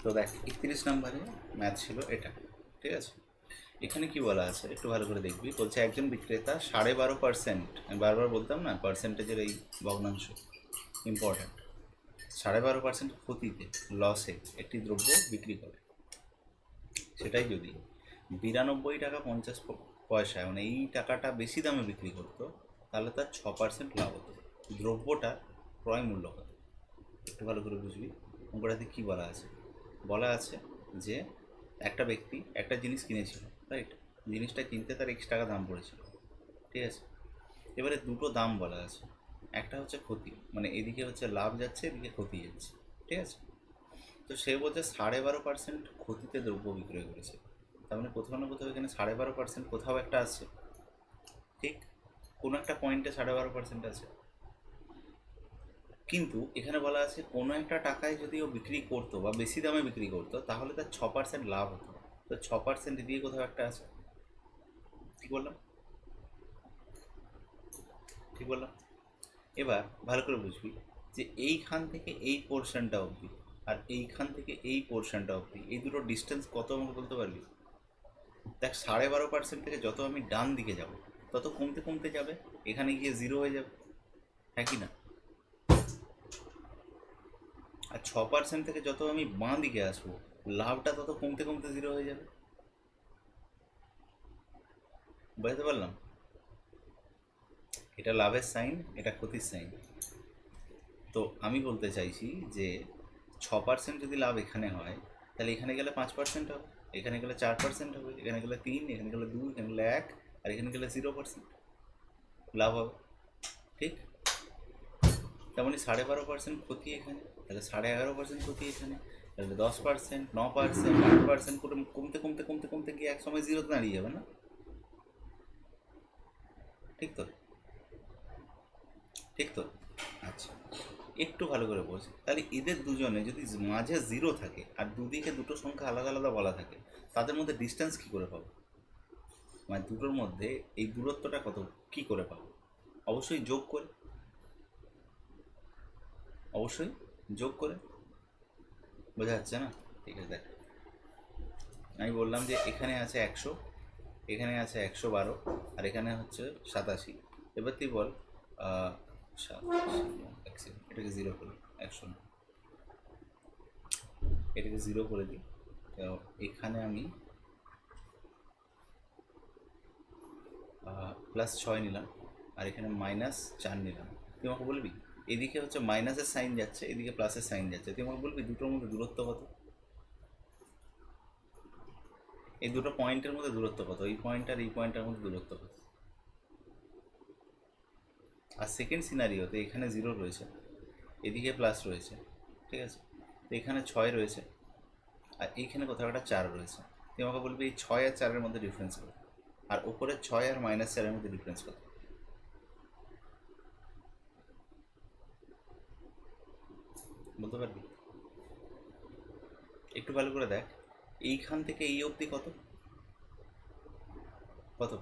তো দেখ 31 নম্বরে ম্যাথ ছিল এটা, ঠিক আছে। এখানে কি বলা আছে একটু ভালো করে দেখবি। বলছে একজন বিক্রেতা 12.5%, আমি বারবার বলতাম না পার্সেন্টেজের এই ভগ্নাংশ ইম্পর্ট্যান্ট, 12.5% ক্ষতিতে, লসে একটি দ্রব্য বিক্রি করে। সেটাই যদি 92 টাকা 50 পয়সায়, মানে এই টাকাটা বেশি দামে বিক্রি করতো, তাহলে তার 6% লাভ হতো। দ্রব্যটা ক্রয় মূল্য কত একটু ভালো করে বুঝবি। অঙ্কটাতে কী বলা আছে? বলা আছে যে একটা ব্যক্তি একটা জিনিস কিনেছিল, রাইট? জিনিসটা কিনতে তার X টাকা দাম পড়েছিল, ঠিক আছে। এবারে দুটো দাম বলা আছে, একটা হচ্ছে ক্ষতি, মানে এদিকে হচ্ছে লাভ যাচ্ছে, এদিকে ক্ষতি যাচ্ছে, ঠিক আছে। তো সে বলছে 12.5% ক্ষতিতে দ্রব্য বিক্রয় করেছে। তার মানে কোথাও না কোথাও এখানে 12.5% কোথাও একটা আছে, ঠিক? কোনো একটা পয়েন্টে 12.5% আছে। কিন্তু এখানে বলা আছে কোনো একটা টাকায় যদি ও বিক্রি করতো বা বেশি দামে বিক্রি করতো, তাহলে তার 6% লাভ হতো। তো 6% দিয়ে কোথাও একটা আছে, ঠিক বললাম? ঠিক বললাম? এবার ভালো করে বুঝবি যে এইখান থেকে এই পোর্শনটা অবধি আর এইখান থেকে এই পোর্শনটা অবধি, এই দুটো ডিস্টেন্স কত আমাকে বলতে পারবি? দেখ 12.5% থেকে যত আমি ডান দিকে যাব তত কমতে কমতে যাবে, এখানে গিয়ে 0 হয়ে যাবে, হ্যাঁ কি না? আর 6% থেকে যত আমি বাঁ দিকে আসবো, লাভটা তত কমতে কমতে 0 হয়ে যাবে। বুঝতে পারলাম? এটা লাভের সাইন, এটা ক্ষতির সাইন। তো আমি বলতে চাইছি যে 6% যদি লাভ এখানে হয়, তাহলে এখানে গেলে 5% হবে, এখানে গেলে 4% হবে, এখানে গেলে 3, এখানে গেলে 2, এখানে গেলে 1, আর এখানে গেলে 0% লাভ হবে, ঠিক? তেমনই 12.5% ক্ষতি এখানে, তাহলে 11.5% ক্ষতি এখানে, তাহলে 10%, 9%, 8% করে কমতে কমতে কমতে কমতে গিয়ে এক সময় 0-তে দাঁড়িয়ে যাবে না? ঠিক তো? ঠিক তো? আচ্ছা, একটু ভালো করে বোঝ। তাহলে এদের দুজনে যদি মাঝে 0 থাকে আর দুদিকে দুটো সংখ্যা আলাদা আলাদা বলা থাকে, তাদের মধ্যে ডিস্টেন্স কী করে পাবো? মানে দুটোর মধ্যে এই দূরত্বটা কত কী করে পাবো? অবশ্যই যোগ করে, অবশ্যই যোগ করে। বোঝা যাচ্ছে না? ঠিক আছে, দেখ আমি বললাম যে এখানে আছে 100, এখানে আছে 112, আর এখানে হচ্ছে 87। এবার তুই বল 87, এটাকে 0 করে 100 না, এটাকে 0 করে দিই। তো এখানে আমি +6 নিলাম, আর এখানে -4 নিলাম। তুই আমাকে বলবি এদিকে হচ্ছে মাইনাসের সাইন যাচ্ছে, এদিকে প্লাসের সাইন যাচ্ছে, তুই আমাকে বলবি দুটোর মধ্যে দূরত্ব কত? এই দুটো পয়েন্টের মধ্যে দূরত্ব কত? এই পয়েন্ট আর এই পয়েন্টের মধ্যে দূরত্ব কত? আর সেকেন্ড সিনারিওতে এখানে 0 রয়েছে, এদিকে প্লাস রয়েছে, ঠিক আছে। তো এখানে 6 রয়েছে, আর এইখানে কোথাও একটা 4 রয়েছে। তুই আমাকে বলবি এই 6 আর 4-এর মধ্যে ডিফারেন্স কত, আর ওপরে 6 আর -4-এর মধ্যে ডিফারেন্স কত? বলতে পারবি? একটু ভালো করে দেখ, এইখান থেকে এই অবধি কত কত,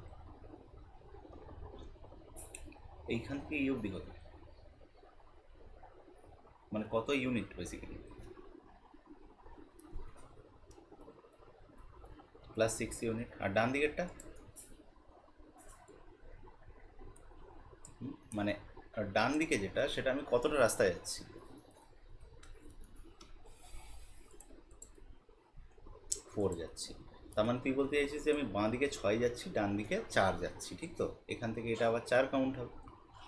এইখান থেকে এই অবধি কত, মানে কত ইউনিট বেসিক্যালি? +6 ইউনিট। আর ডান দিকেরটা মানে ডান দিকে যেটা, সেটা আমি কতটা রাস্তায় যাচ্ছি? 4 যাচ্ছি। তার মানে তুই বলতে চাইছিস যে আমি বাঁ দিকে 6 যাচ্ছি, ডান দিকে 4 যাচ্ছি, ঠিক তো? এখান থেকে এটা আবার 4 কাউন্ট হবে।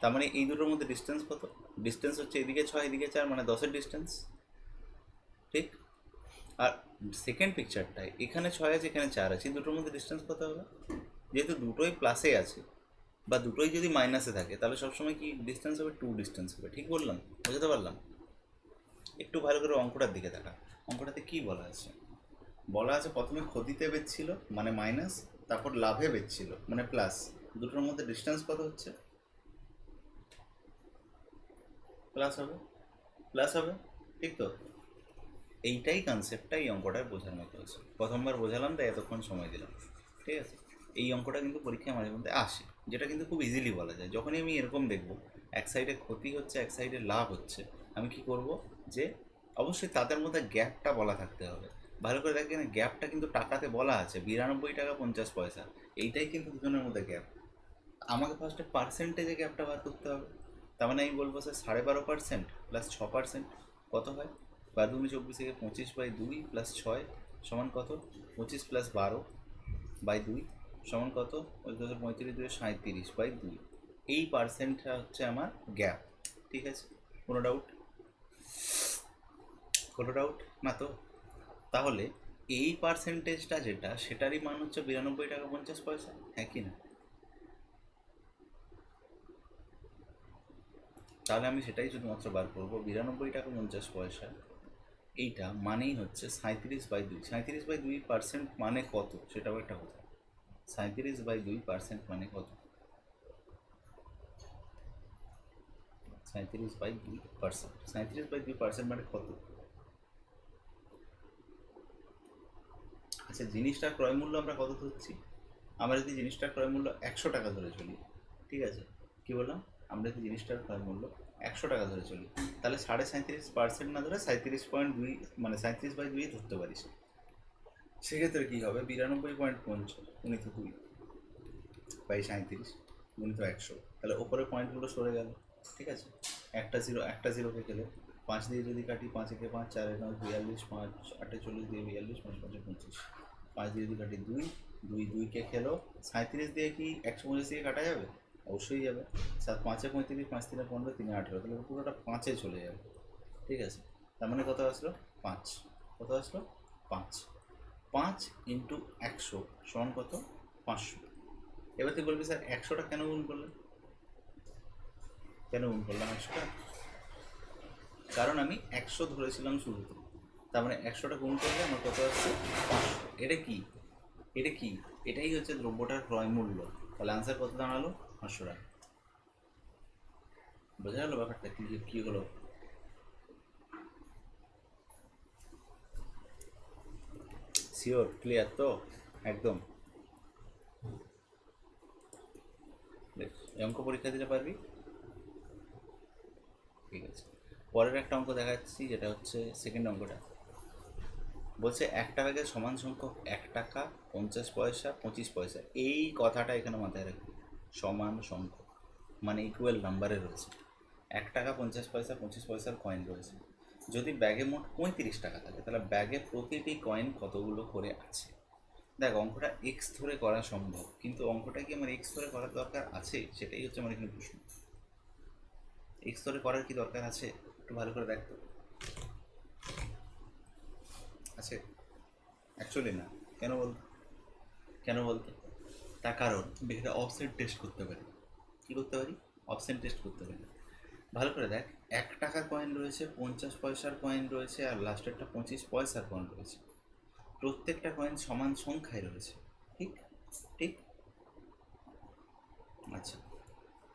তার মানে এই দুটোর মধ্যে ডিস্টেন্স কত? ডিস্টেন্স হচ্ছে এদিকে 6 এদিকে 4, মানে 10-এর ডিস্টেন্স, ঠিক? আর সেকেন্ড পিকচারটায় এখানে 6 আছে, এখানে 4 আছে, এই দুটোর মধ্যে ডিস্টেন্স কত হবে? যেহেতু দুটোই প্লাসে আছে বা দুটোই যদি মাইনাসে থাকে, তাহলে সবসময় কি ডিস্টেন্স হবে? 2 ডিস্টেন্স হবে, ঠিক বললাম? বুঝতে পারলাম? একটু ভালো করে অঙ্কটার দিকে দেখা। অঙ্কটাতে কি বলা আছে? বলা আছে প্রথমে ক্ষতিতে বেচছিল মানে মাইনাস, তারপর লাভে বেচছিল মানে প্লাস। দুটোর মধ্যে ডিস্টেন্স কত হচ্ছে? প্লাস হবে, প্লাস হবে, ঠিক তো? এইটাই কনসেপ্টটা এই অঙ্কটায় বোঝার মতো আছে। প্রথমবার বোঝালাম তাই এতক্ষণ সময় দিলাম, ঠিক আছে। এই অঙ্কটা কিন্তু পরীক্ষায় মাঝে মধ্যে আসে, যেটা কিন্তু খুব ইজিলি বলা যায়। যখনই আমি এরকম দেখব এক সাইডে ক্ষতি হচ্ছে এক সাইডে লাভ হচ্ছে, আমি কি করব যে অবশ্যই তাদের মধ্যে গ্যাপটা বলা থাকতে হবে। ভালো করে দেখেন, গ্যাপটা কিন্তু টাকাতে বলা আছে 92 টাকা 50 পয়সা, এইটাই কিন্তু দুজনের মধ্যে গ্যাপ। আমাকে ফার্স্টে পার্সেন্টেজে গ্যাপটা বার করতে হবে। তার মানে আমি বলবো স্যার 12.5% প্লাস 6% কত হয়? 12×24 থেকে 25/2 প্লাস 6 সমান কত? 25 প্লাস 12/2 সমান কত? 35 2 37/2। এই পার্সেন্টটা হচ্ছে আমার গ্যাপ। ঠিক আছে, কোনো ডাউট? কোনো ডাউট না তো? তাহলে এই পার্সেন্টেজটা যেটা, সেটারই মান হচ্ছে 92 টাকা 50 পয়সা, হ্যাঁ কি না? তাহলে আমি সেটাই শুধুমাত্র বার করবো, 92 টাকা 50 পয়সা এইটা মানেই হচ্ছে 37/2। 37/2% মানে কত সেটাও একটা কথা। 37/2% মানে কত? 37/2%, 37/2% মানে কত? আচ্ছা, জিনিসটার ক্রয় মূল্য আমরা কত ধরছি? আমরা যদি জিনিসটার ক্রয় মূল্য 100 টাকা ধরে চলি, ঠিক আছে, কি বললাম? আমরা যদি জিনিসটার ক্রয় মূল্য 100 টাকা ধরে চলি, তাহলে 37.5% না ধরে 37.2 মানে 37/2 ধরতে পারিস। সেক্ষেত্রে কী হবে? 92.50 গুণিত 2 বাই 37 গুণিত 100, তাহলে ওপরে পয়েন্টগুলো সরে গেল। ঠিক আছে, একটা জিরোকে গেলে 5 দিয়ে যদি কাটি, 5 একে 5, 4 এ 9 42, 5 8 40 দিয়ে 42, 5 5 25, 5 দিয়ে যদি কাটি 2, 2কে খেলো 37 দিয়ে কি 125 দিয়ে কাটা যাবে? অবশ্যই যাবে। 5 এ 35, 5 3 15, 3 18, তাহলে পুরোটা 5-এ চলে যাবে। ঠিক আছে, তার মানে কত আসলো? 5। কত আসলো? 5। 5 ইন্টু 100 সমান কত? 500। এবার তুই বলবি স্যার 100টা কেন গুণ করলেন? কেন গুণ করলাম 100টা? কারণ আমি 100 ধরেছিলাম শুরুতে, তার মানে 100টা গুণ করলে আমার কত আসছে? 500। এটা কি? এটা কি? এটাই হচ্ছে দ্রব্যটার ক্রয় মূল্য। তাহলে আনসার কত দাঁড়ালো? 500 টাকা। বোঝা গেল ব্যাপারটা কি হলো? শিওর? ক্লিয়ার তো? একদম। বেশ, এই অঙ্ক পরীক্ষা দিতে পারবি? ঠিক আছে, পরের একটা অঙ্ক দেখাচ্ছি, যেটা হচ্ছে সেকেন্ড অঙ্কটা। বলছে একটা ব্যাগের সমান সংখ্যক 1 টাকা 50 পয়সা 25 পয়সা, এই কথাটা এখানে মাথায় রাখবি। সমান সংখ্যক মানে ইকুয়াল নাম্বারে রয়েছে। 1 টাকা 50 পয়সা 25 পয়সার কয়েন রয়েছে। যদি ব্যাগে মোট 35 টাকা থাকে, তাহলে ব্যাগে প্রতিটি কয়েন কতগুলো করে আছে? দেখ, অঙ্কটা এক্স ধরে করা সম্ভব, কিন্তু অঙ্কটা কি আমার এক্স ধরে করার দরকার আছে? সেটাই হচ্ছে আমার এখানে প্রশ্ন। এক্স ধরে করার কি দরকার আছে? একটু ভালো করে দেখতো। আছে? অ্যাকচুয়ালি না। কেন বলতো? কেন বলতো? তার কারণ এটা অফসেট টেস্ট করতে পারি। কী করতে পারি? অপশন টেস্ট করতে পারি। ভালো করে দেখ, 1 টাকার কয়েন রয়েছে, 50 পয়সার কয়েন রয়েছে, আর লাস্টেরটা 25 পয়সার কয়েন রয়েছে। প্রত্যেকটা কয়েন সমান সংখ্যায় রয়েছে। ঠিক? ঠিক? আচ্ছা,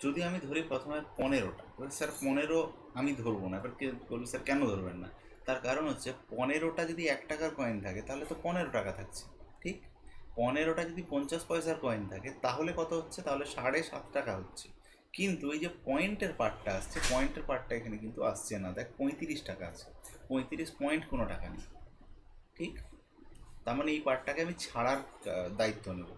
যদি আমি ধরি প্রথমে 15টা, স্যার 15 আমি ধরবো না। এবার কে বলবি স্যার কেন ধরবেন না? তার কারণ হচ্ছে 15টা যদি 1 টাকার কয়েন থাকে তাহলে তো 15 টাকা থাকছে। ঠিক? 15টা যদি 50 পয়সার কয়েন থাকে তাহলে কত হচ্ছে? তাহলে 7.5 টাকা হচ্ছে। কিন্তু এই যে পয়েন্টের পার্টটা আসছে, পয়েন্টের পার্টটা এখানে কিন্তু আসছে না। দেখ, 35 টাকা আছে, 35 পয়েন্ট কোনো টাকা নেই। ঠিক? তার মানে এই পার্টটাকে আমি ছাড়ার দায়িত্ব নেব।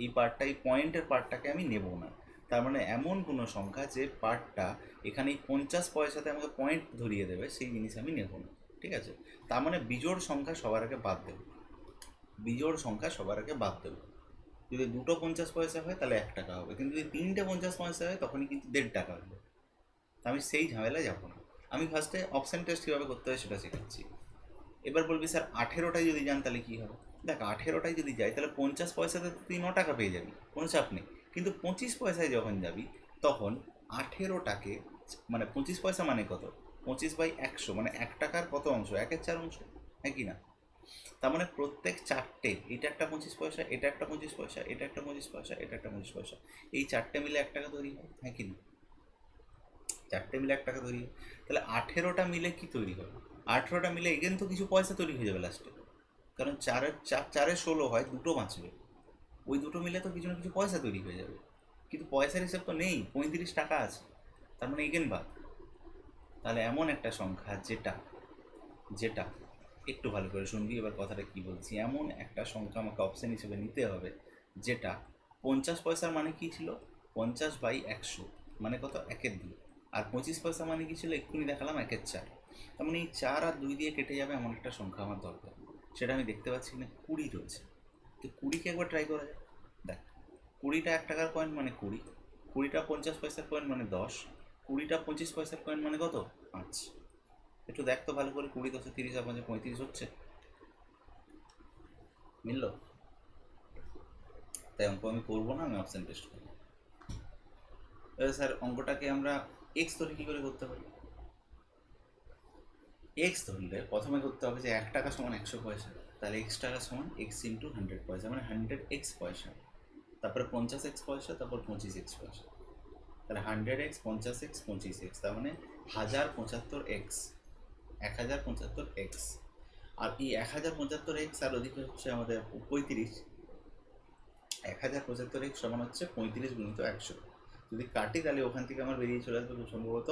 এই পার্টটা, এই পয়েন্টের পার্টটাকে আমি নেব না। তার মানে এমন কোনো সংখ্যা যে পার্টটা এখানে এই 50 পয়সাতে আমাকে পয়েন্ট ধরিয়ে দেবে, সেই জিনিস আমি নেব না। ঠিক আছে? তার মানে বিজোড় সংখ্যা সবার আগে বাদ দেব। বিজোড় সংখ্যা সবার আগে বাদ দেব। যদি দুটো 50 পয়সা হয় তাহলে 1 টাকা হবে, কিন্তু যদি তিনটে 50 পয়সা হয় তখনই কিন্তু 1.5 টাকা হবে। আমি সেই ঝামেলায় যাবো না। আমি ফার্স্টে অপশান টেস্ট কীভাবে করতে হয় সেটা শেখাচ্ছি। এবার বলবি স্যার 18টায় যদি যান তাহলে কী হবে? দেখ, 18টায় যদি যাই তাহলে 50 পয়সাতে তুই 9 টাকা পেয়ে যাবি, কোনো চাপ নেই। কিন্তু 25 পয়সায় যখন যাবি তখন 18টাকে, মানে 25 পয়সা মানে কত? 25/100 মানে 1 টাকার কত অংশ? 1/4 অংশ, হ্যাঁ কি না? তার মানে প্রত্যেক চারটে, এটা একটা 25 পয়সা, এটা একটা 25 পয়সা, এটা একটা 25 পয়সা, এটা একটা 25 পয়সা, এই চারটে মিলে 1 টাকা তৈরি হয়, হ্যাঁ কি না? চারটে মিলে 1 টাকা তৈরি হয়। তাহলে 18টা মিলে কি তৈরি হবে? 18টা মিলে এগেন তো কিছু পয়সা তৈরি হয়ে যাবে লাস্টে। কারণ চারে 16 হয়, দুটো বাঁচবে। ওই দুটো মিলে তো কিছু না কিছু পয়সা তৈরি হয়ে যাবে। কিন্তু পয়সার হিসেব তো নেই, 35 টাকা আছে। তার মানে এগেন বাদ। তাহলে এমন একটা সংখ্যা যেটা যেটা, একটু ভালো করে শুনবি এবার কথাটা কি বলছি, এমন একটা সংখ্যা আমাকে অপশন হিসেবে নিতে হবে যেটা 50 পয়সার মানে কি ছিল, 50/100 মানে কত, 1/2। আর 25 পয়সা মানে কি ছিল, এক্ষুনি দেখালাম 1/4। তার মানে এই 4 আর 2 দিয়ে কেটে যাবে এমন একটা সংখ্যা আমার দরকার। সেটা আমি দেখতে পাচ্ছি না, 20 রয়েছে। তো 20কে একবার ট্রাই করা যায়। দেখ, 20টা 1 টাকার কয়েন মানে 20, 20টা 50 পয়সার কয়েন মানে 10, 20টা 25 পয়সার কয়েন মানে কত, 5। একটু দেখ তো ভালো করে, 20 10 30 আর 5 35 হচ্ছে, মিললো? তাই অঙ্ক আমি করবো না, আমি অপশান টেস্ট করবো। এবার স্যার অঙ্কটাকে আমরা এক্স ধরে কী করে করতে পারি? এক্স ধরলে প্রথমে করতে হবে যে 1 টাকা সমান 100 পয়সা, তাহলে এক্স টাকা সমান এক্স ইন্টু 100 পয়সা মানে 100x পয়সা, তারপরে 50x পয়সা, তারপর 25x পয়সা। তাহলে 100x 50x 25x, তার মানে 1075x, 1075x। আর এই 1075x আর ওদিকে হচ্ছে আমাদের 35, 1075x সমান হচ্ছে 35 গুণিত 100। যদি কাটি তাহলে ওখান থেকে আমার বেরিয়ে চলে আসবে খুব সম্ভবত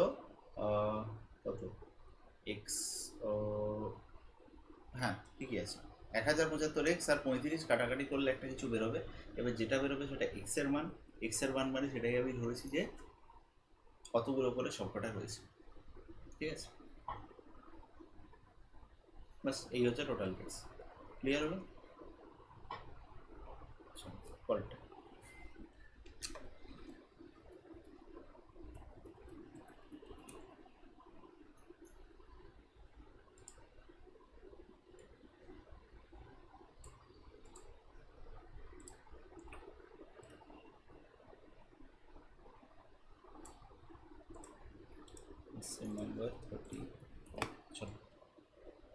কত এক্স, হ্যাঁ ঠিকই আছে, 1075x আর 35 কাটাকাটি করলে একটা কিছু বেরোবে। এবার যেটা বেরোবে সেটা এক্সের মান, এক্সের মান মানে সেটাই আমি ধরেছি যে কতগুলো করে সবকটা রয়েছে, ঠিক আছে? বাস এই হচ্ছে টোটাল কেস। ক্লিয়ার হলো? পরেরটা নাম্বার 30। চলো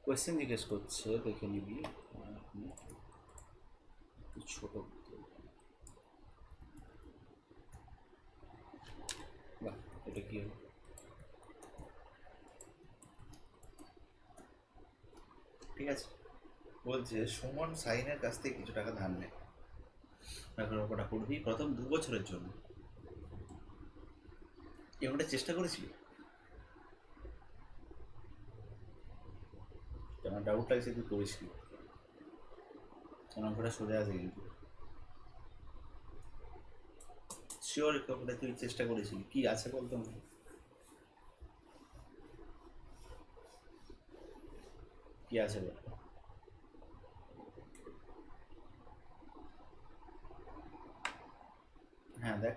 কোয়েশ্চেন জিজ্ঞেস করছে, দেখে নিবি। ছোট, বাহ এটা কি হলো? ঠিক আছে, বলছে সুমন সাইনের কাছ থেকে কিছু টাকা ধার নেয়, এখন ওটা করবি প্রথম 2 বছরের জন্য। এমনটা চেষ্টা করেছিলি? আমার ডাউট লাগছে তুই করেছিলি, অঙ্কটা সোজা আছে কিন্তু শিওর অঙ্কটা তুই চেষ্টা করেছিলি। কি আছে বলতো আমাকে, কি আছে বল? হ্যাঁ দেখ,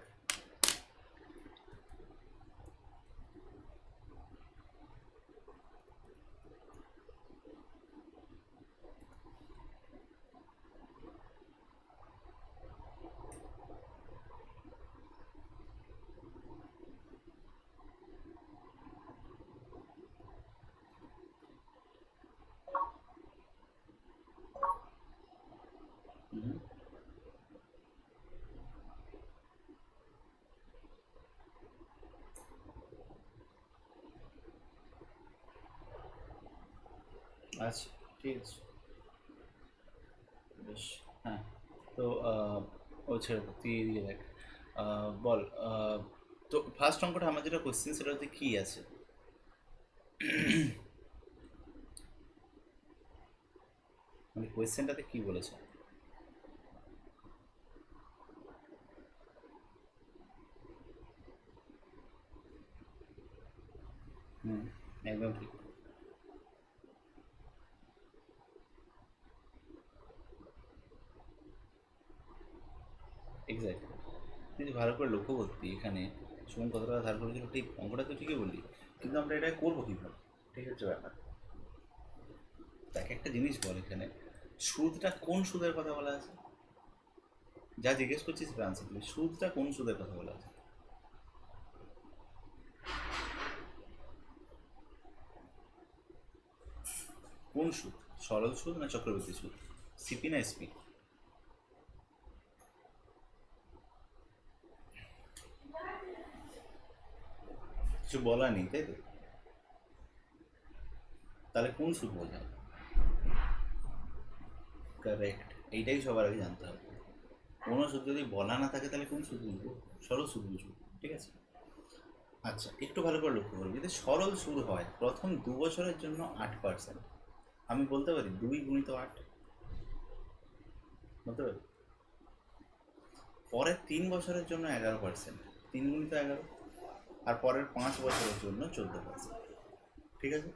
আচ্ছা ঠিক আছে, বেশ। হ্যাঁ, তো ও ছেড়ে দে, তুই এদিকে দেখ। বল, তো ফার্স্ট অঙ্কটা আমার যেটা কোশ্চেন সেটা হচ্ছে কী আছে, মানে কোয়েশ্চেনটাতে কী বলেছে? হুম, একদম ঠিক। এক্স্যাক্টলি, তুই যদি ভালো করে লক্ষ্য করতি এখানে সুমন কত টাকা ধার করেছিল, ঠিক অঙ্কটা তো ঠিকই বললি, কিন্তু আমরা এটা করবো কীভাবে? ঠিক হচ্ছে ব্যাপার। দেখ একটা জিনিস বল, এখানে সুদটা কোন সুদের কথা বলা আছে? যা জিজ্ঞেস করছিস সেটা আনসার দিবি, সুদটা কোন সুদের কথা বলা আছে? কোন সুদ? সরল সুদ না চক্রবৃদ্ধি সুদ? সিপি না এসপি? কিছু বলা নেই তাই তো, তাহলে কোন সুদ বোঝায়? কারেক্ট, এইটাই সবার আগে জানতে হবে। কোনো সুদ যদি বলা না থাকে তাহলে কোন সুদ বুঝবো? সরল সুদ বুঝবো, ঠিক আছে? আচ্ছা একটু ভালো করে লক্ষ্য করবি, যদি সরল সুদ হয় প্রথম 2 বছরের জন্য 8%, আমি বলতে পারি 2 × 8 বলতে পারি। পরের 3 বছরের জন্য 11%, 3 × 11, আর পরের 5 বছরের জন্য 14%। ঠিক আছে,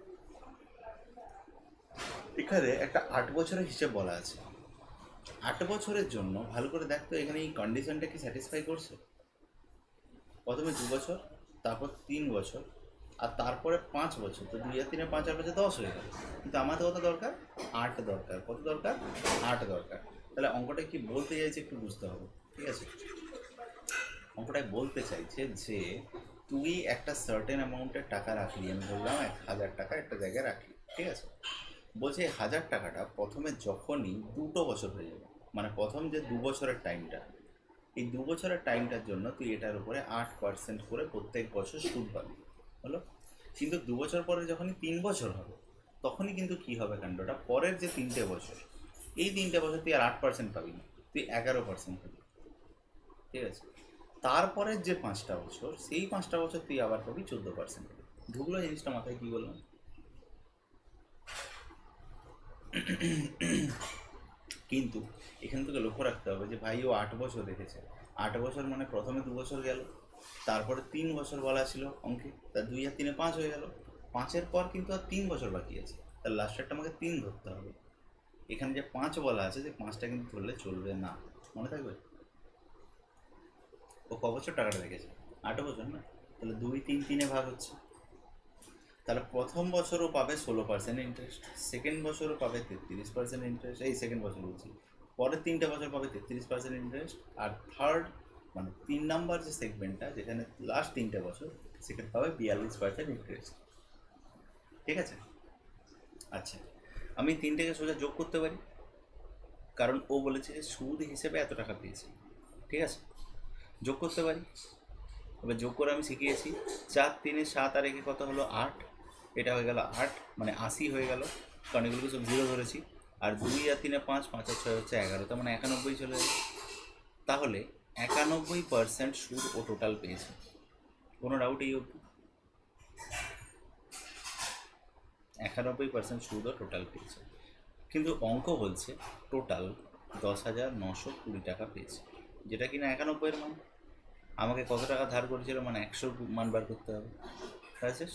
এখানে একটা 8 বছরের হিসেব বলা আছে। 8 বছরের জন্য ভালো করে দেখতো এখানে এই কন্ডিশনটা কি স্যাটিসফাই করছে। প্রথমে 2 বছর, তারপর 3 বছর, আর তারপরে 5 বছর। তো 2 আর 3 5 আর 5 10 হয়ে গেল। কিন্তু আমাদের কত দরকার? 8 দরকার। কত দরকার? 8 দরকার। তাহলে অঙ্কটা কি বলতে চাইছে একটু বুঝতে হবে। ঠিক আছে, অঙ্কটাই বলতে চাইছে যে তুই একটা সার্টেন অ্যামাউন্টের টাকা রাখলি, আমি বললাম 1000 টাকা একটা জায়গায় রাখলি। ঠিক আছে, বলছে 1000 টাকাটা প্রথমে যখনই 2 বছর হয়ে যাবে, মানে প্রথম যে 2 বছরের টাইমটা, এই 2 বছরের টাইমটার জন্য তুই এটার উপরে 8% করে প্রত্যেক বছর সুদ পাবি। হলো, কিন্তু 2 বছর পরে যখনই 3 বছর হবে, তখনই কিন্তু কী হবে কাণ্ডটা, পরের যে 3টে বছর, এই 3টে বছর তুই আর 8% পাবি না, তুই 11% পাবি। ঠিক আছে, তারপরের যে 5টা বছর, সেই 5টা বছর তুই আবার পাবি 14%। ঢুকলো জিনিসটা মাথায়? কী বললাম? কিন্তু এখান থেকে লক্ষ্য রাখতে হবে যে ভাই ও 8 বছর রেখেছে। 8 বছর মানে প্রথমে 2 বছর গেল, তারপরে 3 বছর বলা ছিল অঙ্কে, তার 2 আর 3 5 হয়ে গেল। 5-এর পর কিন্তু আর 3 বছর বাকি আছে, তার লাস্টেরটা আমাকে 3 ধরতে হবে। এখানে যে 5 বলা আছে, যে 5টা কিন্তু ধরলে চলবে না, মনে থাকবে। ও ক বছর টাকাটা রেখেছে? 8 বছর না? তাহলে 2 3 3-এ ভাগ হচ্ছে। তাহলে প্রথম বছরও পাবে 16% ইন্টারেস্ট, সেকেন্ড বছরও পাবে 33% ইন্টারেস্ট, এই সেকেন্ড বছর বলছি, পরের 3টে বছর পাবে 33% ইন্টারেস্ট, আর থার্ড মানে 3 নাম্বার যে সেগমেন্টটা, যেখানে লাস্ট 3টে বছর, সেখানে পাবে 42% ইন্টারেস্ট। ঠিক আছে, আচ্ছা, আমি 3টেকে সোজা যোগ করতে পারি, কারণ ও বলেছে যে সুদ হিসেবে এত টাকা পেয়েছি। ঠিক আছে, যোগ করতে পারি। এবার যোগ করে আমি শিখিয়েছি, 4 3 7 আর একে কত হলো 8, এটা হয়ে গেল 8, মানে 80 হয়ে গেল, কারণ এগুলোকে সব 0 ধরেছি। আর 2 আর 3 5, 5 আর 6 হচ্ছে 11, তার মানে 91 চলে যাবে। তাহলে 91% সুদ ও টোটাল পেয়েছে। কোনো ডাউট এই অবধি? 91% সুদ ও টোটাল পেয়েছে, কিন্তু অঙ্ক বলছে টোটাল 10,920 টাকা পেয়েছে, যেটা কিনা 91-এর মান। আমাকে কত টাকা ধার করেছিল, মানে 100 মান বার করতে হবে। আছে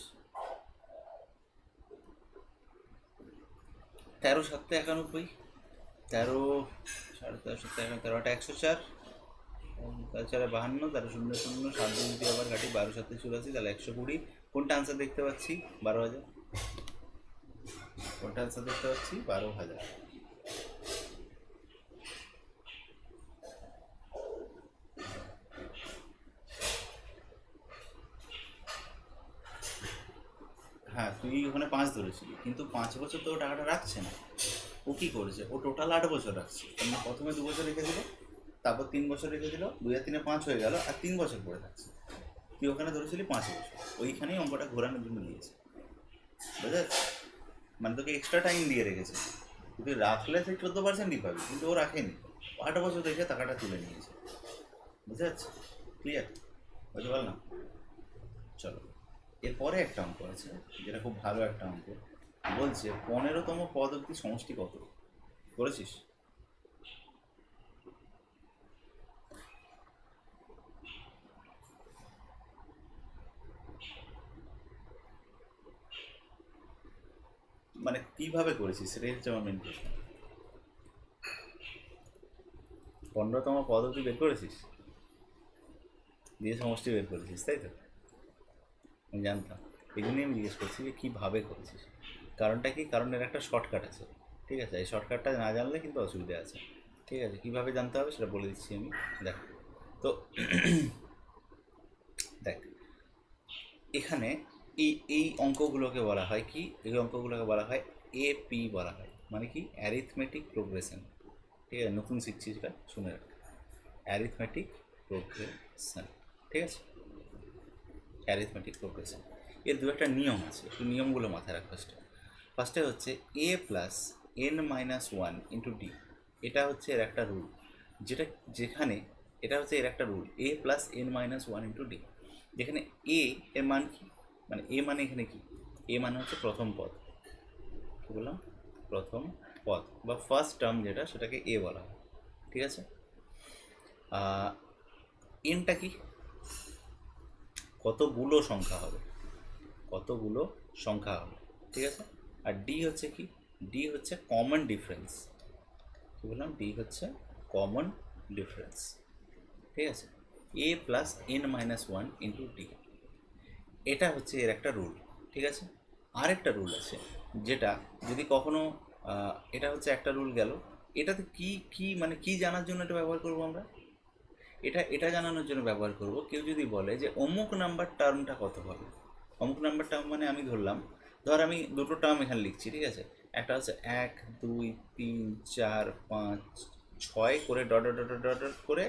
13 7 91, 13 13.5 13 104, 4 52, 13 0 0, 7 যদি আবার কাটি, 12 7 84, তাহলে 120। কোনটা আনসার দেখতে পাচ্ছি? 12,000। কোনটা আনসার দেখতে পাচ্ছি? 12,000। হ্যাঁ, তুই ওখানে 5 ধরেছিলি, কিন্তু 5 বছর তো ও টাকাটা রাখছে না। ও কী করেছে? ও টোটাল 8 বছর রাখছে। মানে প্রথমে 2 বছর রেখে দিল, তারপর 3 বছর রেখে দিল, 2 আর 3 5 হয়ে গেল, আর 3 বছর পরে থাকছে। তুই ওখানে ধরেছিলি 5 বছর, ওইখানেই অঙ্কটা ঘোরানোর জন্য দিয়েছে। বুঝতে পারছিস? মানে তোকে এক্সট্রা টাইম দিয়ে রেখেছে। তুই রাখলে সেই 14%ই পাবি, কিন্তু ও রাখেনি, 8 বছর রেখে টাকাটা তুলে নিয়েছে। বুঝতে পারছিস? ক্লিয়ার? বুঝতে পারলাম? চলো, এরপরে একটা অঙ্ক আছে, যেটা খুব ভালো একটা অঙ্ক। বলছে 15তম পদ অব্দি সমষ্টি কত? করেছিস? মানে কিভাবে করেছিস সেটাই হচ্ছে আমার মেন প্রশ্ন। 15তম পদ অব্দি বের করেছিস, দিয়ে সমষ্টি বের করেছিস, তাই তো? আমি জানতাম, এই জন্যই আমি জিজ্ঞেস করছি যে কীভাবে করেছিস। কারণটা কি? কারণ এর একটা শর্টকাট আছে। ঠিক আছে, এই শর্টকাটটা না জানলে কিন্তু অসুবিধা আছে। ঠিক আছে, কীভাবে জানতে হবে সেটা বলে দিচ্ছি আমি। দেখ, তো দেখ, এখানে এই এই অঙ্কগুলোকে বলা হয় কি? এই অঙ্কগুলোকে বলা হয় এপি বলা হয়, মানে কি? Arithmetic progression. ঠিক আছে, নতুন শিখছি, সেটা শুনে রাখ। অ্যারিথমেটিক প্রোগ্রেশন, ঠিক আছে, অ্যারিথমেটিক প্রোগ্রেশন। এর দু একটা নিয়ম আছে, একটু নিয়মগুলো মাথায় রাখ। ফার্স্টে হচ্ছে a plus n-1 into D, এটা হচ্ছে এর একটা রুল, যেখানে এটা হচ্ছে এর একটা rule, a plus n-1 into D, যেখানে a এর মান কি? মানে a মানে এখানে কি? a মানে হচ্ছে প্রথম পদ। কী বললাম? প্রথম পদ বা ফার্স্ট টার্ম যেটা সেটাকে এ বলা হয়, ঠিক আছে। এনটা কি, কতগুলো সংখ্যা হবে, কতগুলো সংখ্যা হবে, ঠিক আছে। আর ডি হচ্ছে কি, ডি হচ্ছে কমন ডিফারেন্স, কি বললাম, ডি হচ্ছে কমন ডিফারেন্স, ঠিক আছে। A plus N minus one into D, এটা হচ্ছে এর একটা রুল, ঠিক আছে। আরেকটা রুল আছে যেটা যদি কখনো এটা হচ্ছে একটা রুল গেল, এটাতে কি কি মানে কি জানার জন্য এটা ব্যবহার করব আমরা, এটা জানানোর জন্য ব্যবহার করব। কেউ যদি বলে যে অমুক নাম্বার টার্মটা কত হবে, অমুক নাম্বার টার্ম মানে আমি ধরলাম, ধর আমি দুটো টার্ম এখানে লিখছি, ঠিক আছে। একটা হচ্ছে 1 2 3 4 5 6 করে dot dot dot dot dot করে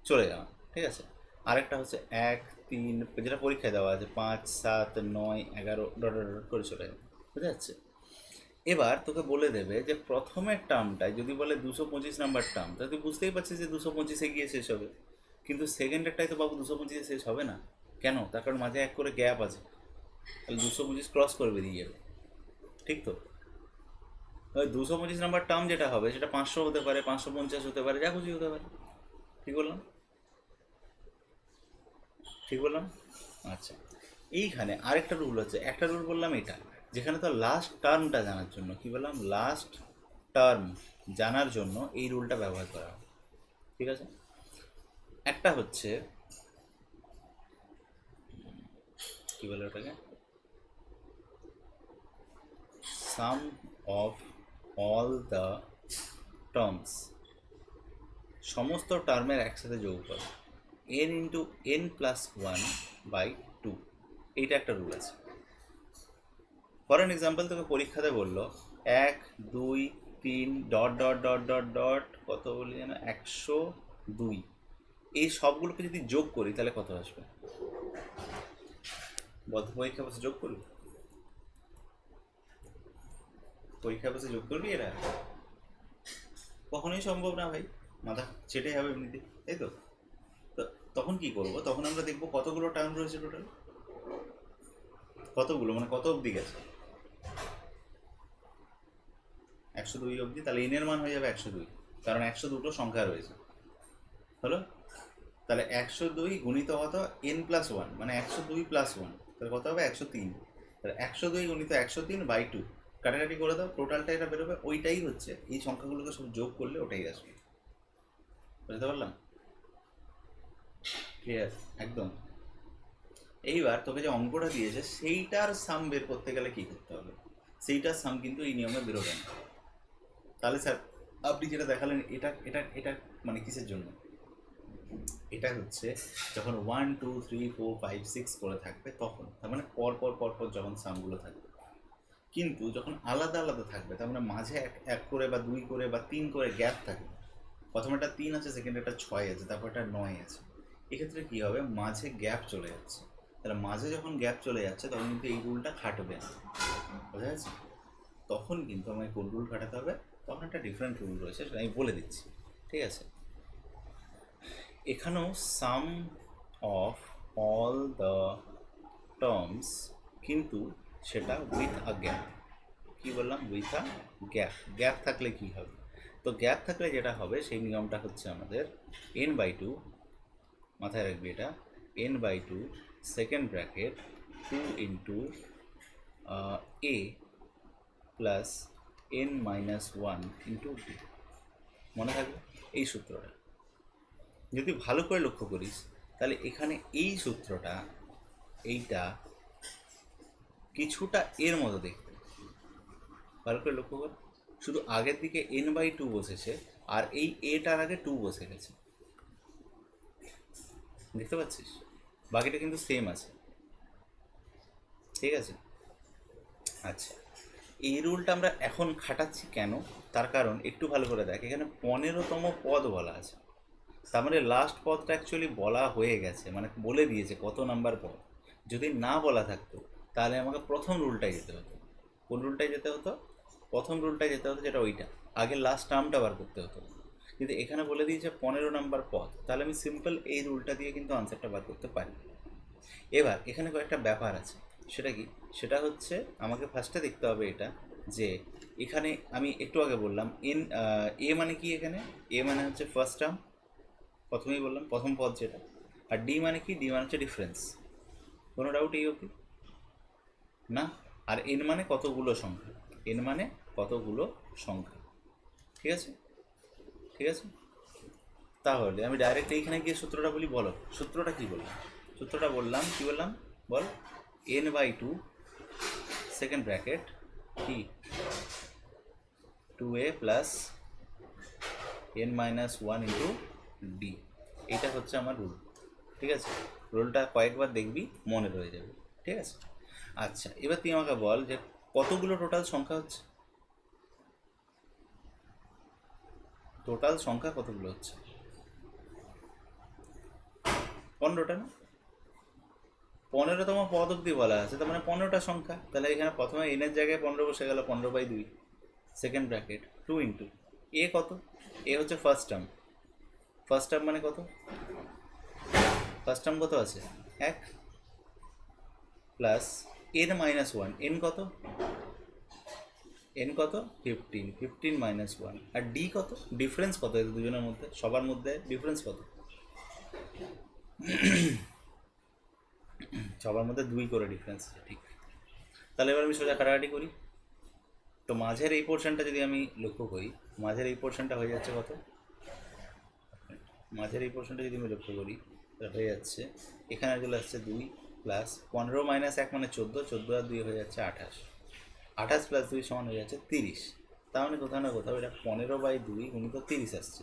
চলে যাওয়া, ঠিক আছে। আরেকটা হচ্ছে 1 3, যেটা পরীক্ষায় দেওয়া আছে 5 7 9 11 ডট ডট ডট করে চলে যাওয়া, বুঝা যাচ্ছে। এবার তোকে বলে দেবে যে প্রথমের টার্মটায় যদি বলে 225 নাম্বার টার্ম, তাহলে তুই বুঝতেই পারছিস যে 225-এ গিয়ে শেষ হবে। কিন্তু সেকেন্ডেরটাই তো বাবু 225-এ শেষ হবে না, কেন? তার কারণ মাঝে এক করে গ্যাপ আছে, তাহলে 225 ক্রস করে বেরিয়ে যাবে, ঠিক তো। ওই 225 নাম্বার টার্ম যেটা হবে সেটা 500 হতে পারে, 550 হতে পারে, যা খুশি হতে পারে, ঠিক বললাম, ঠিক বললাম। আচ্ছা, এইখানে আরেকটা রুল হচ্ছে, একটা রুল বললাম এটা, যেখানে তো লাস্ট টার্মটা জানার জন্য, কি বললাম, লাস্ট টার্ম জানার জন্য এই রুলটা ব্যবহার করা হয়, ঠিক আছে। একটা হচ্ছে কি বলে ওটাকে, sum of all the terms, সমস্ত টার্মের একসাথে যোগফল N into N plus one by two, এইটা একটা রুল আছে। ফর অ্যান এক্সাম্পল, তোকে পরীক্ষাতে বললো 1 2 3 dot dot dot dot dot কত বলি যেন 102, এই সবগুলোকে যদি যোগ করি তাহলে কত আসবে বল? পরীক্ষা বসে যোগ করবি, পরীক্ষা বসে যোগ করবি, এরা কখনোই সম্ভব না ভাই, মাথা চেটে যাবে এমনিতে, তাই তো। তো তখন কি করব, তখন আমরা দেখবো কতগুলো টার্ম রয়েছে টোটাল, কতগুলো মানে কত অবধি গেছে, 102 অবধি, তাহলে এনের মান হয়ে যাবে 102, কারণ 102টো সংখ্যা রয়েছে, হলো। তাহলে 102 গুণিত কত, এন প্লাস ওয়ান, মানে 102 প্লাস ওয়ান, তাহলে কত হবে 103, তাহলে 102 গুণিত 103 বাই টু, কাটাকাটি করে দাও, টোটালটা এটা বেরোবে, ওইটাই হচ্ছে, এই সংখ্যাগুলোকে সব যোগ করলে ওটাই আসবে, বুঝতে পারলাম, ক্লিয়ার একদম। এইবার তোকে যে অঙ্কটা দিয়েছে সেইটার সাম বের করতে গেলে কি করতে হবে, সেইটার সাম কিন্তু এই নিয়মে বেরোবে না। তাহলে স্যার আপনি যেটা দেখালেন এটা এটা এটা মানে কিসের জন্য, এটা হচ্ছে যখন 1 2 3 4 5 6 করে থাকবে তখন, তার মানে পর পর পর পর যখন সামগুলো থাকবে। কিন্তু যখন আলাদা আলাদা থাকবে, তার মানে মাঝে এক এক করে বা 2 করে বা 3 করে গ্যাপ থাকবে, প্রথমে একটা 3 আছে, সেকেন্ডে একটা 6 আছে, তারপর একটা 9 আছে, এক্ষেত্রে কী হবে, মাঝে গ্যাপ চলে যাচ্ছে। তাহলে মাঝে যখন গ্যাপ চলে যাচ্ছে তখন কিন্তু এই রুলটা খাটবে না, বোঝা যাচ্ছে। তখন কিন্তু আমাকে কোন রুল খাটাতে হবে, তখন একটা ডিফারেন্ট রুল রয়েছে, সেটা আমি বলে দিচ্ছি, ঠিক আছে। এখানেও সাম অফ অল দ্য টার্মস, কিন্তু সেটা উইথ আ গ্যাপ, কী বললাম, উইথ আ গ্যাপ, গ্যাপ থাকলে কী হবে, তো গ্যাপ থাকলে যেটা হবে সেই নিয়মটা হচ্ছে আমাদের n/2, মাথায় রাখবি এটা, n/2 second bracket 2 into a plus n-1 into b, মনে থাকবে এই সূত্রটা। যদি ভালো করে লক্ষ্য করিস তাহলে এখানে এই সূত্রটা, এইটা কিছুটা এর মতো দেখতে, ভালো করে লক্ষ্য কর, শুধু আগের দিকে n/2 বসেছে আর এই এটার আগে 2 বসে গেছে, দেখতে পাচ্ছিস, বাকিটা কিন্তু সেম আছে, ঠিক আছে। আচ্ছা, এই রুলটা আমরা এখন খাটাচ্ছি কেন, তার কারণ একটু ভালো করে দেখ, এখানে 15তম পদ বলা আছে, তার মানে লাস্ট পদটা অ্যাকচুয়ালি বলা হয়ে গেছে, মানে বলে দিয়েছে কত নাম্বার পদ। যদি না বলা থাকতো তাহলে আমাকে প্রথম রুলটাই যেতে হতো, কোন রুলটাই যেতে হতো, প্রথম রুলটাই যেতে হতো, যেটা ওইটা আগে লাস্ট টার্মটা বার করতে হতো। কিন্তু এখানে বলে দিয়েছে 15 নাম্বার পদ, তাহলে আমি সিম্পল এই রুলটা দিয়ে কিন্তু আনসারটা বার করতে পারি। এবার এখানে কয়েকটা ব্যাপার আছে, সেটা কি? সেটা হচ্ছে আমাকে ফার্স্টে দেখতে হবে এটা, যে এখানে আমি একটু আগে বললাম এন, এ মানে কি এখানে? এ মানে হচ্ছে ফার্স্ট টার্ম, প্রথমেই বললাম প্রথম পদ যেটা। আর ডি মানে কি? ডি মানে হচ্ছে ডিফারেন্স। কোনো ডাউট এই অবধি? না। আর এন মানে কতগুলো সংখ্যা, এন মানে কতগুলো সংখ্যা। ঠিক আছে, ঠিক আছে। তাহলে আমি ডাইরেক্ট এইখানে গিয়ে সূত্রটা বলি, বলো সূত্রটা কি বললাম? সূত্রটা বললাম কি বললাম বল? n/2 সেকেন্ড ব্র্যাকেট কি 2a plus n-1 into D. এইটা হচ্ছে আমার রুল। ঠিক আছে, রুলটা কয়েকবার দেখবি মনে রয়ে যাবে। ঠিক আছে, আচ্ছা এবার তুই আমাকে বল যে কতগুলো টোটাল সংখ্যা হচ্ছে? টোটাল সংখ্যা কতগুলো হচ্ছে? 15টা না? 15তম পদ অব্দি বলা আছে, তার মানে 15টা সংখ্যা। তাহলে এখানে প্রথমে এনের জায়গায় 15 বসে গেল, 15/2 সেকেন্ড ব্র্যাকেট 2 ইন্টু এ কত? এ হচ্ছে ফার্স্ট টার্ম। ফার্স্ট টার্ম মানে কত? ফার্স্ট টার্ম কত আছে? 1 প্লাস n-1, এন কত? এন কত? 15, 15-1। আর ডি কত? ডিফারেন্স কত এদের দুজনের মধ্যে? সবার মধ্যে ডিফারেন্স কত? সবার মধ্যে 2 করে ডিফারেন্স। ঠিক, তাহলে এবার আমি সোজা কাটাকাটি করি। তো মাঝের এই পোর্শনটা যদি আমি লক্ষ্য করি, মাঝের এই পোর্শনটা হয়ে যাচ্ছে কত? মাঝের এই পোর্শনটা যদি আমি লক্ষ্য করি তাহলে হয়ে যাচ্ছে, এখানে চলে আসছে 2 প্লাস 15-1 মানে 14, 14 আর 2 হয়ে যাচ্ছে 28, 28 প্লাস 2 সমান হয়ে যাচ্ছে 30। তার মানে কোথাও না কোথাও এটা 15/2 গুণিত 30 আসছে।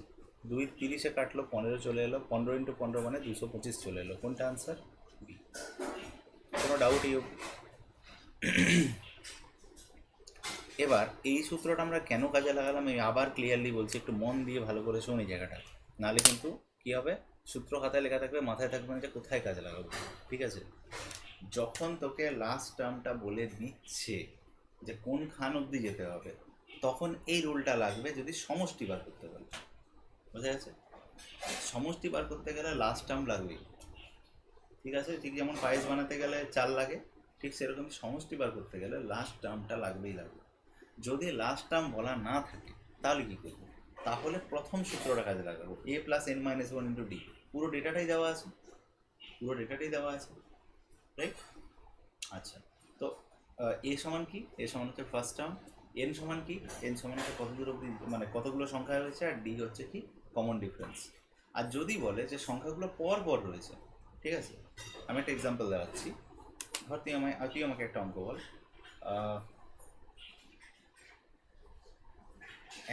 2 30-এ কাটলো, 15 চলে এলো, 15 ইন্টু 15 মানে 225 চলে এলো। কোনটা আনসার? বি। কোনো ডাউট এই অবধি? এবার এই সূত্রটা আমরা কেন কাজে লাগালাম আমি আবার ক্লিয়ারলি বলছি, একটু মন দিয়ে ভালো করে শোন এই জায়গাটা, নাহলে কিন্তু কী হবে, সূত্র খাতায় লেখা থাকবে, মাথায় থাকবে না যে কোথায় কাজে লাগাবো। ঠিক আছে, যখন তোকে লাস্ট টার্মটা বলে দিচ্ছে যে কোন খান অবধি যেতে হবে, তখন এই রুলটা লাগবে যদি সমষ্টি বার করতে পারে। বোঝা গেছে? সমষ্টি বার করতে গেলে লাস্ট টার্ম লাগবেই। ঠিক আছে, ঠিক যেমন পায়েস বানাতে গেলে চাল লাগে, ঠিক সেরকম সমষ্টি বার করতে গেলে লাস্ট টার্মটা লাগবেই লাগবে। যদি লাস্ট টার্ম বলা না থাকে তাহলে কী করবো? তাহলে প্রথম সূত্রটা কাজে লাগাবো, a plus n-1 into D. পুরো ডেটাটাই দেওয়া আছে, পুরো ডেটাটাই দেওয়া আছে, রাইট? আচ্ছা, তো এ সমান কি? এ সমান হচ্ছে ফার্স্ট টার্ম। এন সমান কি? এন সমান হচ্ছে কতদূর অব্দি, মানে কতগুলো সংখ্যা রয়েছে, আর ডি হচ্ছে কি? Common difference. আর যদি বলে যে সংখ্যাগুলো পর পর রয়েছে, ঠিক আছে, আমি একটা এক্সাম্পল দেখাচ্ছি। ধর তুই আমাকে একটা অঙ্ক বল,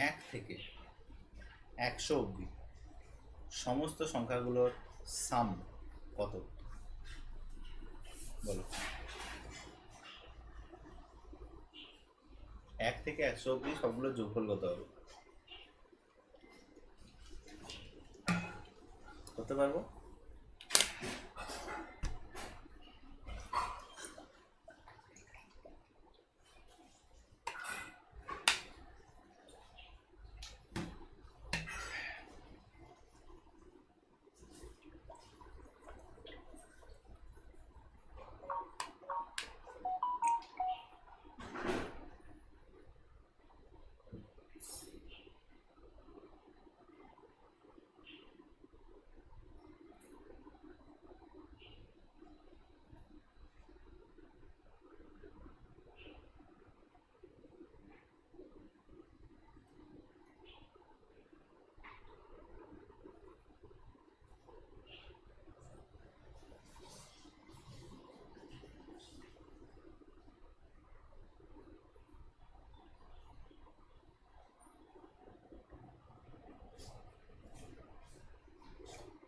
1 থেকে 100 অব্দি সমস্ত সংখ্যাগুলোর সাম কত? বলো। 1 থেকে 100 অব্দি সবগুলো যোগফল কত হবে? করতে পারবো?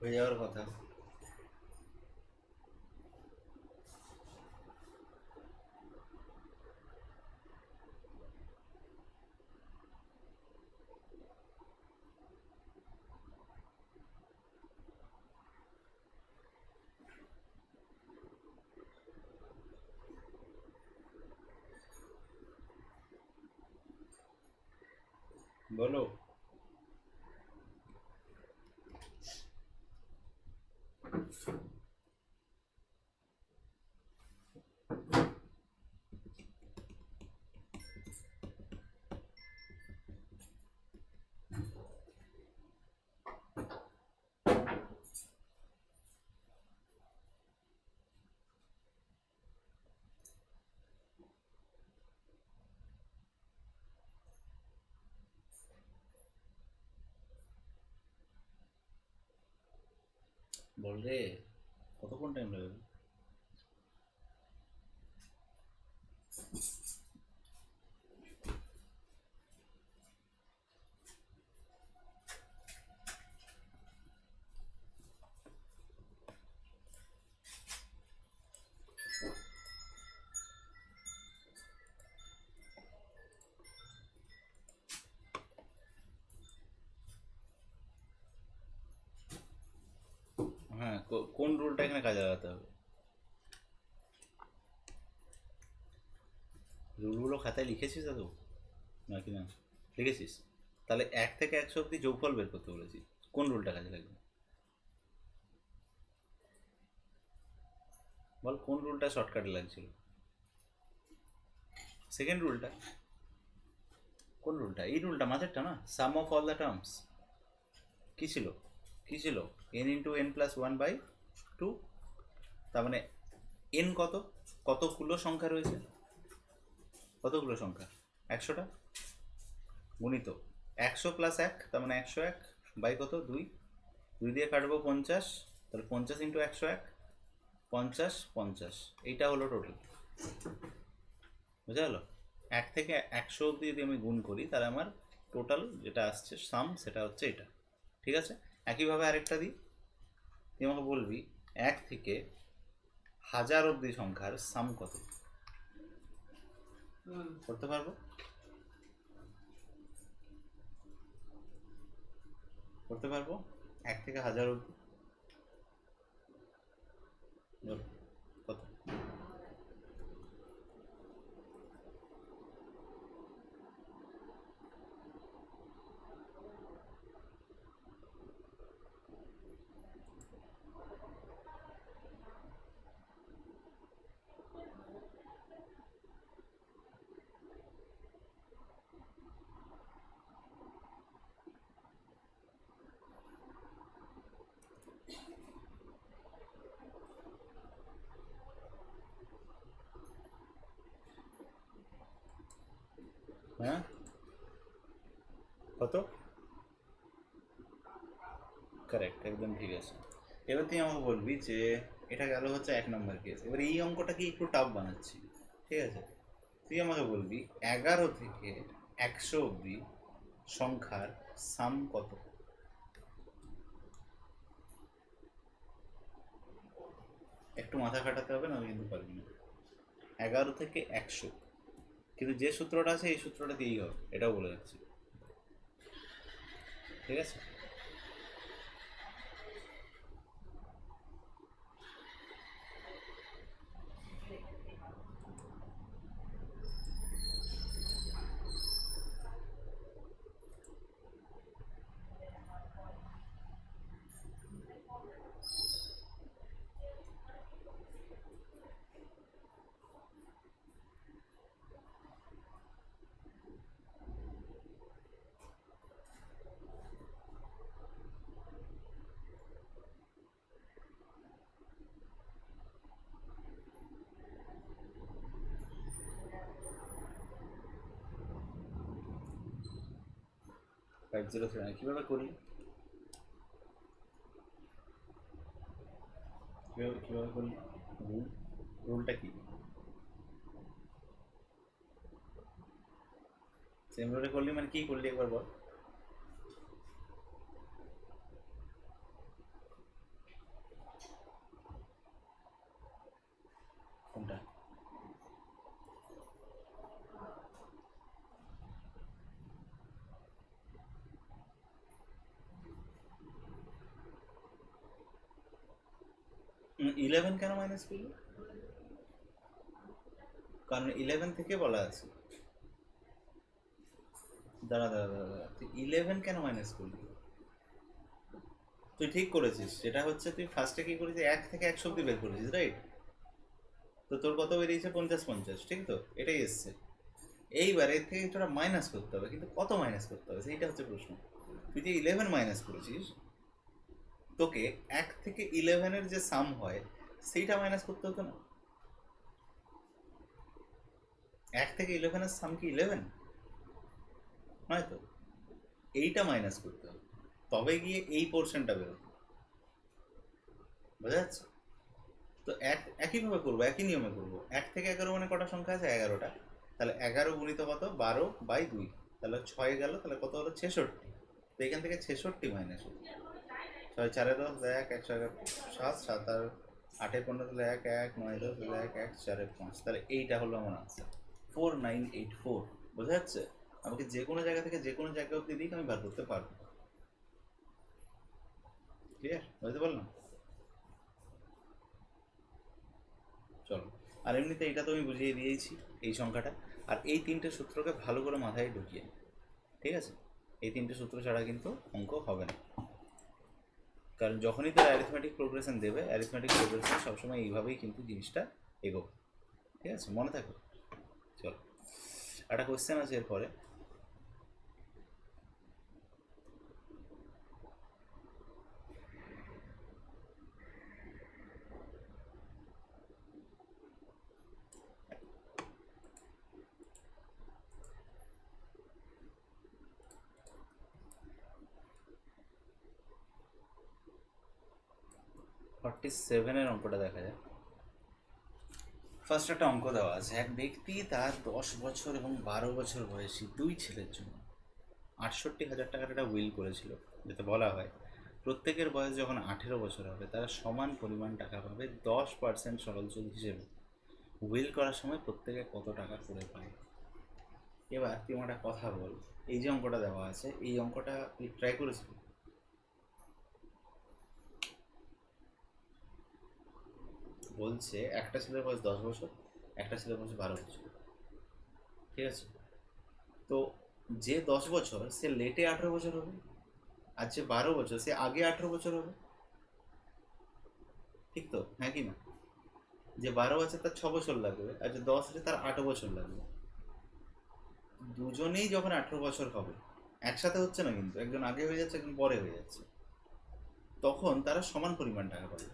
হয়ে যাওয়ার কথা। বলো। বল রে, কতক্ষণ টাইম লাগবে? হ্যাঁ, কোন রুলটা এখানে কাজে লাগাতে হবে? রুলগুলো খাতায় লিখেছিস তো নাকি না? লিখেছিস? তাহলে 1 থেকে 100 অব্দি যোগফল বের করতে বলেছি, কোন রুলটা কাজে লাগবে? বল কোন রুলটা শর্টকাটে লাগছিল? সেকেন্ড রুলটা। কোন রুলটা? এই রুলটা, মাঝেরটা না, সাম অফ অল দ্য টার্মস। কী ছিল? কী ছিল? n × n+1/2। তার মানে n কত? কতগুলো সংখ্যা রয়েছে? কতগুলো সংখ্যা? 100টা গুণিত 100+1, তার মানে 101 বাই কত? 2। 2 দিয়ে কাটবো 50, তাহলে 50 × 101, 50 50। এইটা হলো টোটাল। বুঝা গেল? 1 থেকে 100 অব্দি যদি আমি গুণ করি তাহলে আমার টোটাল যেটা আসছে সাম, সেটা হচ্ছে এটা। ঠিক আছে? একইভাবে আরেকটা দিই, তুই আমাকে বলবি 1 থেকে 1000 অব্দি সংখ্যার সাম কত? করতে পারবো? করতে পারবো? 1 থেকে 1000 অব্দি বল কত? হ্যাঁ, কত? কারেক্ট, একদম ঠিক আছে। এবার তুই আমাকে বলবি যে এটা গেল হচ্ছে 1 নম্বর কেস। এবার এই অঙ্কটা কি একটু টাফ বানাচ্ছি, ঠিক আছে? তুই আমাকে বলবি 11 থেকে 100 অব্দি সংখ্যার সাম কত? একটু মাথা খাটাতে হবে, না কিন্তু পারবি না। 11 থেকে 100, কিন্তু যে সূত্রটা আছে এই সূত্রটা দিয়েই হবে, এটাও বলে যাচ্ছি। ঠিক আছে? 503 কীভাবে করলি? কীভাবে করলি? রুলটা কি? সেম রুলে করলি মানে কি করলি একবার বল। কোনটা? ইলেভেন কেন মাইনাস করলি? কারণ 11 থেকে বলা আছে। দাঁড়া দাঁড়া দাঁড়া দাঁড়া, তুই 11 কেন মাইনাস করলি? তুই ঠিক করেছিস, সেটা হচ্ছে তুই ফার্স্টে কি করেছিস, 1 থেকে 100 অব্দি বের করেছিস, রাইট? তো তোর কত বেরিয়েছে? 50 50, ঠিক তো? এটাই এসছে। এইবার এর থেকে তোরা মাইনাস করতে হবে, কিন্তু কত মাইনাস করতে হবে সেইটা হচ্ছে প্রশ্ন। তুই যে 11 মাইনাস করেছিস, তোকে 1 থেকে 11-এর যে সাম হয় সেইটা মাইনাস করতে হতো না? 1 থেকে 11-এর সাম কি 11 নয় তো? এইটা মাইনাস করতে হবে, তবে গিয়ে এই পোর্শনটা বেরোবে। বোঝা যাচ্ছে? তো একইভাবে করবো, একই নিয়মে করবো। 1 থেকে 11 মানে কটা সংখ্যা আছে? 11টা। তাহলে 11 গুণিত কত? 12/2। তাহলে 6 গেল, তাহলে কত হলো? 66। তো এখান থেকে 66 মাইনাস হলো। 6 4 10 1 1 4 7 7 আর 8 15 তাহলে 1 1 9 10 তাহলে 1 1 4 5। তাহলে এইটা হলো আমার আনসার 4984। বোঝা যাচ্ছে? আমাকে যে কোনো জায়গা থেকে যে কোনো জায়গা অব্দি দিক আমি বার করতে পারবো। ক্লিয়ার? বুঝতে পারলাম? চলো। আর এমনিতে এটা তো আমি বুঝিয়ে দিয়েছি, এই সংখ্যাটা। আর এই 3টে সূত্রকে ভালো করে মাথায় ঢুকিয়ে, ঠিক আছে? এই 3টে সূত্র ছাড়া কিন্তু অঙ্ক হবে না। কারণ যখনই তার অ্যারিথমেটিক প্রোগ্রেশন দেবে, অ্যারিথমেটিক প্রোগ্রেশন সবসময় এইভাবেই কিন্তু জিনিসটা এগোবে। ঠিক আছে, মনে থাকবে। চলো, একটা কোয়েশ্চেন আছে এরপরে। ফর্টি সেভেনের অঙ্কটা দেখা যায়। ফার্স্ট একটা অঙ্ক দেওয়া আছে, এক ব্যক্তি তার 10 বছর এবং 12 বছর বয়সী দুই ছেলের জন্য 68,000 টাকার একটা উইল করেছিল, যেটা বলা হয় প্রত্যেকের বয়স যখন 18 বছর হবে তারা সমান পরিমাণ টাকা পাবে 10% সরল সুদ হিসেবে। উইল করার সময় প্রত্যেকে কত টাকা করে পায়? এবার তুই আমার একটা কথা বল, এই যে অঙ্কটা দেওয়া আছে, এই অঙ্কটা তুই ট্রাই করেছিলি? বলছে একটা ছেলের বয়স 10 বছর, একটা ছেলের বয়স 12 বছর, ঠিক আছে? তো যে 10 বছর সে লেটে 18 বছর হবে, আর যে 12 বছর সে আগে 18 বছর হবে। ঠিক তো, হ্যাঁ কি না? যে 12 আছে তার 6 বছর লাগবে, আর যে 10 আছে তার 8 বছর লাগবে। দুজনেই যখন 18 বছর হবে, একসাথে হচ্ছে না কিন্তু, একজন আগে হয়ে যাচ্ছে একজন পরে হয়ে যাচ্ছে, তখন তারা সমান পরিমাণ টাকা পাবে।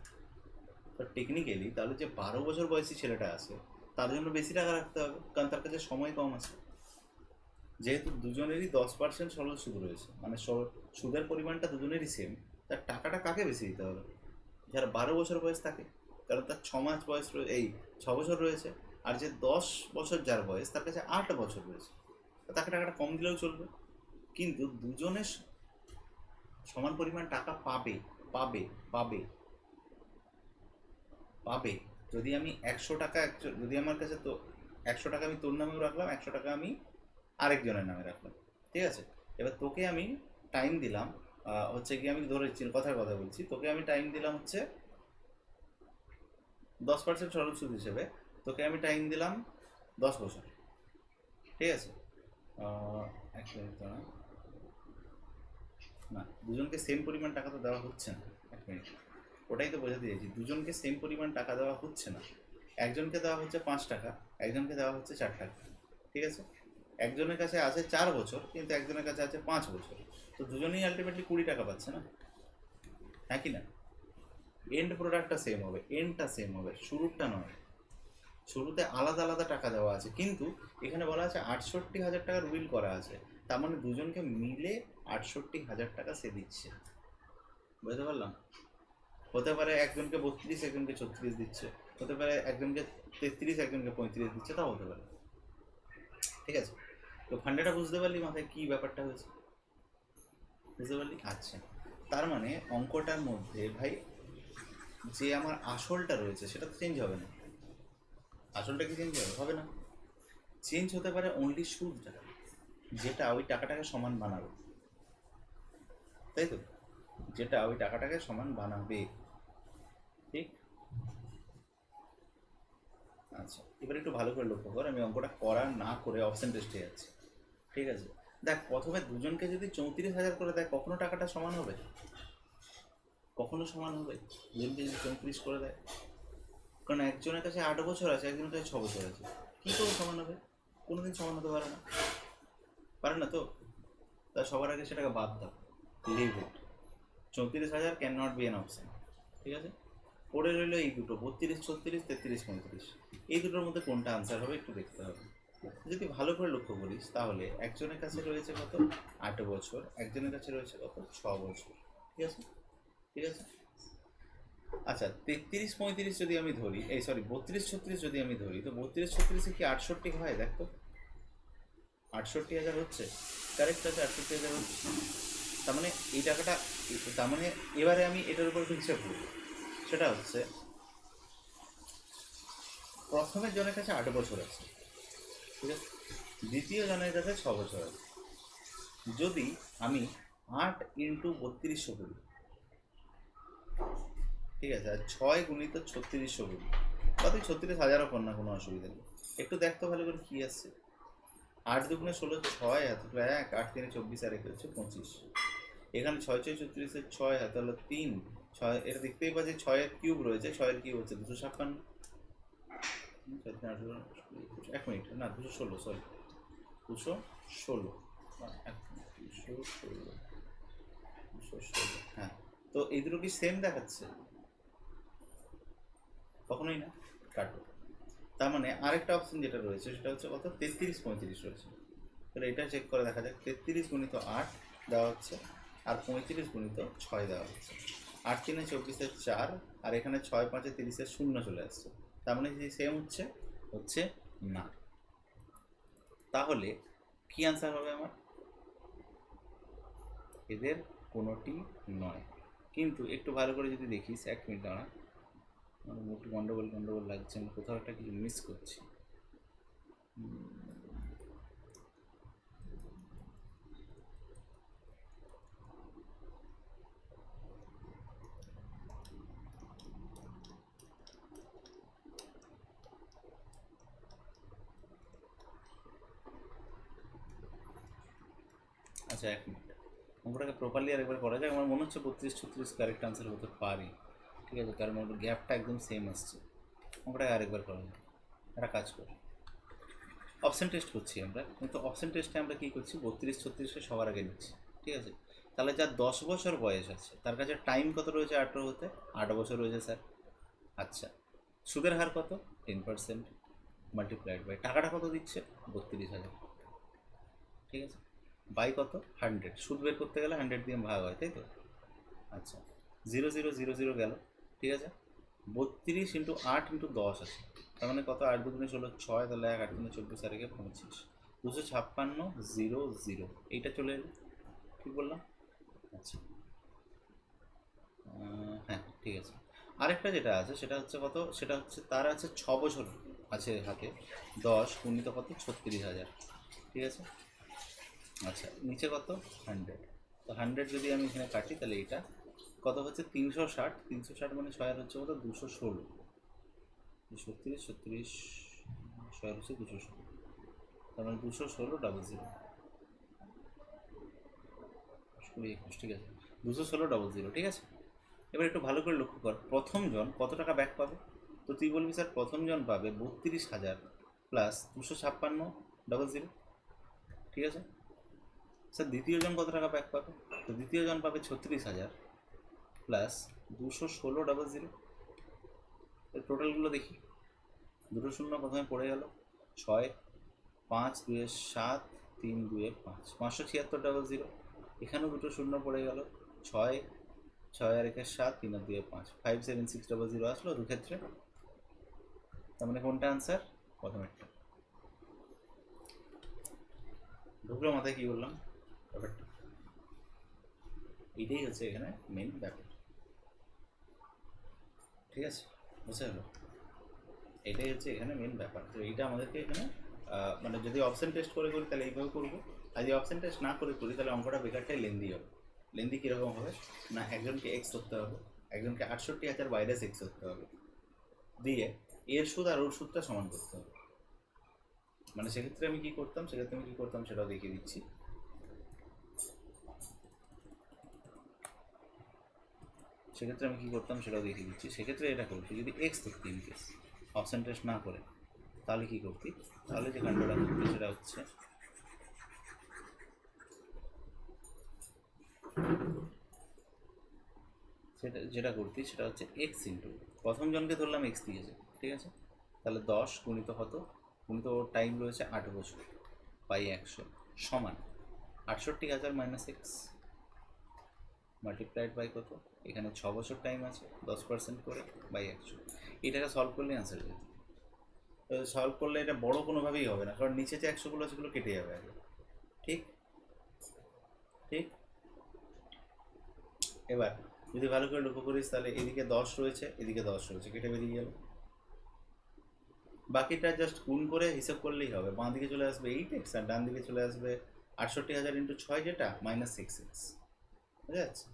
তো টেকনিক্যালি তাহলে যে 12 বছর বয়সী ছেলেটা আছে তার জন্য বেশি টাকা রাখতে হবে, কারণ তার কাছে সময় কম আছে। যেহেতু দুজনেরই 10% সরল সুদ রয়েছে, মানে সুদের পরিমাণটা দুজনেরই সেম, তার টাকাটা কাকে বেশি দিতে হবে? যারা 12 বছর বয়স থাকে, কারণ তার 6 মাস বয়স এই 6 বছর রয়েছে। আর যে 10 বছর যার বয়স তার কাছে 8 বছর রয়েছে, তাকে টাকাটা কম দিলেও চলবে। কিন্তু দুজনের সমান পরিমাণ টাকা পাবে, পাবে, পাবে, পাবে। যদি আমি 100 টাকা, যদি আমার কাছে, তো 100 টাকা আমি তোর নামেও রাখলাম, 100 টাকা আমি আরেকজনের নামে রাখলাম, ঠিক আছে? এবার তোকে আমি টাইম দিলাম, হচ্ছে কি, আমি ধরে কথার কথা বলছি, তোকে আমি টাইম দিলাম হচ্ছে 10% সরল সুদ হিসেবে, তোকে আমি টাইম দিলাম 10 বছর, ঠিক আছে? এক মিনিট দাঁড়া। না, দুজনকে সেম পরিমাণ টাকা তো দেওয়া হচ্ছে না। এক মিনিট, ওটাই তো বোঝাতে চাইছি, দুজনকে সেম পরিমাণ টাকা দেওয়া হচ্ছে না। একজনকে দেওয়া হচ্ছে 5 টাকা, একজনকে দেওয়া হচ্ছে 4 টাকা, ঠিক আছে? একজনের কাছে আছে 4 বছর, কিন্তু একজনের কাছে আছে 5 বছর, তো দুজনেই আলটিমেটলি 20 টাকা পাচ্ছে না, হ্যাঁ কি না? এন্ড প্রোডাক্টটা সেম হবে, এন্ডটা সেম হবে, শুরুটা নয়। শুরুতে আলাদা আলাদা টাকা দেওয়া আছে, কিন্তু এখানে বলা আছে 68,000 টাকার উইল করা আছে, তার মানে দুজনকে মিলে 68,000 টাকা সে দিচ্ছে। বুঝতে পারলাম? হতে পারে একজনকে 32, একজনকে 36 দিচ্ছে, হতে পারে একজনকে 33, একজনকে 35 দিচ্ছে, তাও হতে পারে, ঠিক আছে? তো ফান্ডাটা বুঝতে পারলি, মাথায় কি ব্যাপারটা হয়েছে? বুঝতে পারলি? আচ্ছা, তার মানে অঙ্কটার মধ্যে ভাই যে আমার আসলটা রয়েছে সেটা তো চেঞ্জ হবে না। আসলটা কি চেঞ্জ হবে? হবে না। চেঞ্জ হতে পারে অনলি সুদটা, যেটা ওই টাকাটাকে সমান বানাবে, তাই তো? যেটা ওই টাকাটাকে সমান বানাবে, ঠিক? আচ্ছা, এবার একটু ভালো করে লক্ষ্য কর, আমি অঙ্কটা করা না করে অপশন টেস্টে যাচ্ছি, ঠিক আছে? দেখ, প্রথমে দুজনকে যদি 34,000 করে দেয়, কখনো টাকাটা সমান হবে? কখনো সমান হবে? দুজনকে যদি 34 করে দেয়, কারণ একজনের কাছে 8 বছর আছে, একজনের কাছে 6 বছর আছে, কী করে সমান হবে? কোনোদিন সমান হতে পারে না, পারে না তো। তা সবার আগে সেটাকে বাদ দাও, leave it. 34,000 can not be an option, ঠিক আছে? পড়ে রইলো এই দুটো, 32 36, 33 35। এই দুটোর মধ্যে কোনটা আনসার হবে একটু দেখতে হবে। যদি ভালো করে লক্ষ্য করিস তাহলে একজনের কাছে রয়েছে কত? 8 বছর, একজনের কাছে রয়েছে কত? 6 বছর, ঠিক আছে? ঠিক আছে, আচ্ছা 33 35 যদি আমি ধরি, এই সরি 32 36 যদি আমি ধরি, তো 32 36 কি 68 হয়? দেখো 68,000 হচ্ছে, কারেক্ট আছে, 68,000 হচ্ছে। তার মানে এই টাকাটা, তার মানে এবারে আমি এটার উপর একটু হিসাব করবো। সেটা হচ্ছে প্রথমের জনের কাছে 8 বছর আছে, ঠিক আছে, দ্বিতীয় জনের কাছে 6 বছর আছে। যদি আমি 8 ইন্টু 3200 করি, ঠিক আছে, আর 6 গুণিত 3600 করি, কত 36,000ও কর না, কোনো অসুবিধা নেই। একটু দেখতে ভালো করে কী আসছে। 8 দুগুণে 16, 6 হাতে 1, 8 3 24 আর 1 হচ্ছে 25। এখানে 6 6 36, 6 হাতে হলো 3, 6, এটা দেখতেই পাচ্ছি 6-এর কিউব রয়েছে, 6-এর কিউব হচ্ছে 256। 1 মিনিট, না 216, সরি 216, 216, 216, হ্যাঁ। তো এই দুটো কি সেম দেখাচ্ছে? কখনোই না, কাটো। তার মানে আরেকটা অপশন যেটা রয়েছে সেটা হচ্ছে কত, 33 35 রয়েছে। তাহলে এটা চেক করে দেখা যাক, 33 গুণিত 8 দেওয়া হচ্ছে, আর 35 গুণিত 6 দেওয়া হচ্ছে। 8 3 24 4, আর এখানে 6 5 30 শূন্য চলে আসছে। তার মানে যে সেম হচ্ছে, হচ্ছে না। তাহলে কি আনসার হবে আমার? এদের কোনোটি নয়। কিন্তু একটু ভালো করে যদি দেখিস, 1 মিনিট দাঁড়া, আমার একটু গন্ডগোল গন্ডগোল লাগছে, আমি কোথাও একটা কিছু মিস করছি। আচ্ছা 1 মিনিট, অঙ্কটাকে প্রপারলি আরেকবার করা যায়। আমার মনে হচ্ছে 32 36 কারেক্ট আনসার হতে পারে, ঠিক আছে, কারণ ওর গ্যাপটা একদম সেম আসছে। অঙ্কটাকে আরেকবার করা যায়। একটা কাজ করি, অপশন টেস্ট করছি আমরা, কিন্তু অপশন টেস্টে আমরা কী করছি, 32 36কে সবার আগে নিচ্ছি, ঠিক আছে। তাহলে যার 10 বছর বয়স আছে তার কাছে টাইম কত রয়েছে 18 হতে? 8 বছর রয়েছে স্যার। আচ্ছা, সুদের হার কত? 10% মাল্টিপ্লাইড বাই টাকাটা কত দিচ্ছে? 32,000, ঠিক আছে, বাই কত? 100। সুদ বের করতে গেলে 100 দিয়ে ভাগ হয়, তাই তো? আচ্ছা, 0 0 0 0 গেল, ঠিক আছে। 32 ইন্টু 8 ইন্টু 10 আছে, তার মানে কত? 8 দুগুণে 16, 6, তাহলে 1 8 3 24 আর 1 25, 256 0 0, এইটা চলে এলো, ঠিক বললাম? আচ্ছা, হ্যাঁ ঠিক আছে। আরেকটা যেটা আছে সেটা হচ্ছে কত, সেটা হচ্ছে তার আছে 6 বছর আছে হাতে, 10 গুণিত কত? 36,000, ঠিক আছে। আচ্ছা, নিচে কত? 100। তো 100 যদি আমি এখানে কাটি তাহলে এটা কত হচ্ছে? 360, 360 মানে 6 হচ্ছে কত? 216, 36 36, 6 হচ্ছে 216, তার মানে 216 ডাবল জিরো, 21, ঠিক আছে, 216 ডাবল জিরো, ঠিক আছে। এবার একটু ভালো করে লক্ষ্য কর, প্রথমজন কত টাকা ব্যাক পাবে? তো তুই বলবি স্যার প্রথমজন পাবে 32,000 প্লাস 256 ডাবল জিরো, ঠিক আছে। স্যার দ্বিতীয়জন কত টাকা ব্যাক পাবে? তো দ্বিতীয়জন পাবে 36,000 প্লাস 216 ডাবল জিরো। এর টোটালগুলো দেখি, দুটো শূন্য প্রথমে পড়ে গেল, 6 5 2 7, 3 2 5, 576 ডাবল জিরো। এখানেও দুটো শূন্য পড়ে গেল, 6 6 আর 1 7, 3 আর 2 5, 576 ডাবল জিরো আসলো দুক্ষেত্রে। তার মানে কোনটা আনসার? প্রথমেরটা। ঢুকলো মাথায়? কি বললাম ব্যাপারটা? এইটাই হচ্ছে এখানে মেন ব্যাপার, ঠিক আছে, বুঝতে গেলো? এটাই হচ্ছে এখানে মেন ব্যাপার। তো এইটা আমাদেরকে এখানে মানে যদি অপশন টেস্ট করে করি তাহলে এইভাবে করবো, আর যদি অপশন টেস্ট না করে করি তাহলে অঙ্কটা বেকারটাই লেন্দি হবে। লেন্দি কীরকম হবে না, একজনকে এক্স ধরতে হবে, একজনকে 68,000 বাইরে এক্স ধরতে হবে, দিয়ে এর সুদ আর ওর সুদটা সমান করতে হবে। মানে সেক্ষেত্রে আমি কী করতাম, সেটাও দেখিয়ে দিচ্ছি। সেক্ষেত্রে এটা করছি, যদি x Dharti in case option test না করে, তাহলে কী করতি, তাহলে যে কাণ্ডটা করতি সেটা হচ্ছে সেটা হচ্ছে এক্স ইন্টু, প্রথম জনকে ধরলাম এক্স দিয়েছে, ঠিক আছে, তাহলে 10 গুণিত কত, গুণিত ওর টাইম রয়েছে 8 বছর বাই 100 সমান 68,000 মাইনাস এক্স, মাল্টিপ্লাইড বাই কত, এখানে 6 বছর টাইম আছে, 10% করে বাই 100। এটাকে সলভ করলে অ্যান্সার হয়ে যাবে। তো সলভ করলে এটা বড় কোনোভাবেই হবে না, কারণ নিচে যে 100গুলো সেগুলো কেটে যাবে আগে। ঠিক ঠিক। এবার যদি ভালো করে লক্ষ্য করিস তাহলে এদিকে 10 রয়েছে, এদিকে 10 রয়েছে, কেটে বেরিয়ে গেল। বাকিটা জাস্ট গুণ করে হিসাব করলেই হবে। বাঁ দিকে চলে আসবে 8x আর ডান দিকে চলে আসবে 68,000 ইন্টু 6, যেটা -6x। বুঝা যাচ্ছে?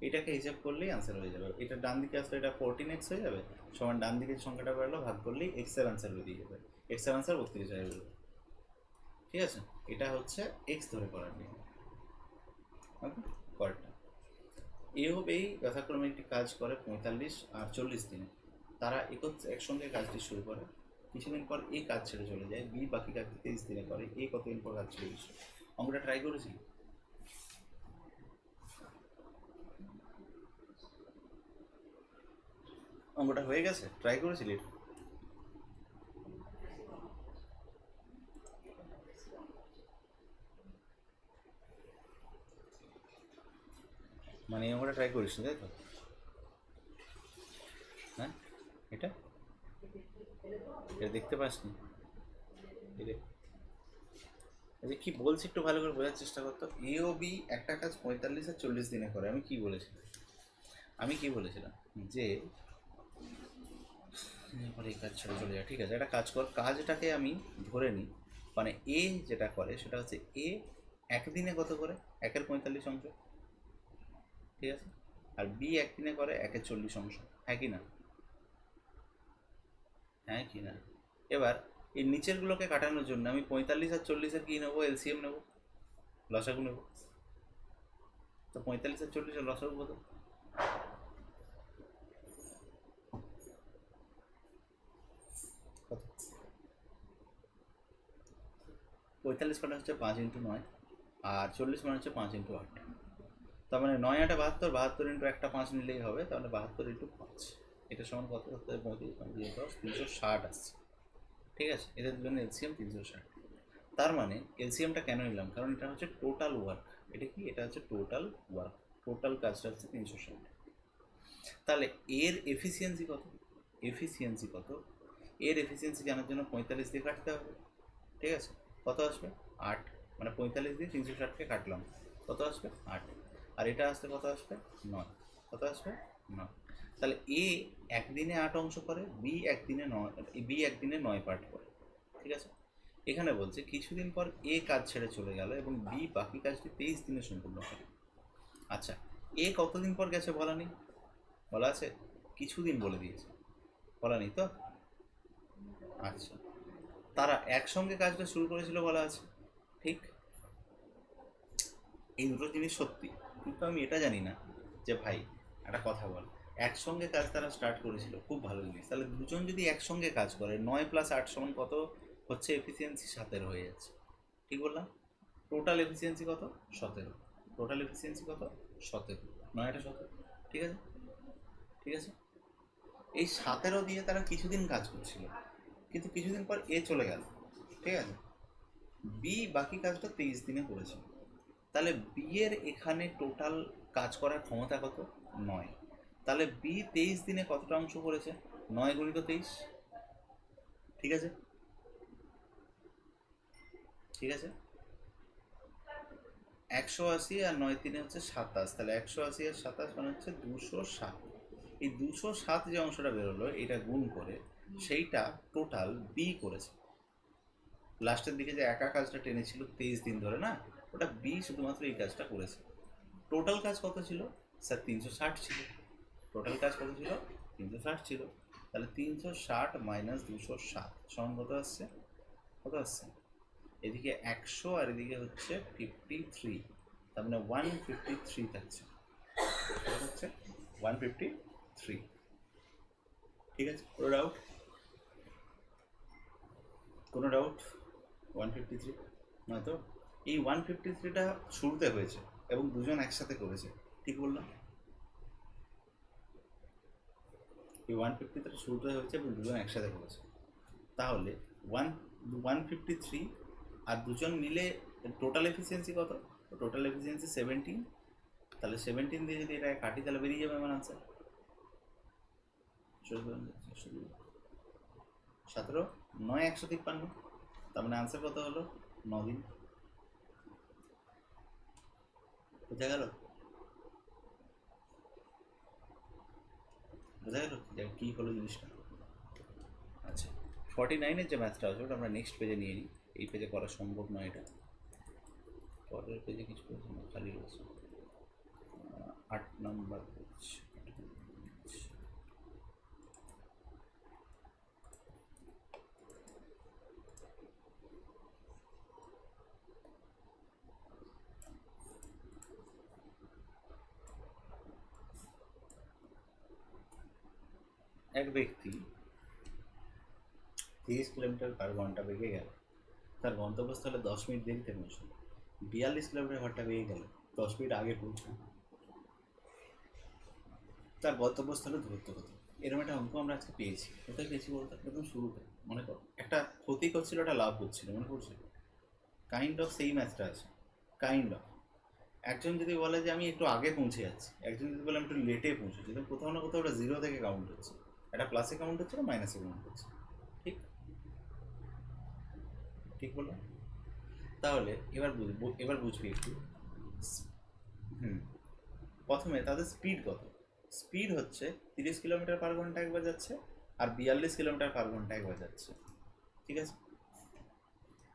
এটাকে হিসাব করলেই আনসার হয়ে যাবে। এটা ডান দিকে আসলে এটা 14x হয়ে যাবে, সমান ডান দিকে সংখ্যাটা বেরোলো, ভাগ করলেই এক্স এর আনসার বেরিয়ে যাবে। এক্স এর আনসার 32,000 বেরোবে। ঠিক আছে, এটা হচ্ছে এক্স ধরে করার নিয়ম। ওকে, পরেরটা। এভাবেই যথাক্রমে একটি কাজ করে 45 আর 40 দিনে। তারা একসঙ্গে কাজটি শুরু করে, কিছুদিন পর এ কাজ ছেড়ে চলে যায়, বি বাকি কাজটি 23 দিনে করে, এ কতদিন পর কাজ ছেড়ে গেছে? অঙ্কটা ট্রাই করেছি? অঙ্কটা হয়ে গেছে? ট্রাই করেছিলি? মানে এই অঙ্কটা ট্রাই করিস তাই তো? হ্যাঁ, এটা এটা দেখতে পাসনি? আচ্ছা, কি বলছি একটু ভালো করে বোঝার চেষ্টা করতো। এ ও বি একটা কাজ 45 আর 40 দিনে করে। আমি কি বলেছিলাম যে এরপরে এই কাজ ছেড়ে চলে যায়। ঠিক আছে, একটা কাজ কর, কাজটাকে আমি ধরে নিই, মানে এ যেটা করে সেটা হচ্ছে এ একদিনে কত করে, 1/45 অংশ। ঠিক আছে, আর বি একদিনে করে 1/40 অংশ। হ্যাঁ কি না? হ্যাঁ কি না? এবার এই নিচেরগুলোকে কাটানোর জন্য আমি 45 আর 40-এর কী নেবো? এলসিএম নেবো, লসাগু নেবো। তো 45 আর 40-এর লসাগু কত? কত? 45 মানে হচ্ছে 5x9, আর 40 মানে হচ্ছে 5x8। তার মানে 9×8 = 72, 72 ইন্টু একটা 5 নিলেই হবে, তাহলে 72 ইন্টু 5, এটা সমান কত? 35, 10, 360 আসছে। ঠিক আছে, এদের জন্য এলসিএম 360। তার মানে এলসিএমটা কেন নিলাম? কারণ এটা হচ্ছে টোটাল ওয়ার্ক। এটা কি? এটা হচ্ছে টোটাল ওয়ার্ক, টোটাল কাজটা হচ্ছে 360। তাহলে এর এফিসিয়েন্সি কত? এর এফিসিয়েন্সি জানার জন্য 45 দিয়ে কাটতে হবে। ঠিক আছে, কত আসবে? 8। মানে 45 দিয়ে 360কে কাটলাম, কত আসবে? 8। আর এটা আসতে কত আসবে? 9। কত আসবে? 9। তাহলে এ একদিনে 8 অংশ করে, বি একদিনে 9 পার্ট করে। ঠিক আছে, এখানে বলছে কিছুদিন পর এ কাজ ছেড়ে চলে গেল এবং বি বাকি কাজটি 23 দিনে সম্পূর্ণ করে। আচ্ছা, এ কতদিন পর গেছে বলা নেই? বলা আছে? কিছুদিন বলে দিয়েছে, বলা নেই তো? আচ্ছা, তারা একসঙ্গে কাজটা শুরু করেছিল বলা আছে। ঠিক, এই দুটো জিনিস সত্যি, কিন্তু আমি এটা জানি না যে ভাই একটা কথা বল, একসঙ্গে কাজ তারা স্টার্ট করেছিল, খুব ভালো জিনিস। তাহলে দুজন যদি একসঙ্গে কাজ করে, 9 + 8 সমান কত হচ্ছে? এফিসিয়েন্সি 17 হয়ে যাচ্ছে। ঠিক বললাম? টোটাল এফিসিয়েন্সি কত? 17। টোটাল এফিসিয়েন্সি কত? 17। 9 × 17। ঠিক আছে, ঠিক আছে। এই 17 দিয়ে তারা কিছুদিন কাজ করছিল, কিন্তু কিছুদিন পর এ চলে গেল। ঠিক আছে, বি বাকি কাজটা 23 দিনে করেছে। তাহলে বি এর এখানে টোটাল কাজ করার ক্ষমতা কত? 9। তাহলে বি 23 দিনে কতটা অংশ করেছে? 9 × 23। ঠিক আছে, ঠিক আছে। 180 আর 9×3 হচ্ছে 27, তাহলে 180 আর 27 মানে হচ্ছে 207। এই 207 যে অংশটা বেরোলো, এটা গুণ করে সেইটা টোটাল বি করেছে। লাস্টের দিকে যে একা কাজটা টেনেছিল 23 দিন ধরে, না, ওটা বি শুধুমাত্র এই কাজটা করেছে। টোটাল কাজ কত ছিল স্যার? 360 ছিল। টোটাল কাজ কত ছিল? 360 ছিল। তাহলে 360 - 207 সমান কত আসছে? কত আসছে? এদিকে 100 আর এদিকে হচ্ছে 53, তার মানে 153 থাকছে। কত হচ্ছে? 153। ঠিক আছে, কোনো ডাউট? কোনো ডাউট? 153 নয় তো? এই 153টা শুরুতে হয়েছে এবং দুজন একসাথে করেছে, ঠিক বললাম? এই 153 শুরুতে হয়েছে এবং দুজন একসাথে করেছে। তাহলে 153 আর দুজন মিলে টোটাল এফিসিয়েন্সি কত? Total efficiency 17। তাহলে 17 দিয়ে যদি এটা কাটি তাহলে বেরিয়ে যাবে আমার আনসার। 17 9 153, তার মানে আনসার কত হলো? 9 দিন। বোঝা গেল? বোঝা গেল কি হলো জিনিসটা? আচ্ছা, 49-এর যে ম্যাথটা আছে ওটা আমরা নেক্সট পেজে নিয়ে নিই, এই পেজে করা সম্ভব নয়। এটা পরের পেজে কিছু করছে না, খালি রয়েছে 8 নম্বর পেজ। এক ব্যক্তি 30 কিলোমিটার/ঘন্টা বেগে গেল, তার গন্তব্যস্থলে 10 মিনিট দেরিতে পৌঁছল। 42 কিলোমিটার/ঘন্টা বেগে গেল, 10 মিনিট আগে পৌঁছল। তার গন্তব্যস্থলে দূরত্ব কত? এরকম একটা অঙ্ক আমরা আজকে পেয়েছি। কোথায় পেয়েছি বলতে? একদম শুরুতে মনে করো একটা ক্ষতি করছিল, একটা লাভ হচ্ছিল, মনে পড়ছে? কাইন্ড অফ সেই ম্যাথটা আছে, কাইন্ড অফ। একজন যদি বলে যে আমি একটু আগে পৌঁছে যাচ্ছি, একজন যদি বলে আমি একটু লেটে পৌঁছেছি, তো কোথাও না কোথাও ওটা 0 থেকে কাউন্ট হচ্ছে, একটা প্লাসে কাউন্ট হচ্ছে না মাইনাসে কাউন্ট হচ্ছে। ঠিক ঠিক বললাম? তাহলে এবার বুঝবি একটু। প্রথমে তাদের স্পিড কত? স্পিড হচ্ছে 30 কিলোমিটার/ঘন্টা একবার যাচ্ছে, আর 42 কিলোমিটার/ঘন্টা একবার যাচ্ছে। ঠিক আছে?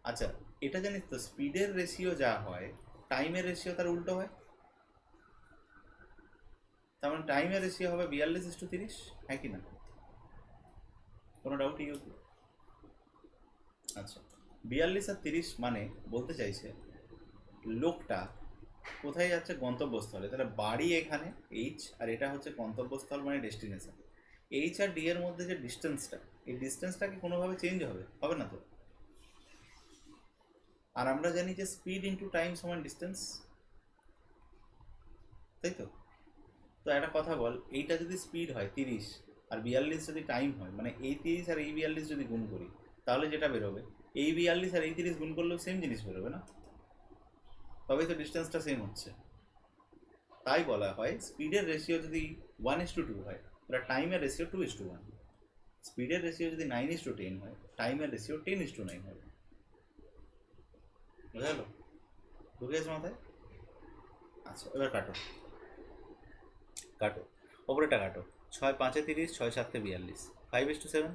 আচ্ছা, এটা জানিস তো স্পিডের রেশিও যা হয় টাইমের রেশিও তার উল্টো হয়। তার মানে টাইমের রেশিও হবে 42:30, হ্যাঁ কি না? কোনো ডাউট ইউ? আচ্ছা, 42 আর 30 মানে বলতে চাইছে লোকটা কোথায় যাচ্ছে? গন্তব্যস্থলে। তাহলে বাড়ি এখানে এইচ, আর এটা হচ্ছে গন্তব্যস্থল মানে ডেস্টিনেশন। এইচ আর ডি এর মধ্যে যে ডিস্টেন্সটা, এই ডিস্টেন্সটা কি কোনোভাবে চেঞ্জ হবে? হবে না তো। আর আমরা জানি যে স্পিড ইন্টু টাইম সমান ডিস্টেন্স, তাই তো? তো একটা কথা বল, এইটা যদি স্পিড হয় 30 আর 42 যদি টাইম হয়, মানে এই 30 আর এই 42 যদি গুণ করি, তাহলে যেটা বেরোবে এই 42 আর এই 30 গুণ করলেও সেম জিনিস বেরোবে না? তবেই তো ডিস্টেন্সটা সেম হচ্ছে। তাই বলা হয় স্পিডের রেশিও যদি 1:2 হয়, তাহলে টাইমের রেশিও 2:1। স্পিডের রেশিও যদি 9:10 হয়, টাইমের রেশিও 10:9 হবে। বুঝা গেল? ঢুকে গেছে মাথায়? আচ্ছা, এবার কাটো কাটো, ওপরেটা কাটো। 6 5 30, 6 7 42, 5:7।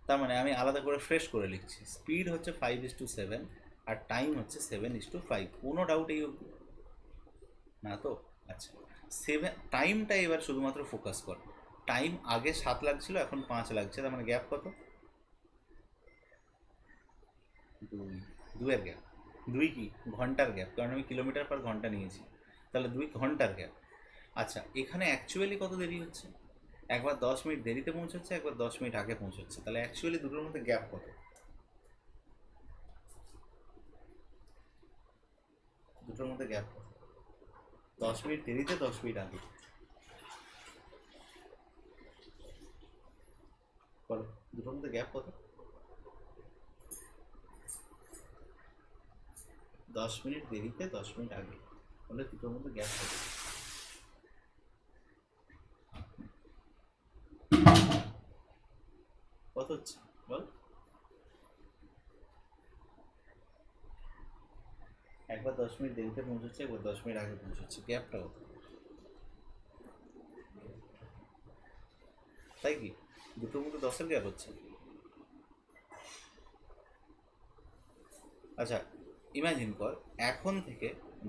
তার মানে আমি আলাদা করে ফ্রেশ করে লিখছি, স্পিড হচ্ছে 5:7 আর টাইম হচ্ছে 7:5। কোনো ডাউট এই অবধি না তো? আচ্ছা, 7 টাইমটা এবার শুধুমাত্র ফোকাস কর। টাইম আগে 7 লাগছিল, এখন 5 লাগছে, তার মানে গ্যাপ কত? 2 এর গ্যাপ। 2 কি ঘন্টার গ্যাপ, কারণ আমি কিলোমিটার/ঘন্টা নিয়েছি, তাহলে 2 ঘন্টার গ্যাপ। আচ্ছা, এখানে অ্যাকচুয়ালি কত দেরি হচ্ছে? একবার 10 মিনিট দেরিতে পৌঁছচ্ছে, একবার 10 মিনিট আগে পৌঁছচ্ছে, তাহলে অ্যাকচুয়ালি দুটোর মধ্যে গ্যাপ কত? দুটোর মধ্যে গ্যাপ কত? 10 মিনিট দেরিতে, 10 মিনিট আগে। বলো, দুটোর মধ্যে গ্যাপ কত? 10 মিনিট দেরিতে, 10 মিনিট আগে, বলে দুটোর মধ্যে গ্যাপ কত? কত হচ্ছে বল? একবার 10 মিনিট দেরিতে পৌঁছচ্ছে, একবার 10 মিনিট আগে পৌঁছচ্ছে, গ্যাপটা কত? তাই কি দুটোর মধ্যে 10-এর গ্যাপ হচ্ছে? আচ্ছা, ইমাজিন কর এখন থেকে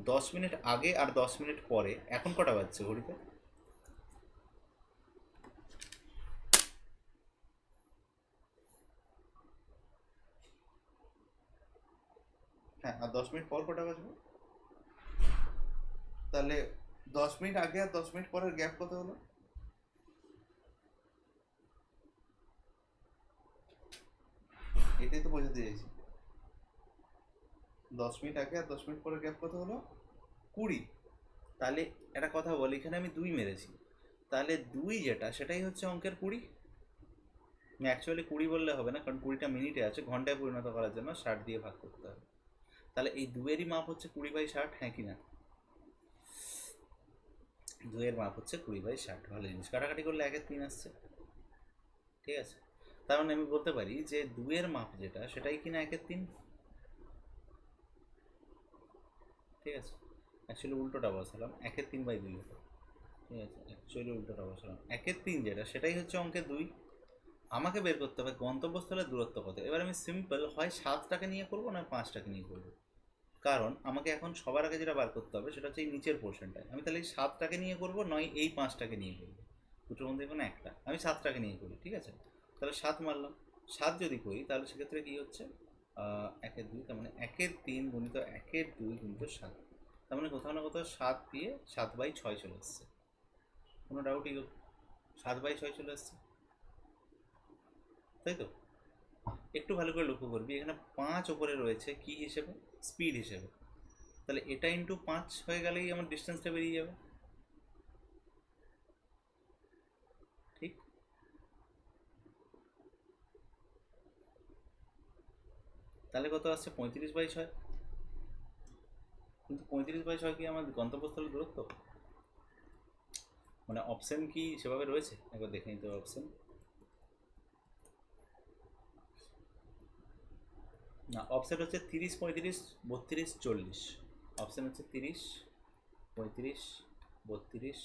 10 মিনিট আগে আর 10 মিনিট পরে এখন কটা বাজছে ঘড়িতে? হ্যাঁ, আর 10 মিনিট পর কটা বাজবে? তাহলে 10 মিনিট আগে আর 10 মিনিট পরের গ্যাপ কত হলো? এটাই তো বোঝাতে চাইছি। 10 মিনিট আগে আর 10 মিনিট পরের গ্যাপ কত হলো? 20। তাহলে একটা কথা বল, এখানে আমি 2 মেরেছি, তাহলে 2 যেটা সেটাই হচ্ছে অঙ্কের 20। অ্যাকচুয়ালি 20 বললে হবে না, কারণ 20টা মিনিটে আছে, ঘন্টায় পরিণত করার জন্য 60 দিয়ে ভাগ করতে হবে। তাহলে এই 2-এরই মাপ হচ্ছে 20/60, হ্যাঁ কি না? 2-এর মাপ হচ্ছে 20/60। ভালো জিনিস, কাটাকাটি করলে 1/3 আসছে। ঠিক আছে, তার মানে আমি বলতে পারি যে 2-এর মাপ যেটা সেটাই কিনা 1/3। ঠিক আছে, অ্যাকচুয়ালি উল্টোটা বসালাম, 1/3/2 হতো। ঠিক আছে, অ্যাকচুয়ালি উল্টোটা বসালাম, 1/3 যেটা সেটাই হচ্ছে অঙ্কে 2। আমাকে বের করতে হবে গন্তব্যস্থলের দূরত্ব কত। এবার আমি সিম্পল হয় 7টাকে নিয়ে করবো না 5টাকে নিয়ে করবো, কারণ আমাকে এখন সবার আগে যেটা বার করতে হবে সেটা হচ্ছে এই নিচের পোর্শনটায়। আমি তাহলে এই 7টাকে নিয়ে করবো, নয় এই 5টাকে নিয়ে করবো, দুটোর মধ্যে কোনো একটা। আমি 7টাকে নিয়ে করি, ঠিক আছে, তাহলে 7 মারলাম। 7 যদি করি তাহলে সেক্ষেত্রে কী হচ্ছে, 1/2, তার মানে 1/3 গুণিত 1/2 গুণিত 7, তার মানে কোথাও না কোথাও 7 দিয়ে 7/6 চলে এসছে। কোনো ডাউটই 7/6 চলে এসছে, তাই তো? একটু ভালো করে লক্ষ্য করবি, এখানে 5 ওপরে রয়েছে কি হিসেবে, স্পিড হিসেবে। তাহলে এটা ইন্টু 5 হয়ে গেলেই আমার ডিস্টেন্সটা বেরিয়ে যাবে। ঠিক, তাহলে কত আসছে, 35/6। কিন্তু 35/6 কি আমার গন্তব্যস্থলের দূরত্ব? মানে অপশন কি সেভাবে রয়েছে, একবার দেখে নিতে হবে অপশন। না, অপশন হচ্ছে 30, 35, 32, 40। অপশন হচ্ছে 30, 35, 32,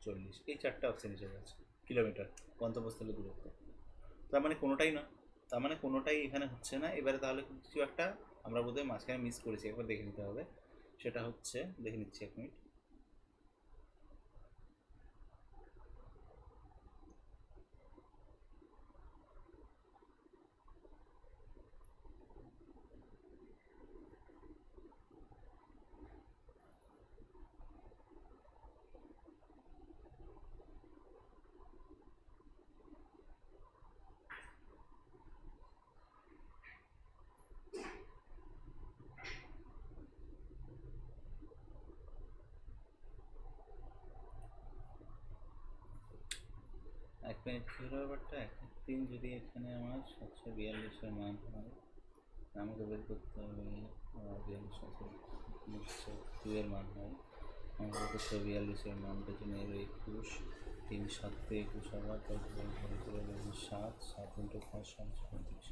40, এই 4টে অপশন হিসেবে আছে কিলোমিটার গন্তব্যস্থলের দূরত্ব। তার মানে কোনোটাই না, তার মানে কোনোটাই এখানে হচ্ছে না। এবারে তাহলে কিছু একটা আমরা বোধহয় মাঝখানে মিস করেছি, একবার দেখে নিতে হবে। সেটা হচ্ছে, দেখে নিচ্ছি 1 মিনিট। এক মিনিট ছিল ব্যাপারটা। 1/3 যদি এখানে আমার 742-এর মান হয়, আমাকে বের করতে হবে 2-এর মান হয়, আমাকে বের করতে হবে 42-এর মানটা জন্য এর 21, 3 7 21 আবার 7, 7 ইন্টু 5 35।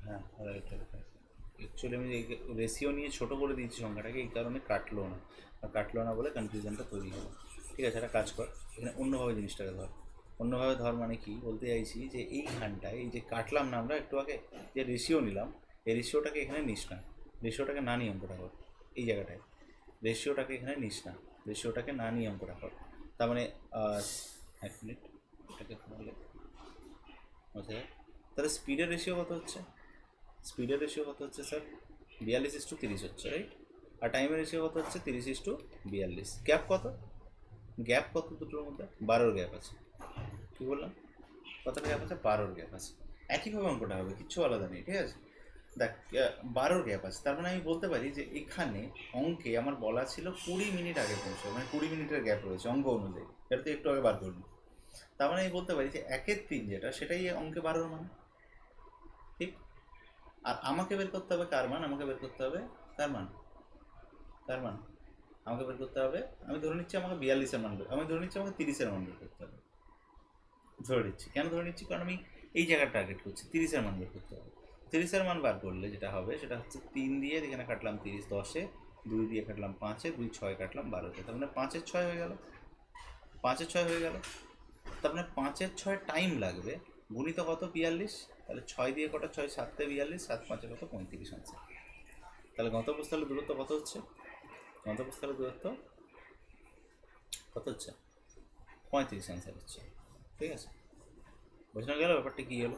হ্যাঁ, রাইট রাইট রাইট। অ্যাকচুয়ালি আমি রেশিও নিয়ে ছোটো করে দিয়েছি সংখ্যাটাকে, এই কারণে কাটলো না, আর কাটলো না বলে কনফিউশনটা তৈরি হলো। ঠিক আছে, একটা কাজ কর, এখানে অন্যভাবে জিনিসটাকে ধর। অন্যভাবে ধর মানে কি বলতে চাইছি, যে এইখানটায় এই যে কাটলাম না আমরা একটু আগে, যে রেশিও নিলাম, এই রেশিওটাকে এখানে নিস না, রেশিওটাকে না নিয়ে অঙ্কটা কর। এই জায়গাটায় রেশিওটাকে এখানে নিস না, রেশিওটাকে না নিয়ে অঙ্কটা কর। তার মানে 1 মিনিট, এটাকে তাহলে বোঝা যায়। তাহলে স্পিডের রেশিও কত হচ্ছে, স্পিডের রেশিও কত হচ্ছে স্যার, 42:30 হচ্ছে, রাইট। আর টাইমের রেশিও কত হচ্ছে, 30:42। গ্যাপ কত, গ্যাপ কত দুটোর মধ্যে, 12 গ্যাপ আছে। কী বললাম, কতটা গ্যাপ আছে, 12 গ্যাপ আছে। একইভাবে অঙ্কটা হবে, কিচ্ছু আলাদা নেই, ঠিক আছে। দেখ, 12 গ্যাপ আছে, তার মানে আমি বলতে পারি যে এখানে অঙ্কে আমার বলা ছিল 20 মিনিট আগে পৌঁছে, মানে 20 মিনিটের গ্যাপ রয়েছে অঙ্ক অনুযায়ী, এটা তো একটু আগে বার করবো। তার মানে আমি বলতে পারি যে 1/3 যেটা সেটাই অঙ্কে 12 মান। ঠিক, আর আমাকে বের করতে হবে কার মান, আমাকে বের করতে হবে কার মান, কার মান আমাকে বের করতে হবে। আমি ধরে নিচ্ছি আমাকে 42-এর মান আমি ধরে নিচ্ছি আমাকে 30-এর মান বের করতে হবে। ধরে নিচ্ছি, কেন ধরে নিচ্ছি, কারণ আমি এই জায়গাটা টার্গেট করছি, 30-এর মান বের করতে হবে। 30-এর মান বার করলে যেটা হবে সেটা হচ্ছে 3 দিয়ে এখানে কাটলাম 30 10-এ, 2 দিয়ে কাটলাম 5-এ, 2 6 কাটলাম 12-তে, তার মানে 5-এর 6 হয়ে গেল, 5-এর 6 হয়ে গেল। তার মানে 5-এর 6 টাইম লাগবে, গুণিত কত, 42। তাহলে 6 দিয়ে কটা, 6 7-এ 42, 7 5-এ কত, 35 আনসার। তাহলে গন্তব্যস্থলের দূরত্ব কত হচ্ছে, গন্তব্যস্থলের দূরত্ব কত হচ্ছে, 35 আনসার হচ্ছে। ঠিক আছে, বোঝানো গেল ব্যাপারটা কী হলো।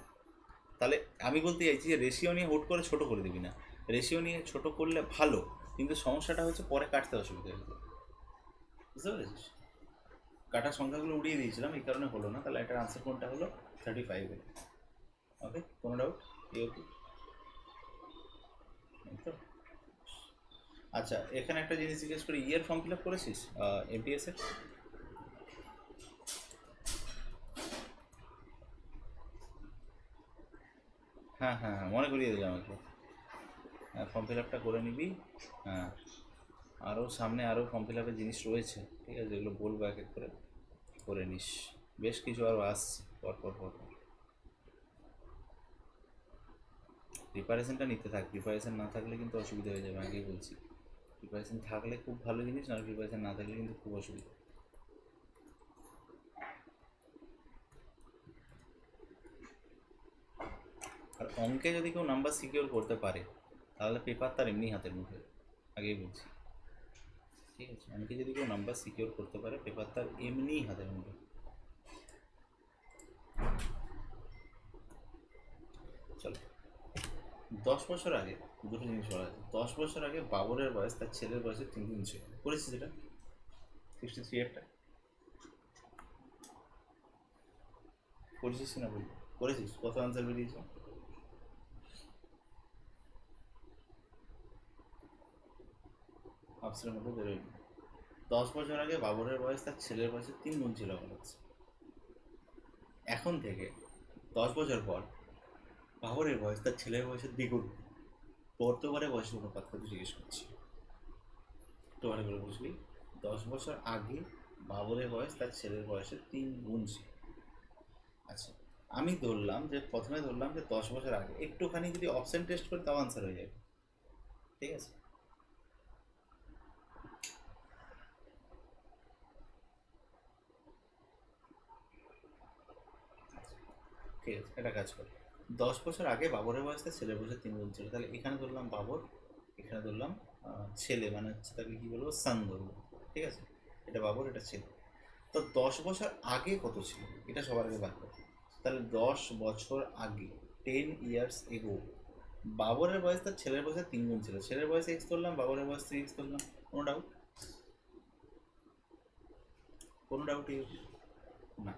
তাহলে আমি বলতে চাইছি যে রেশিও নিয়ে হুট করে ছোটো করে দিবি না, রেশিও নিয়ে ছোটো করলে ভালো, কিন্তু সমস্যাটা হচ্ছে পরে কাটতে অসুবিধা হয়েছে, বুঝতে পেরেছিস। কাটার সংখ্যাগুলো উড়িয়ে দিয়েছিলাম, এই কারণে হলো না। তাহলে এটার আনসার কোনটা হলো, 35। ওকে, কোনো ডাউট, কি তো। আচ্ছা, এখানে একটা জিনিস জিজ্ঞেস করি, ইয়ার ফর্ম ফিল আপ করেছিস এমটিএস এর? হ্যাঁ হ্যাঁ হ্যাঁ, মনে করিয়ে দিলাম আমাকে। হ্যাঁ, ফর্ম ফিল আপটা করে নিবি। হ্যাঁ, আরও সামনে আরও ফর্ম ফিল আপের জিনিস রয়েছে, ঠিক আছে, যেগুলো বলবো এক এক করে, করে নিস। বেশ কিছু আরও আসছে পরপর পরপর। প্রিপারেশনটা নিতে থাক, প্রিপারেশন না থাকলে কিন্তু অসুবিধা হয়ে যাবে, আগেই বলছি। প্রিপারেশন থাকলে খুব ভালো জিনিস, না প্রিপারেশন না থাকলে কিন্তু খুব অসুবিধা। আর অঙ্কে যদি কেউ নাম্বার সিকিউর করতে পারে তাহলে পেপার তার এমনি হাতের মুঠে, আগেই বলছি, ঠিক আছে। অঙ্কে যদি কেউ নাম্বার সিকিউর করতে পারে পেপার তার এমনিই হাতের মুঠে। চলো, 10 বছর আগে দুটো জিনিস বলা আছে। 10 বছর আগে বাবরের বয়স তার ছেলের বয়সের 3 গুণ ছিল। করেছিস এটা 63 একটা? করেছিস না বলি? করেছিস? কত আনসার বেরিয়েছে? অপশনের মধ্যে বেরোয়নি। 10 বছর আগে বাবরের বয়স তার ছেলের বয়সের 3 গুণ ছিল আমার কাছে। এখন থেকে 10 বছর পর বাবরের বয়স তার ছেলের বয়সের দ্বিগুণ। বর্তমানে বয়সের অনুপাত কত জিজ্ঞেস করছি, একটু ভালো করে বুঝবি। 10 বছর আগে বাবরের বয়স তার ছেলের বয়সের 3 গুণ ছিল। আচ্ছা, আমি ধরলাম যে প্রথমে ধরলাম যে 10 বছর আগে, একটুখানি যদি অপশন টেস্ট করি তাও আনসার হয়ে যাবে, ঠিক আছে। ঠিক আছে, এটা কাজ করি। 10 বছর আগে বাবরের বয়স তার ছেলের বয়সের 3 গুণ ছিল, তাহলে এখানে ধরলাম বাবর, এখানে ধরলাম ছেলে, মানে হচ্ছে তাকে কি বলবো, সান ধরবো, ঠিক আছে। এটা বাবর, এটা ছেলে। তো 10 বছর আগে কত ছিল এটা সবার আগে বার করো। তাহলে 10 বছর আগে, 10 years ago, বাবরের বয়স তার ছেলের বয়সের 3 গুণ ছিল। ছেলের বয়স এক্স ধরলাম, বাবরের বয়স 3x ধরলাম। কোনো ডাউট? কোনো ডাউটই না।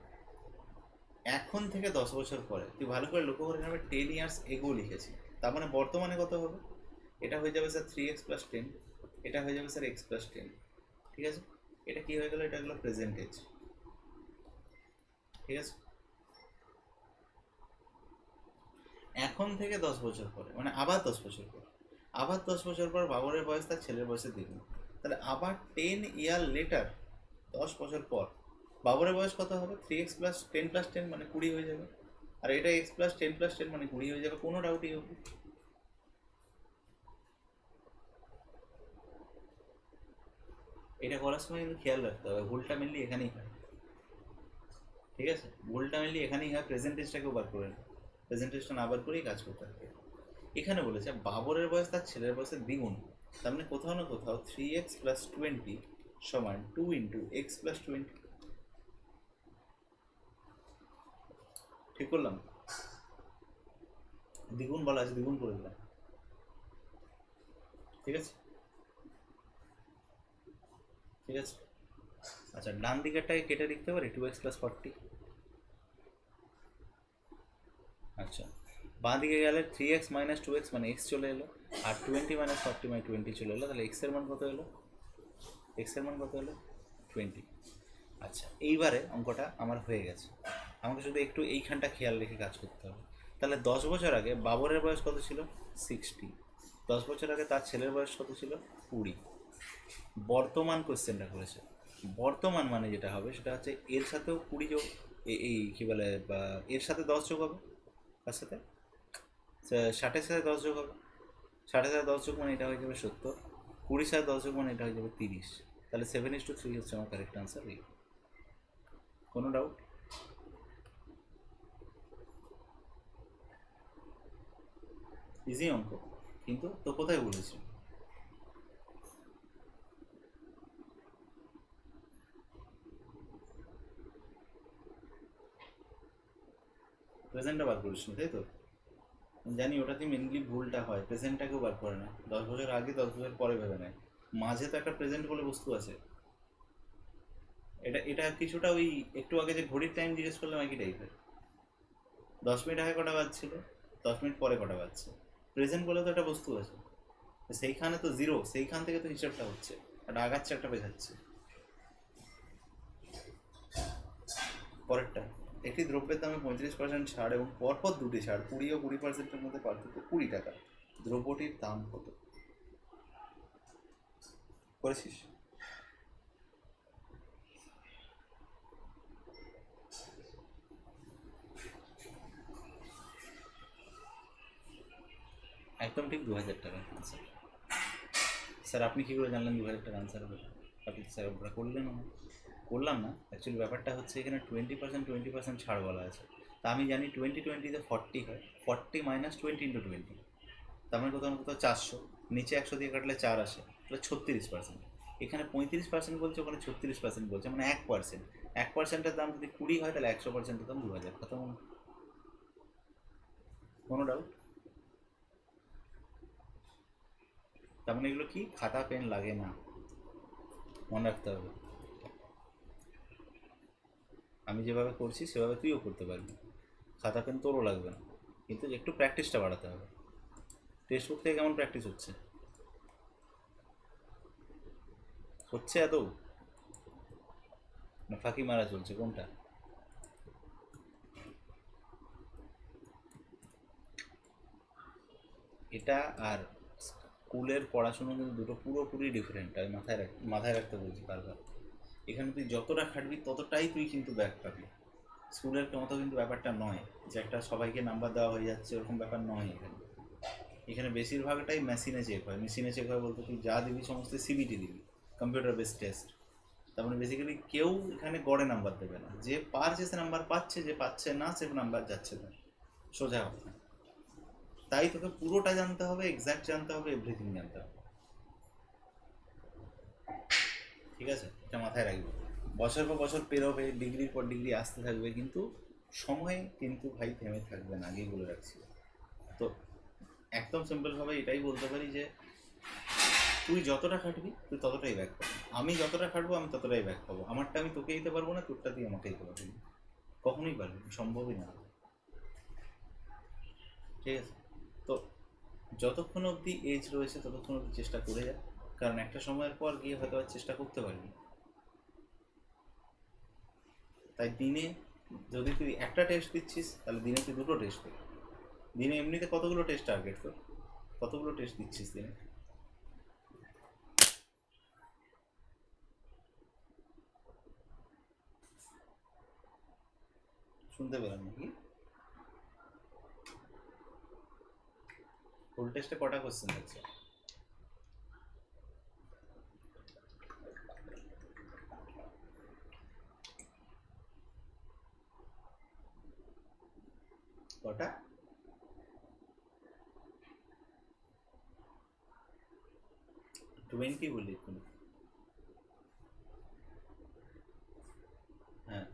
এখন থেকে 10 বছর পরে তুই ভালো করে লক্ষ্য করে নেবে, 10 years ago লিখেছি, তার মানে বর্তমানে কত হবে? এটা হয়ে যাবে স্যার 3x+10, এটা হয়ে যাবে স্যার x+10, ঠিক আছে। এটা কি হয়ে গেল? এটা হলো প্রেজেন্টেজ, ঠিক আছে। এখন থেকে 10 বছর পরে, মানে আবার 10 বছর পর, আবার 10 বছর পর বাবরের বয়স তার ছেলের বয়সের দ্বিগুণ। তাহলে আবার 10 year later, 10 বছর পর বাবরের বয়স কত হবে? 3x+10+10 মানে 20 হয়ে যাবে। আর এটা x+10+10 মানে 20 হয়ে যাবে। কোনো ডাউটই হবে? এটা করার সময় কিন্তু খেয়াল রাখতে হবে, ভুলটা মেনলি এখানেই হয়, ঠিক আছে। ভুলটা মেনলি এখানেই হয়, প্রেজেন্টেজটাকেও বার করে না, প্রেজেন্টেজটা না বার করেই কাজ করতে হবে। এখানে বলেছে বাবরের বয়স তার ছেলের বয়সের দ্বিগুণ, তার মানে কোথাও না কোথাও 3x+20 সমান 2 × x+20। ঠিক করলাম? দ্বিগুণ বলা আছে, দ্বিগুণ করে দিলাম, ঠিক আছে, ঠিক আছে। আচ্ছা, ডান দিকেরটাকে কেটে লিখতে পারি 2x+40। আচ্ছা, বাঁ দিকে গেলে 3x - 2x মানে x চলে এলো, আর 20 - 40 মানে 20 চলে এলো। তাহলে x এর মান কত এলো? x এর মান কত এলো? 20। আচ্ছা, এইবারে অঙ্কটা আমার হয়ে গেছে, আমাকে শুধু একটু এইখানটা খেয়াল রেখে কাজ করতে হবে। তাহলে 10 বছর আগে বাবরের বয়স কত ছিল? 60। 10 বছর আগে তার ছেলের বয়স কত ছিল? 20। বর্তমান কোশ্চেনটা করেছে, বর্তমান মানে যেটা হবে সেটা হচ্ছে এর সাথেও 20 যোগ, এই কী বলে, বা এর সাথে 10 যোগ হবে, তার সাথে 60-এর সাথে 10 যোগ হবে, 60-এর সাথে 10 যোগ মানে এটা হয়ে যাবে 70, 20-এর সাথে 10 যোগ মানে এটা হয়ে যাবে 30। তাহলে 7:3 হচ্ছে আমার কারেক্ট আনসার। এই, কোনো ডাউট? ইজি অঙ্ক, কিন্তু তো কোথায় বলেছি? প্রেজেন্টটা বার করিস না, তাই তো? আমি জানি ওটাতে মেনলি ভুলটা হয়, প্রেজেন্টটাকেও বার করে না, 10 বছর আগে 10 বছর পরে ভেবে নেয়। মাঝে তো একটা প্রেজেন্ট বলে বস্তু আছে। এটা এটা কিছুটা ওই একটু আগে যে ঘড়ির টাইম জিজ্ঞেস করলাম একই টাইপের। 10 মিনিট আগে কটা বাজছিল, 10 মিনিট পরে কটা বাজছে, প্রেজেন্ট বলে তো একটা বস্তু আছে। সেইখানে তো জিরো, সেইখান থেকে তো হিসাবটা হচ্ছে, একটা আগাচ্ছে একটা পেছাচ্ছে। পরেরটা, একটি দ্রব্যের দামে 35% ছাড় এবং পরপর দুটি ছাড়, 20 ও 20%-এর মধ্যে পার্থক্য 20 টাকা। দ্রব্যটির দাম কত? করেছিস? একদম ঠিক 2000 টাকা আনসার। স্যার আপনি কী করে জানলেন 2000 টাকা আনসার হবে? আপনি স্যার ওরা করলেন না? করলাম না, অ্যাকচুয়ালি ব্যাপারটা হচ্ছে এখানে 20% ছাড় বলা আছে। তা আমি জানি 20-20 40 হয়, 40 মাইনাস 20 × 20, তার মানে কোথাও না কোথাও 400, নিচে 100 দিয়ে কাটলে 4 আসে, তাহলে 36%। এখানে 35% বলছে, ওখানে 36% বলছে, মানে 1%। 1%-এর দাম যদি 20 হয় তাহলে 100%-এর দাম 2000। কথা কোনো ডাউট? তার মানে এগুলো কি খাতা পেন লাগে না, মনে রাখতে হবে। আমি যেভাবে করছি সেভাবে তুইও করতে পারবি, খাতা পেন তোরও লাগবে না, কিন্তু একটু প্র্যাকটিসটা বাড়াতে হবে। টেক্সট বুক থেকে কেমন প্র্যাকটিস হচ্ছে? হচ্ছে আদৌ না ফাঁকি মারা চলছে, কোনটা? এটা আর স্কুলের পড়াশুনো কিন্তু দুটো পুরোপুরি ডিফারেন্ট। আমি মাথায় রাখতে বলছি বারবার। এখানে তুই যতটা খাটবি ততটাই তুই কিন্তু ব্যাক পাবি। স্কুলের মতো কিন্তু ব্যাপারটা নয় যে একটা সবাইকে নাম্বার দেওয়া হয়ে যাচ্ছে, ওরকম ব্যাপার নয় এখানে। এখানে বেশিরভাগটাই মেশিনে চেক হয়। মেশিনে চেক হয় বলতে তুই যা দিবি সমস্ত সিবিটি দিবি, কম্পিউটার বেসড টেস্ট। তার মানে বেসিক্যালি কেউ এখানে গড়ে নাম্বার দেবে না, যে পারছে সে নাম্বার পাচ্ছে, যে পাচ্ছে না সে নাম্বার যাচ্ছে না, সোজা কথা। তাই তোকে পুরোটা জানতে হবে, এক্স্যাক্ট জানতে হবে, এভরিথিং জানতে হবে, ঠিক আছে? এটা মাথায় রাখবি। বছর পর বছর পেরোবে, ডিগ্রির পর ডিগ্রি আসতে থাকবে, কিন্তু সময় কিন্তু ভাই থেমে থাকবে না, আগেই বলে রাখছি। তো একদম সিম্পলভাবে এটাই বলতে পারি যে তুই যতটা খাটবি তুই ততটাই ব্যাক পাবি, আমি যতটা খাটবো আমি ততটাই ব্যাক পাবো। আমারটা আমি তোকে দিতে পারবো না, তোরটা তুই আমাকে দিতে পারবি না, কখনোই পারবি না, সম্ভবই না, ঠিক আছে? তো যতক্ষণ অবধি এজ রয়েছে ততক্ষণ অবধি চেষ্টা করে যা, কারণ একটা সময়ের পর গিয়ে হয়তো আর চেষ্টা করতে পারবি। তাই দিনে যদি তুই একটা টেস্ট দিচ্ছিস তাহলে দিনে তুই দুটো টেস্ট দে। দিনে এমনিতে কতগুলো টেস্ট টার্গেট তোর? কতগুলো টেস্ট দিচ্ছিস দিনে? শুনতে পেলাম নাকি? ফুল টেস্টে কটা কোশ্চেন আছে? কটা? 20 বললি তুমি? হ্যাঁ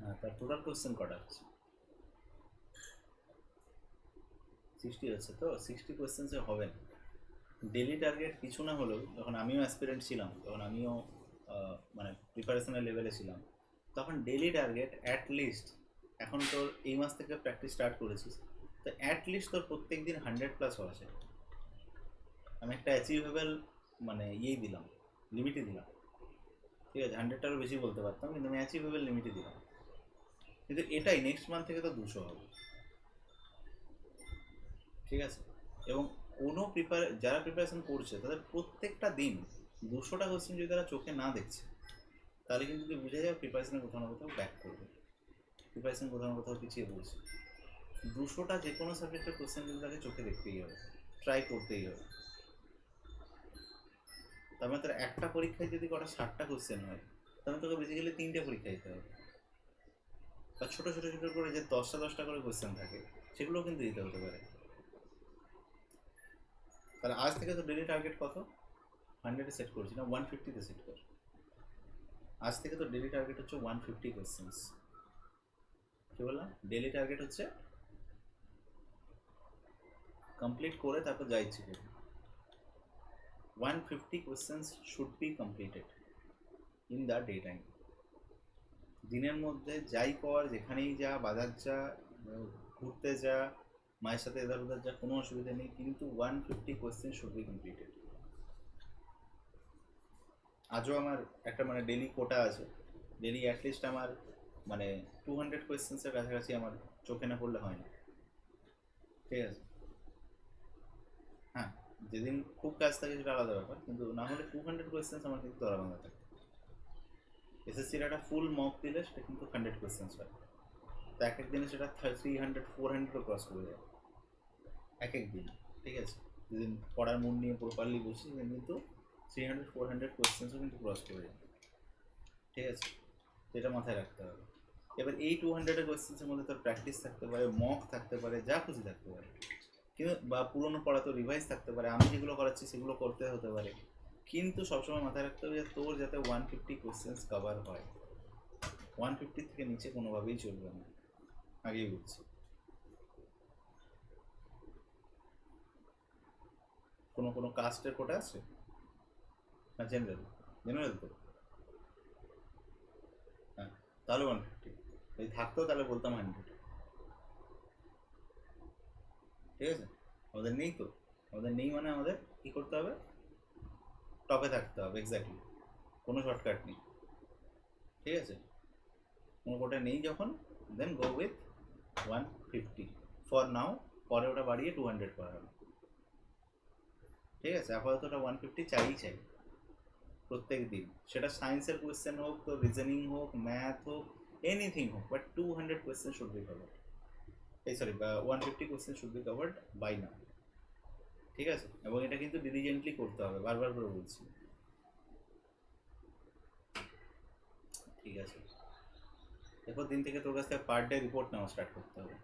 হ্যাঁ, তার টোটাল কোশ্চেন কটা আছে? 60 আছে, তো 60 কোশ্চেন্সে হবে না। ডেলি টার্গেট কিছু না হলেও, যখন আমিও অ্যাসপিরেন্ট ছিলাম, তখন আমিও মানে প্রিপারেশনের লেভেলে ছিলাম, তখন ডেলি টার্গেট অ্যাটলিস্ট, এখন তোর এই মাস থেকে প্র্যাকটিস স্টার্ট করেছিস, তো অ্যাটলিস্ট তোর প্রত্যেক দিন 100+ হওয়া চাই। আমি একটা অ্যাচিভেবল মানে ইয়েই দিলাম, লিমিটই দিলাম, ঠিক আছে? 100টারও বেশি বলতে পারতাম, কিন্তু আমি অ্যাচিভেবল লিমিটই দিলাম। কিন্তু এটাই নেক্সট মান্থ থেকে তো 200 হবে, ঠিক আছে? এবং কোনো যারা প্রিপারেশন করছে তাদের প্রত্যেকটা দিন 200টা কোশ্চেন যদি তারা চোখে না দেখছে, তাহলে কিন্তু তুই বুঝে যাবে প্রিপারেশনে কোথাও না কোথাও ব্যাক করবে, প্রিপারেশন কোথাও না কোথাও পিছিয়ে পড়ছে। 200টা যে কোনো সাবজেক্টের কোশ্চেন কিন্তু তাকে চোখে দেখতেই হবে, ট্রাই করতেই হবে। তার মানে তোর একটা পরীক্ষায় যদি কটা 60টা কোশ্চেন হয়, তাহলে তোকে বেসিক্যালি 3টে পরীক্ষা দিতে হবে। বা ছোটো ছোটো ছোটো করে যে 10টা করে কোশ্চেন থাকে, সেগুলোও কিন্তু দিতে হতে পারে। তাহলে আজ থেকে তো ডেলি টার্গেট কত? 100-এ সেট করছি না, 150-তে সেট কর। আজ থেকে তো ডেলি টার্গেট হচ্ছে 150 কোশ্চেন্স। কী বললাম? ডেলি টার্গেট হচ্ছে কমপ্লিট করে তারপর যা ইচ্ছে করবি। 150 questions should be completed in the day time. দিনের মধ্যে যাই কর, যেখানেই যা, বাজার যা, ঘুরতে যা, মায়ের সাথে এধার ওধার যা, কোনো অসুবিধা নেই, কিন্তু 150 কোশ্চেন শুড বি কমপ্লিটেড। আজও আমার একটা মানে ডেলি কোটা আছে, ডেলি অ্যাটলিস্ট আমার মানে 200 কোয়েশ্চেন্সের কাছাকাছি আমার চোখে না পড়লে হয় না, ঠিক আছে। হ্যাঁ, যেদিন খুব কাজ থাকে সেটা আলাদা ব্যাপার, কিন্তু না হলে 200 কোয়েশ্চেন্স আমার কিন্তু ধরা ভাঙা থাকে। এসএসসির একটা ফুল মক দিলে সেটা কিন্তু 100 কোয়েশ্চেন্স হয়, তো এক এক দিনে সেটা 300 400 ক্রস করে যায় এক এক দিন, ঠিক আছে। যেদিন পড়ার মুড নিয়ে প্রপারলি বসি সেদিন কিন্তু 300 400 কোয়েশ্চেন্সও কিন্তু ক্রস করে যায়, ঠিক আছে। এটা মাথায় রাখতে হবে। এবার এই 200 কোয়েশ্চেন্সের মধ্যে তোর প্র্যাকটিস থাকতে পারে, মক থাকতে পারে, যা খুশি থাকতে পারে, কিন্তু বা পুরোনো পড়া তো রিভাইজ থাকতে পারে, আমি যেগুলো করাচ্ছি সেগুলো করতে হতে পারে, কিন্তু সবসময় মাথায় রাখতে হবে যে তোর যাতে 150 কোয়েশ্চেন্স কভার হয়। 150 থেকে নিচে কোনোভাবেই চলবে না, আগেই বুঝছি। কোনো কাস্টের কোটা আছে না? জেনারেল? জেনারেল তো, হ্যাঁ, তাহলে 150। যদি থাকতো তাহলে বলতাম 100, ঠিক আছে। আমাদের নেই তো, আমাদের নেই মানে আমাদের কী করতে হবে? টপে থাকতে হবে, এক্স্যাক্টলি। কোনো শর্টকাট নেই, ঠিক আছে। কোনো কোটা নেই যখন, দেন গো উইথ 150 ফর নাও। পরে ওটা বাড়িয়ে 200 করা হবে, ঠিক আছে। আপাতত ওটা 150 চাই প্রত্যেক দিন, সেটা সায়েন্সের কোয়েশ্চেন হোক, তো রিজনিং হোক, ম্যাথ হোক, এনিথিং হোক, but 200 question should be covered, এই sorry 150 question should be covered by now, ঠিক আছে। এবং এটা কিন্তু ডিলিজেন্টলি করতে হবে, বারবার করে বলছি, ঠিক আছে। এরপর দিন থেকে তোর কাছ থেকে পার ডে রিপোর্ট নেওয়া স্টার্ট করতে হবে।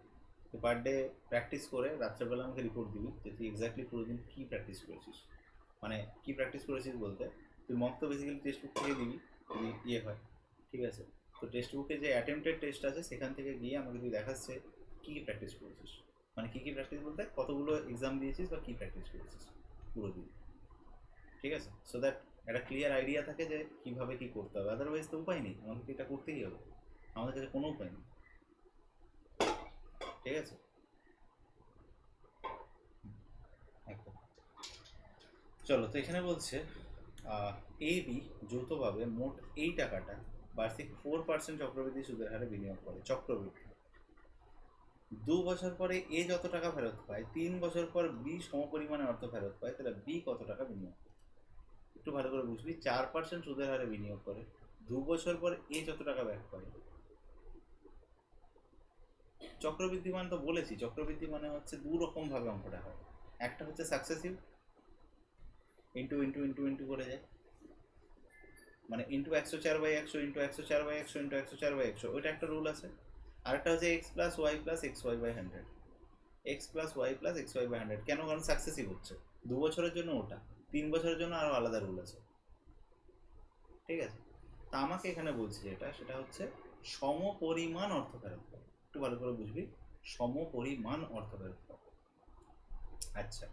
তো পার ডে প্র্যাকটিস করে রাত্রেবেলা আমাকে রিপোর্ট দিবি যে তুই এক্স্যাক্টলি পুরো দিন কী প্র্যাকটিস করেছিস। মানে কী প্র্যাকটিস করেছিস বলতে, তুই মক তো বেসিক্যালি টেক্সট বুক থেকে দিবি যদি ইয়ে হয়, ঠিক আছে। তো টেক্সট বুকে যে অ্যাটেম্পটেড টেস্ট আছে সেখান থেকে গিয়ে আমাকে তুই দেখাচ্ছে কী কী প্র্যাকটিস করেছিস, মানে কী কী প্র্যাকটিস বলতে কতগুলো এক্সাম দিয়েছিস বা কী প্র্যাকটিস করেছিস পুরো দিন, ঠিক আছে। সো দ্যাট একটা ক্লিয়ার আইডিয়া থাকে যে কীভাবে কী করতে হবে। আদারওয়াইজ তো উপায় নেই, আমাকে এটা করতেই হবে, আমাদের কাছে কোনো উপায় নেই, ঠিক আছে। একদম। চলো, তো এখানে বলছে এ বি যৌথভাবে মোট এই টাকাটা বার্ষিক 4% চক্রবৃদ্ধি সুদের হারে বিনিয়োগ করে। চক্রবৃদ্ধি 2 বছর পরে এ যত টাকা ফেরত পায়, 3 বছর পর বি সমপরিমাণে অর্থ ফেরত পায়, তাহলে বি কত টাকা বিনিয়োগ করে? একটু ভালো করে বুঝবি, 4% সুদের হারে বিনিয়োগ করে, 2 বছর পর এ যত টাকা ব্যাক করে। চক্রবৃদ্ধি মানে তো বলেছি, চক্রবৃদ্ধি মানে হচ্ছে দু রকম ভাবে অঙ্কটা হয়। একটা হচ্ছে successive, into into into into করে যায়, মানে ইন্টু 104/100 ইন্টু 104/100 ইন্টু 104/100, ওইটা একটা রুল আছে। আরেকটা হচ্ছে X plus Y plus X Y by 100, X plus Y plus X Y by 100। কেন? কারণ সাকসেসিভ হচ্ছে। 2 বছরের জন্য ওটা, 3 বছরের জন্য আরও আলাদা রুল আছে, ঠিক আছে। তা আমাকে এখানে বলছে যেটা, সেটা হচ্ছে সমপরিমাণ অর্থ ফেরত পাবে। একটু ভালো করে বুঝবি, সমপরিমাণ অর্থ ফেরত পাবে। আচ্ছা,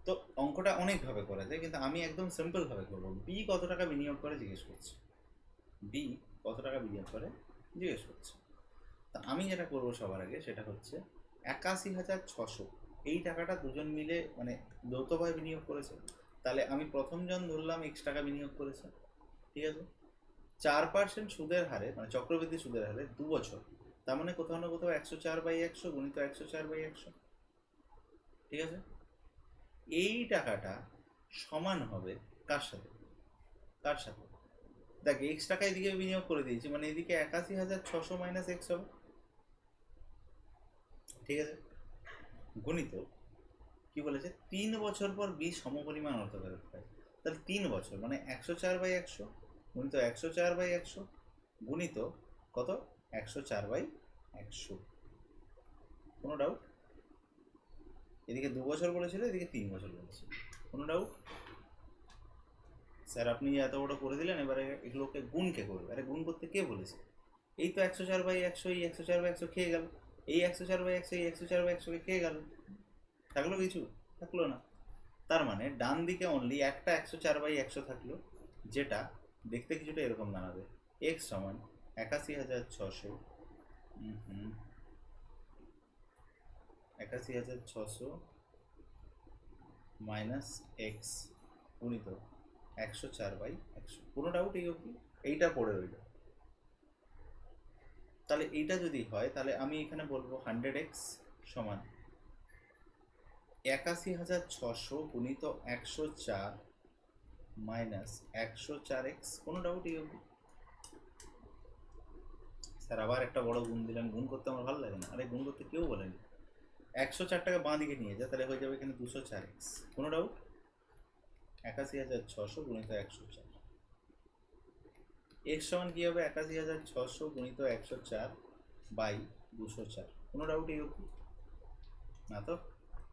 তো অঙ্কটা অনেকভাবে করা যায়, কিন্তু আমি একদম সিম্পলভাবে করবো। বি কত টাকা বিনিয়োগ করে জিজ্ঞেস করছি, বি কত টাকা বিনিয়োগ করে জিজ্ঞেস করছে। তা আমি যেটা করবো সবার আগে সেটা হচ্ছে 81,600, এই টাকাটা দুজন মিলে মানে যৌথভাবে বিনিয়োগ করেছে। তাহলে আমি প্রথমজন ধরলাম এক্স টাকা বিনিয়োগ করেছে, ঠিক আছে। 4% সুদের হারে, মানে চক্রবৃদ্ধি সুদের হারে 2 বছর, তার মানে কোথাও না কোথাও 104/100 গুণিত 104/100, ঠিক আছে। এই টাকাটা সমান হবে কার সাথে? কার সাথে? দেখ, এক্স টাকা এদিকে বিনিয়োগ করে দিয়েছি, মানে এদিকে 81,600 মাইনাস এক্স হবে, ঠিক আছে। গণিত কি বলেছে? 3 বছর পর বি সমপরিমাণ অর্থ ফেরত পায়। তাহলে 3 বছর মানে 104/100 গুণিত 104/100 গুণিত কত? 104/100। কোনো ডাউট? এদিকে 2 বছর বলেছিল, এদিকে 3 বছর বলেছিল, কোনো ডাউট? স্যার আপনি এত বড় করে দিলেন, এবারে এগুলোকে গুণ কে করবে? আরে গুণ করতে কে বলেছে? এই তো 104/100, এই 104/100 খেয়ে গেল, এই 104/100, এই 104/100কে খেয়ে গেল, থাকলো কিছু? থাকলো না। তার মানে ডান দিকে অনলি একটা 104/100 থাকলো, যেটা দেখতে কিছুটা এরকম দাঁড়াবে, এক্স সমান 81,600, 81,600 মাইনাস এক্স গুণিত 104/100। কোনো ডাউট এই অবধি? এইটা পড়ে রইল। তাহলে এইটা যদি হয় তাহলে আমি এখানে বলবো 100x সমান 81,600 গুণিত 104 মাইনাস 104x। কোনো ডাউট এই অবধি? স্যার আবার একটা বড় গুণ দিলেন, গুণ করতে আমার ভালো লাগে না। আরে গুণ করতে কেউ বলেনি। 104 বাঁ দিকে নিয়ে যা, তাহলে হয়ে যাবে এখানে 204x। কোনো ডাউট? 81,600 গুণিত 104, এক্স সমান কী হবে? 81,600 গুণিত 104 বাই 204। কোনো ডাউট এই অবধি? না তো?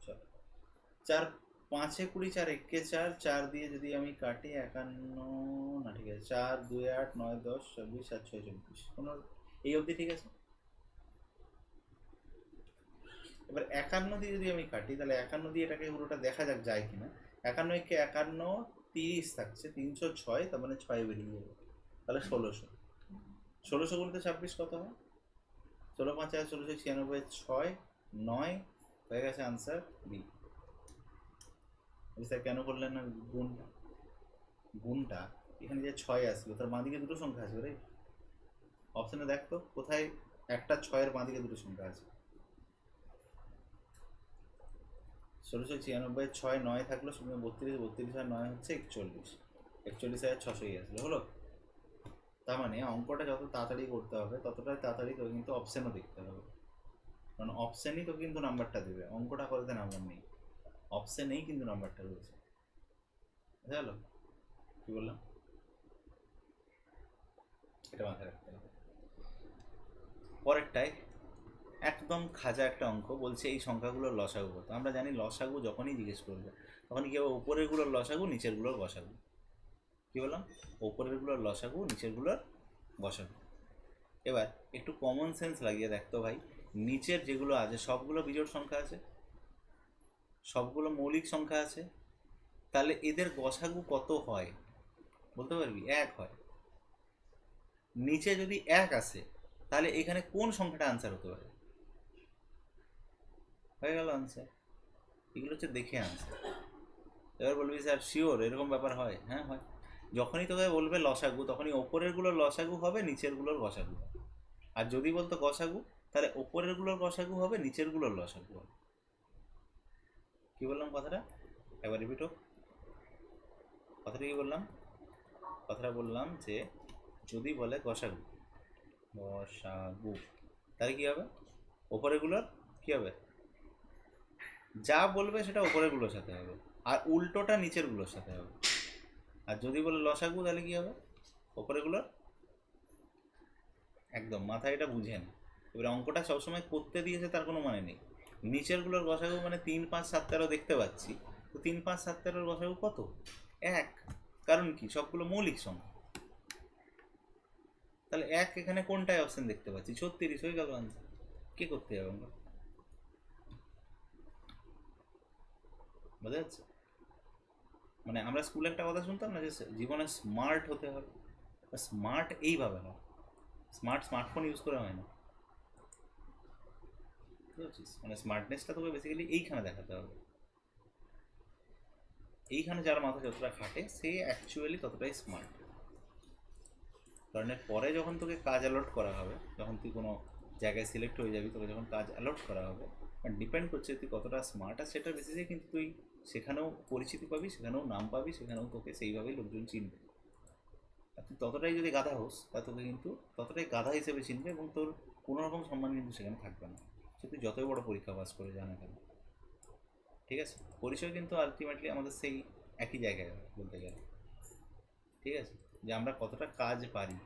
চলো, 4 5 20 4 1 4, 4 দিয়ে যদি আমি কাটি 51, না ঠিক আছে, 4 2 8 9 10 24 7 6 24। কোনো এই অবধি ঠিক আছে? এবার 51 দিয়ে যদি আমি কাটি তাহলে 51 দিয়ে এটাকে পুরোটা দেখা যাক যায় কিনা। 51 একে 51 30 থাকছে, 306, তার মানে 6 বেরিয়ে যাবে, তাহলে 1600। 1600 গুণিত 26 কত হয়? 16 5 1696, 6 9 হয়ে গেছে আনসার বি। স্যার কেন করলেন না গুণটা? গুণটা এখানে যে 6 আসলো তার বাঁ দিকে দুটো সংখ্যা আসবে, রাইট? অপশানে দেখ তো কোথায় একটা 6-এর বাঁ দিকে দুটো সংখ্যা আছে। 1696, 6 9 থাকলো, 32, 32 আর 9 হচ্ছে 41, 41,600 আসলো, হলো? তার মানে অঙ্কটা যত তাড়াতাড়ি করতে হবে ততটাই তাড়াতাড়ি তোকে কিন্তু অপশানও দেখতে হবে, কারণ অপশানই তো কিন্তু নাম্বারটা দেবে, অঙ্কটা করতে নাম্বার নেই, অপশানেই কিন্তু নাম্বারটা রয়েছে। বুঝা গেল কি বললাম? এটা মাথায় রাখতে হবে। পরেরটায় একদম খাজা একটা অঙ্ক বলছে এই সংখ্যাগুলোর লসাগু কত। আমরা জানি লসাগু যখনই জিজ্ঞেস করবে তখন কি হবে? উপরেরগুলোর লসাগু নিচেরগুলোর গসাগু। কি বললাম? উপরেরগুলোর লসাগু নিচেরগুলোর গসাগু। এবার একটু কমন সেন্স লাগিয়ে দেখতো ভাই, নিচের যেগুলো আছে সবগুলো বিজোড় সংখ্যা আছে, সবগুলো মৌলিক সংখ্যা আছে, তাহলে এদের গসাগু কত হয় বলতে পারবি? 1 হয়। নিচে যদি 1 আসে তাহলে এখানে কোন সংখ্যাটা আনসার হতে পারে? হয়ে গেল আনসার। এগুলো হচ্ছে দেখে আনসার। এবার বলবি স্যার শিওর এরকম ব্যাপার হয়? হ্যাঁ হয়। যখনই তোকে বলবে লসাগু তখনই ওপরেরগুলোর লসাগু হবে, নিচেরগুলোর গসাগু হবে। আর যদি বলতো গসাগু তাহলে ওপরেরগুলোর গসাগু হবে, নিচেরগুলোর লসাগু হবে। কি বললাম কথাটা? একবার রিপিট হোক। কথাটা কি বললাম? কথাটা বললাম যে যদি বলে গসাগু, গসাগু, তাহলে কী হবে? ওপরেরগুলোর কী হবে? যা বলবে সেটা ওপরেরগুলোর সাথে হবে, আর উল্টোটা নিচেরগুলোর সাথে হবে। আর যদি বলে লসাগু তাহলে কী হবে? ওপরেরগুলোর, একদম মাথায় এটা বুঝেন। এবার অঙ্কটা সবসময় করতে দিয়েছে তার কোনো মানে নেই। নিচেরগুলোর গসাগু মানে 3 5 7 13 দেখতে পাচ্ছি, তো 3 5 7 13 গসাগু কত? 1। কারণ কি? সবগুলো মৌলিক সংখ্যা। তাহলে 1 এখানে কোনটায় অপশন দেখতে পাচ্ছি? 36, হয়ে গেল আনসার। কে করতে যাবে আমরা? বোঝা যাচ্ছে? মানে আমরা স্কুলে একটা কথা শুনতাম না যে জীবনে স্মার্ট হতে হবে, স্মার্ট এইভাবে না, স্মার্ট স্মার্টফোন ইউজ করে হয় না, বুঝেছিস? মানে স্মার্টনেসটা তোকে বেসিক্যালি এইখানে দেখাতে হবে। এইখানে যার মাথা যতটা খাটে সে অ্যাকচুয়ালি ততটাই স্মার্ট। কারণ এর পরে যখন তোকে কাজ অ্যালট করা হবে, যখন তুই কোনো জায়গায় সিলেক্ট হয়ে যাবি, তোকে যখন কাজ অ্যালট করা হবে, ডিপেন্ড করছে তুই কতটা স্মার্ট, আর সেটার বেসিসে কিন্তু তুই সেখানেও পরিচিতি পাবি, সেখানেও নাম পাবি, সেখানেও তোকে সেইভাবেই লোকজন চিনবে। আর তুই ততটাই যদি গাধা হোস তা তোকে কিন্তু ততটাই গাধা হিসেবে চিনবে, এবং তোর কোনো রকম সম্মান কিন্তু সেখানে থাকবে না, সে তুই যতই বড় পরীক্ষা পাস করে জানা কেন। ঠিক আছে? পরিচয় কিন্তু আলটিমেটলি আমাদের সেই একই জায়গায় বলতে গেলে। ঠিক আছে? যে আমরা কতটা কাজ পারি,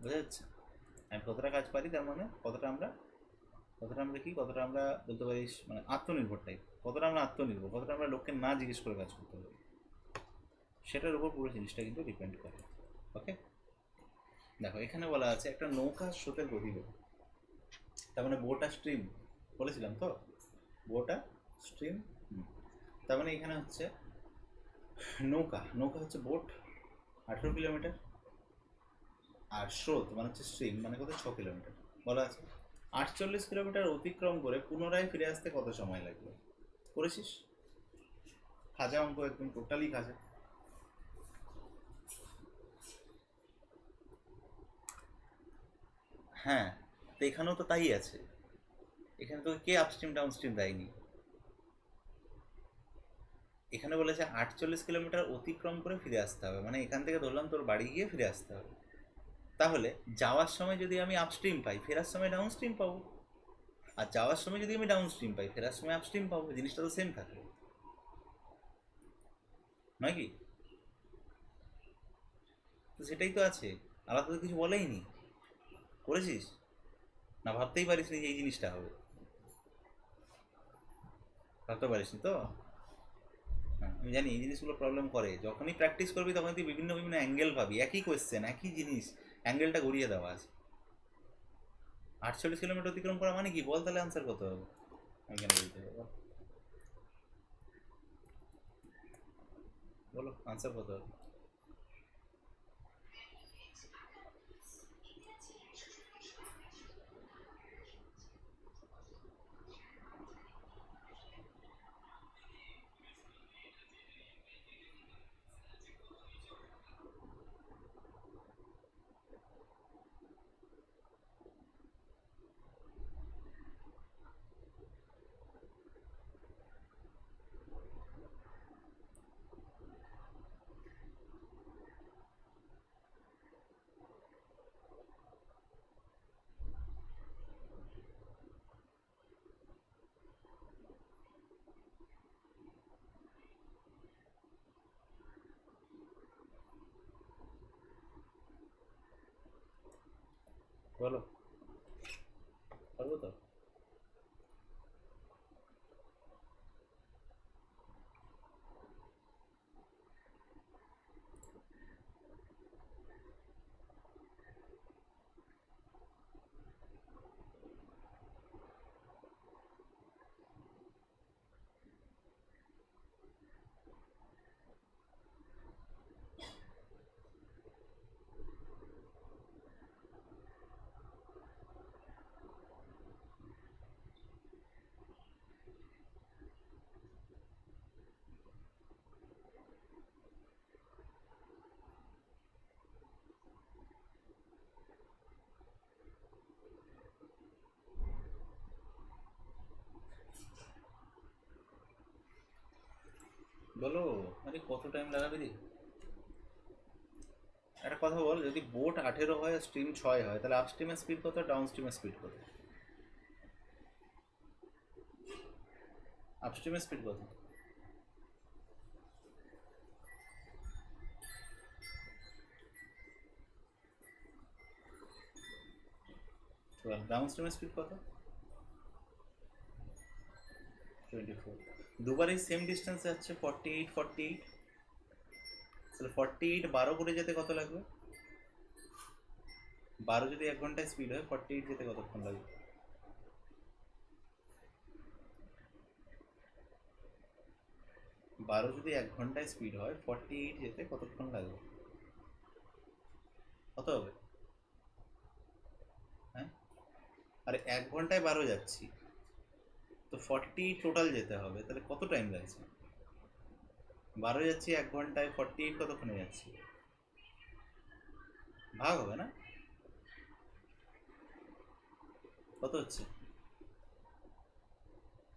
বোঝা যাচ্ছে? আমি কতটা কাজ পারি তার মানে কতটা আমরা কি, কতটা আমরা বলতে পারিস মানে আত্মনির্ভর টাইপ, কতটা আমরা আত্মনির্ভর, কতটা আমরা লোককে না জিজ্ঞেস করে কাজ করতে পারি, সেটার উপর পুরো জিনিসটা কিন্তু ডিপেন্ড করে। ওকে, দেখো এখানে বলা আছে একটা নৌকা স্রোতের গতিবেগ, তার মানে বোট আর স্ট্রিম বলেছিলাম তো, বোট আর স্ট্রিম। তার মানে এখানে হচ্ছে নৌকা, নৌকা হচ্ছে বোট 18 কিলোমিটার, আর স্রোত মানে হচ্ছে স্ট্রিম মানে কত? 6 কিলোমিটার। বলা আছে 48 কিলোমিটার অতিক্রম করে পুনরায় ফিরে আসতে কত সময় লাগবে? করেছিস? খাজা অঙ্ক, একদম টোটালি খাজা। হ্যাঁ, তো এখানেও তো তাই আছে। এখানে তো কে আপস্ট্রিম ডাউনস্ট্রিম দেয়নি। এখানে বলেছে 48 কিলোমিটার অতিক্রম করে ফিরে আসতে হবে, মানে এখান থেকে ধরলাম তোর বাড়ি গিয়ে ফিরে আসতে হবে। তাহলে যাওয়ার সময় যদি আমি আপস্ট্রিম পাই, ফেরার সময় ডাউনস্ট্রিম পাবো। আর যাওয়ার সময় যদি আমি ডাউনস্ট্রিম পাই, ফেরার সময় আপস্ট্রিম পাবো, জিনিসটা তো সেম থাকবে, নয় কি? তো সেটাই তো আছে, আলাদা তো কিছু বলেইনি। করেছিস? না ভাবতেই পারিস নি যে এই জিনিসটা হবে? ভাবতে পারিস নি তো? হ্যাঁ, আমি জানি এই জিনিসগুলো প্রবলেম করে। যখনই প্র্যাকটিস করবি তখন তুই বিভিন্ন বিভিন্ন অ্যাঙ্গেল ভাবি, একই কোয়েশ্চেন একই জিনিস, অ্যাঙ্গেলটা ঘুরিয়ে দেওয়া আছে। 48 কিলোমিটার অতিক্রম করা মানে কি বল, তাহলে আনসার কত হবে? আমি কেন বলতে হবে বল? বলো আনসার কত হবে? বলো, পারবো তো? বলো, আরে কত টাইম লাগাবে রে? একটা কথা বল, যদি বোট 18 হয় আর স্ট্রিম 6 হয়, তাহলে আপস্ট্রিমের স্পিড কত, ডাউন স্ট্রিমের স্পিড কত? আপস্ট্রিমের স্পিড কত? ডাউন স্ট্রিমের স্পিড কত? 24। দুবারই সেম ডিস্টেন্স যাচ্ছে, 48 48। তাহলে 48 12 করে যেতে কত লাগবে? 12 যদি 1 ঘন্টায় স্পিড হয়, 48 যেতে কতক্ষণ লাগবে? 12 যদি 1 ঘন্টায় স্পিড হয়, 48 যেতে কতক্ষণ লাগবে? কত হবে? হ্যাঁ, আরে 1 ঘন্টায় 12 যাচ্ছি, তো 48 টোটাল যেতে হবে, তাহলে কত টাইম লাগছে? 12 যাচ্ছি 1 ঘন্টায়, 48 কতক্ষণে যাচ্ছি? ভাগ হবে না? কত হচ্ছে?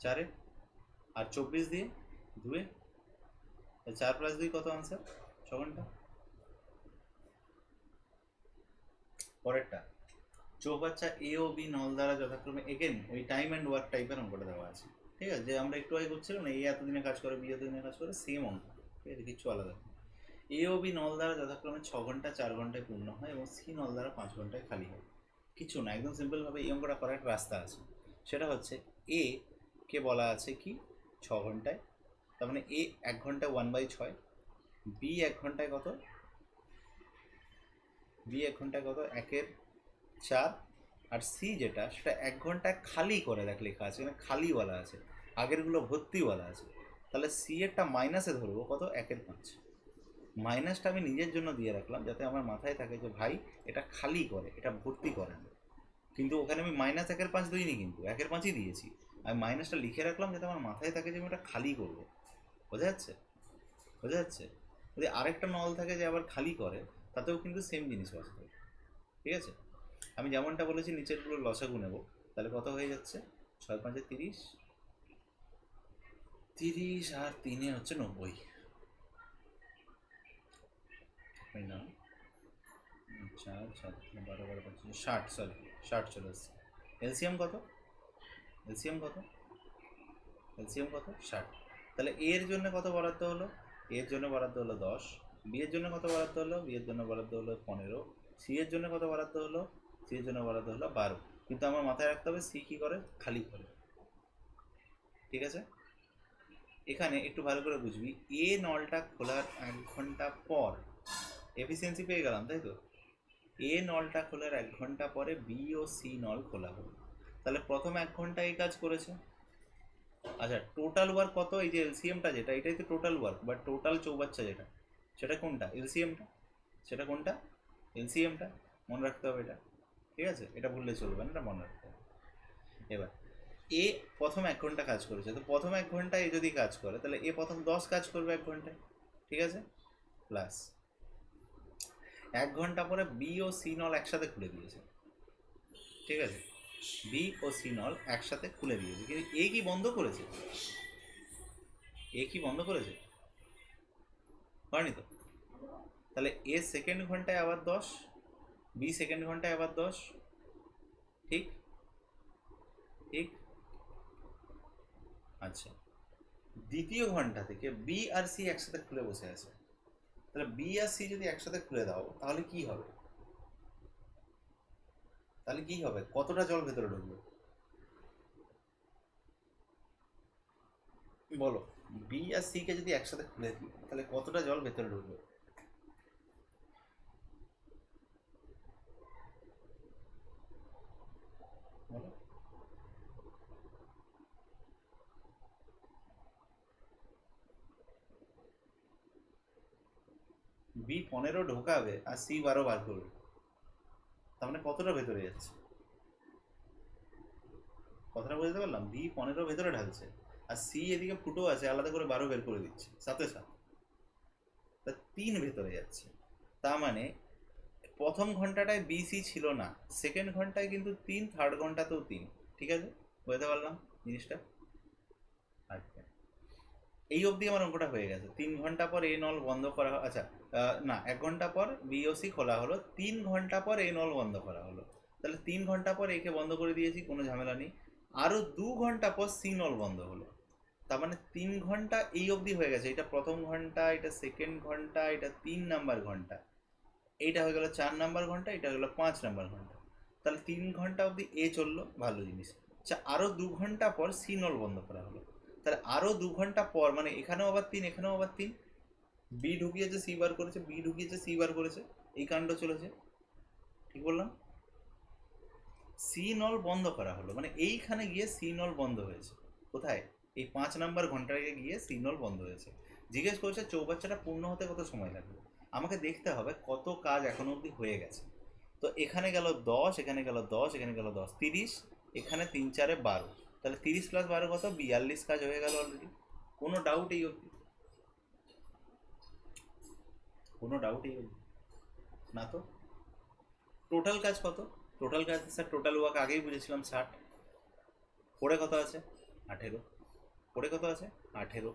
4-এ আর 24 দিয়ে 2-এ, 4 + 2 কত আনসার? 6 ঘন্টা। পরেরটা, চৌবাচ্চা এ ও বি নল দ্বারা যথাক্রমে, এগেন ওই টাইম অ্যান্ড ওয়ার্ক টাইপের অঙ্কটা দেওয়া আছে। ঠিক আছে, যে আমরা একটু আগে করছিলাম না, এ এতদিনে কাজ করে, বি এতদিনে কাজ করে, সেম অঙ্ক। ঠিক আছে, কিচ্ছু আলাদা না। এ ও বি নল দ্বারা যথাক্রমে 6 ঘন্টা 4 ঘন্টায় পূর্ণ হয় এবং সি নল দ্বারা 5 ঘন্টায় খালি হয়। কিছু না, একদম সিম্পলভাবে এই অঙ্কটা করার একটা রাস্তা আছে। সেটা হচ্ছে, এ কে বলা আছে কি 6 ঘন্টায়, তার মানে এ 1 ঘন্টায় 1/6, বি 1 ঘন্টায় কত, বি 1 ঘন্টায় কত, 1/4, আর সি যেটা সেটা 1 ঘন্টায় খালি করে, দেখ লেখা আছে এখানে খালি বলা আছে, আগেরগুলো ভর্তি বলা আছে। তাহলে সি এরটা মাইনাসে ধরবো কত, 1/5। মাইনাসটা আমি নিজের জন্য দিয়ে রাখলাম যাতে আমার মাথায় থাকে যে ভাই এটা খালি করে, এটা ভর্তি করে না। কিন্তু ওখানে আমি -1/5 দিইনি, কিন্তু 1/5ই দিয়েছি। আমি মাইনাসটা লিখে রাখলাম যাতে আমার মাথায় থাকে যে আমি ওটা খালি করবো। বোঝা যাচ্ছে? বোঝা যাচ্ছে? যদি আরেকটা নল থাকে যে আবার খালি করে, তাতেও কিন্তু সেম জিনিস বাঁচবে। ঠিক আছে? আমি যেমনটা বলেছি নিচেরগুলো লসাগু নেব, তাহলে কত হয়ে যাচ্ছে? 6×5 = 30, 30 আর 3 হচ্ছে 90, তাই না? 4 7 12 12 25 60, সরি 60 চলে এসছে। এলসিএম কত? এলসিএম কত? এলসিএম কত? 60। তাহলে এর জন্য কত বরাদ্দ হলো? এর জন্য বরাদ্দ হলো 10, বি এর জন্য কত বরাদ্দ হলো? বি এর জন্য বরাদ্দ হলো 15, সি এর জন্য কত বরাদ্দ হলো? সি এর জন্য বরাদ্দ হলো 12। কিন্তু আমার মাথায় রাখতে হবে সি কী করে? খালি করে। ঠিক আছে, এখানে একটু ভালো করে বুঝবি, এ নলটা খোলার 1 ঘন্টা পর এফিসিয়েন্সি পেয়ে গেলাম, তাই তো? এ নলটা খোলার 1 ঘন্টা পরে বি ও সি নল খোলা হলো, তাহলে প্রথম 1 ঘন্টা এই কাজ করেছে। আচ্ছা, টোটাল ওয়ার্ক কত? এই যে এলসিএমটা যেটা, এটাই তো টোটাল ওয়ার্ক বা টোটাল চৌবাচ্চা যেটা, সেটা কোনটা? এলসিএমটা। সেটা কোনটা? এলসিএমটা। মনে রাখতে হবে এটা, ঠিক আছে? এটা ভুললে চলবে না, এটা মনে রাখতে হবে। এবার এ প্রথম 1 ঘন্টা কাজ করেছে, তো প্রথম 1 ঘন্টায় এ যদি কাজ করে তাহলে এ প্রথম 10 কাজ করবে 1 ঘন্টায়, ঠিক আছে? প্লাস 1 ঘন্টা পরে বি ও সি নল একসাথে খুলে দিয়েছে, ঠিক আছে? বি ও সি নল একসাথে খুলে দিয়েছে, কিন্তু এ কি বন্ধ করেছে? এ কি বন্ধ করেছে? করেনি তো। তাহলে এ সেকেন্ড ঘন্টায় আবার 10, বি সেকেন্ড ঘন্টায় আবার 10, ঠিক? ঠিক। আচ্ছা, দ্বিতীয় ঘন্টা থেকে বি আর সি একসাথে খুলে বসে আছে, তাহলে বি আর সি যদি একসাথে খুলে দাও তাহলে কি হবে? তাহলে কি হবে? কতটা জল ভেতরে ঢুকবে বলো? বি আর সি কে যদি একসাথে খুলে দিই তাহলে কতটা জল ভেতরে ঢুকবে? বলো। বি 15 ঢোকাবে আর সি 12 বার করবে, তার মানে কতটা ভেতরে যাচ্ছে? কথাটা বুঝতে পারলাম? বি 15 ভেতরে ঢালছে আর সি এদিকে ফুটো আছে, আলাদা করে 12 বের করে দিচ্ছে, সাথে সাথে তা 3 ভেতরে যাচ্ছে। তার মানে প্রথম ঘন্টাটায় বিসি ছিল না, সেকেন্ড ঘন্টায় কিন্তু 3, থার্ড ঘন্টাতেও 3। ঠিক আছে, বুঝতে পারলাম জিনিসটা? আচ্ছা, এই অবধি আমার অঙ্কটা হয়ে গেছে। 3 ঘন্টা পর এ নল বন্ধ করা, আচ্ছা না, 1 ঘন্টা পর বিওসি খোলা হলো, 3 ঘন্টা পর এ নল বন্ধ করা হলো, তাহলে 3 ঘন্টা পর একে বন্ধ করে দিয়েছি, কোনো ঝামেলা নেই। আরও 2 ঘন্টা পর সি নল বন্ধ হলো, তার মানে 3 ঘন্টা এই অবধি হয়ে গেছে। এটা প্রথম ঘন্টা, এটা সেকেন্ড ঘন্টা, এটা 3 নাম্বার ঘন্টা, এইটা হয়ে গেল 4 নাম্বার ঘন্টা, এটা হয়ে গেল 5 নাম্বার ঘন্টা। তাহলে 3 ঘন্টা অবধি এ চললো, ভালো জিনিস। আচ্ছা, আরও 2 ঘন্টা পর সি নল বন্ধ করা হলো, তাহলে আরও 2 ঘন্টা পর, মানে এখানেও আবার 3, এখানেও আবার 3, বি ঢুকিয়েছে সি বার করেছে, বি ঢুকিয়েছে সি বার করেছে, এই কাণ্ড চলেছে, ঠিক বললাম? সি নল বন্ধ করা হলো, মানে এইখানে গিয়ে সি নল বন্ধ হয়েছে। কোথায়? এই 5 নাম্বার ঘন্টায় গিয়ে সি নল বন্ধ হয়েছে। জিজ্ঞেস করছে চৌবাচ্চাটা পূর্ণ হতে কত সময় লাগবে। আমাকে দেখতে হবে কত কাজ এখনো অবধি হয়ে গেছে। তো এখানে গেল 10, এখানে গেল 10, এখানে গেল 10, 30, এখানে 3 4 12, তাহলে 30 + 12 কত? 42 কাজ হয়ে গেল অলরেডি। কোনো ডাউট এই অবধি? কোনো ডাউট এই অবধি? না তো। টোটাল কাজ কত? টোটাল কাজ স্যার, টোটাল ওয়ার্ক আগেই বুঝেছিলাম 60, পড়ে কত আছে? 18, পড়ে কত আছে? 18।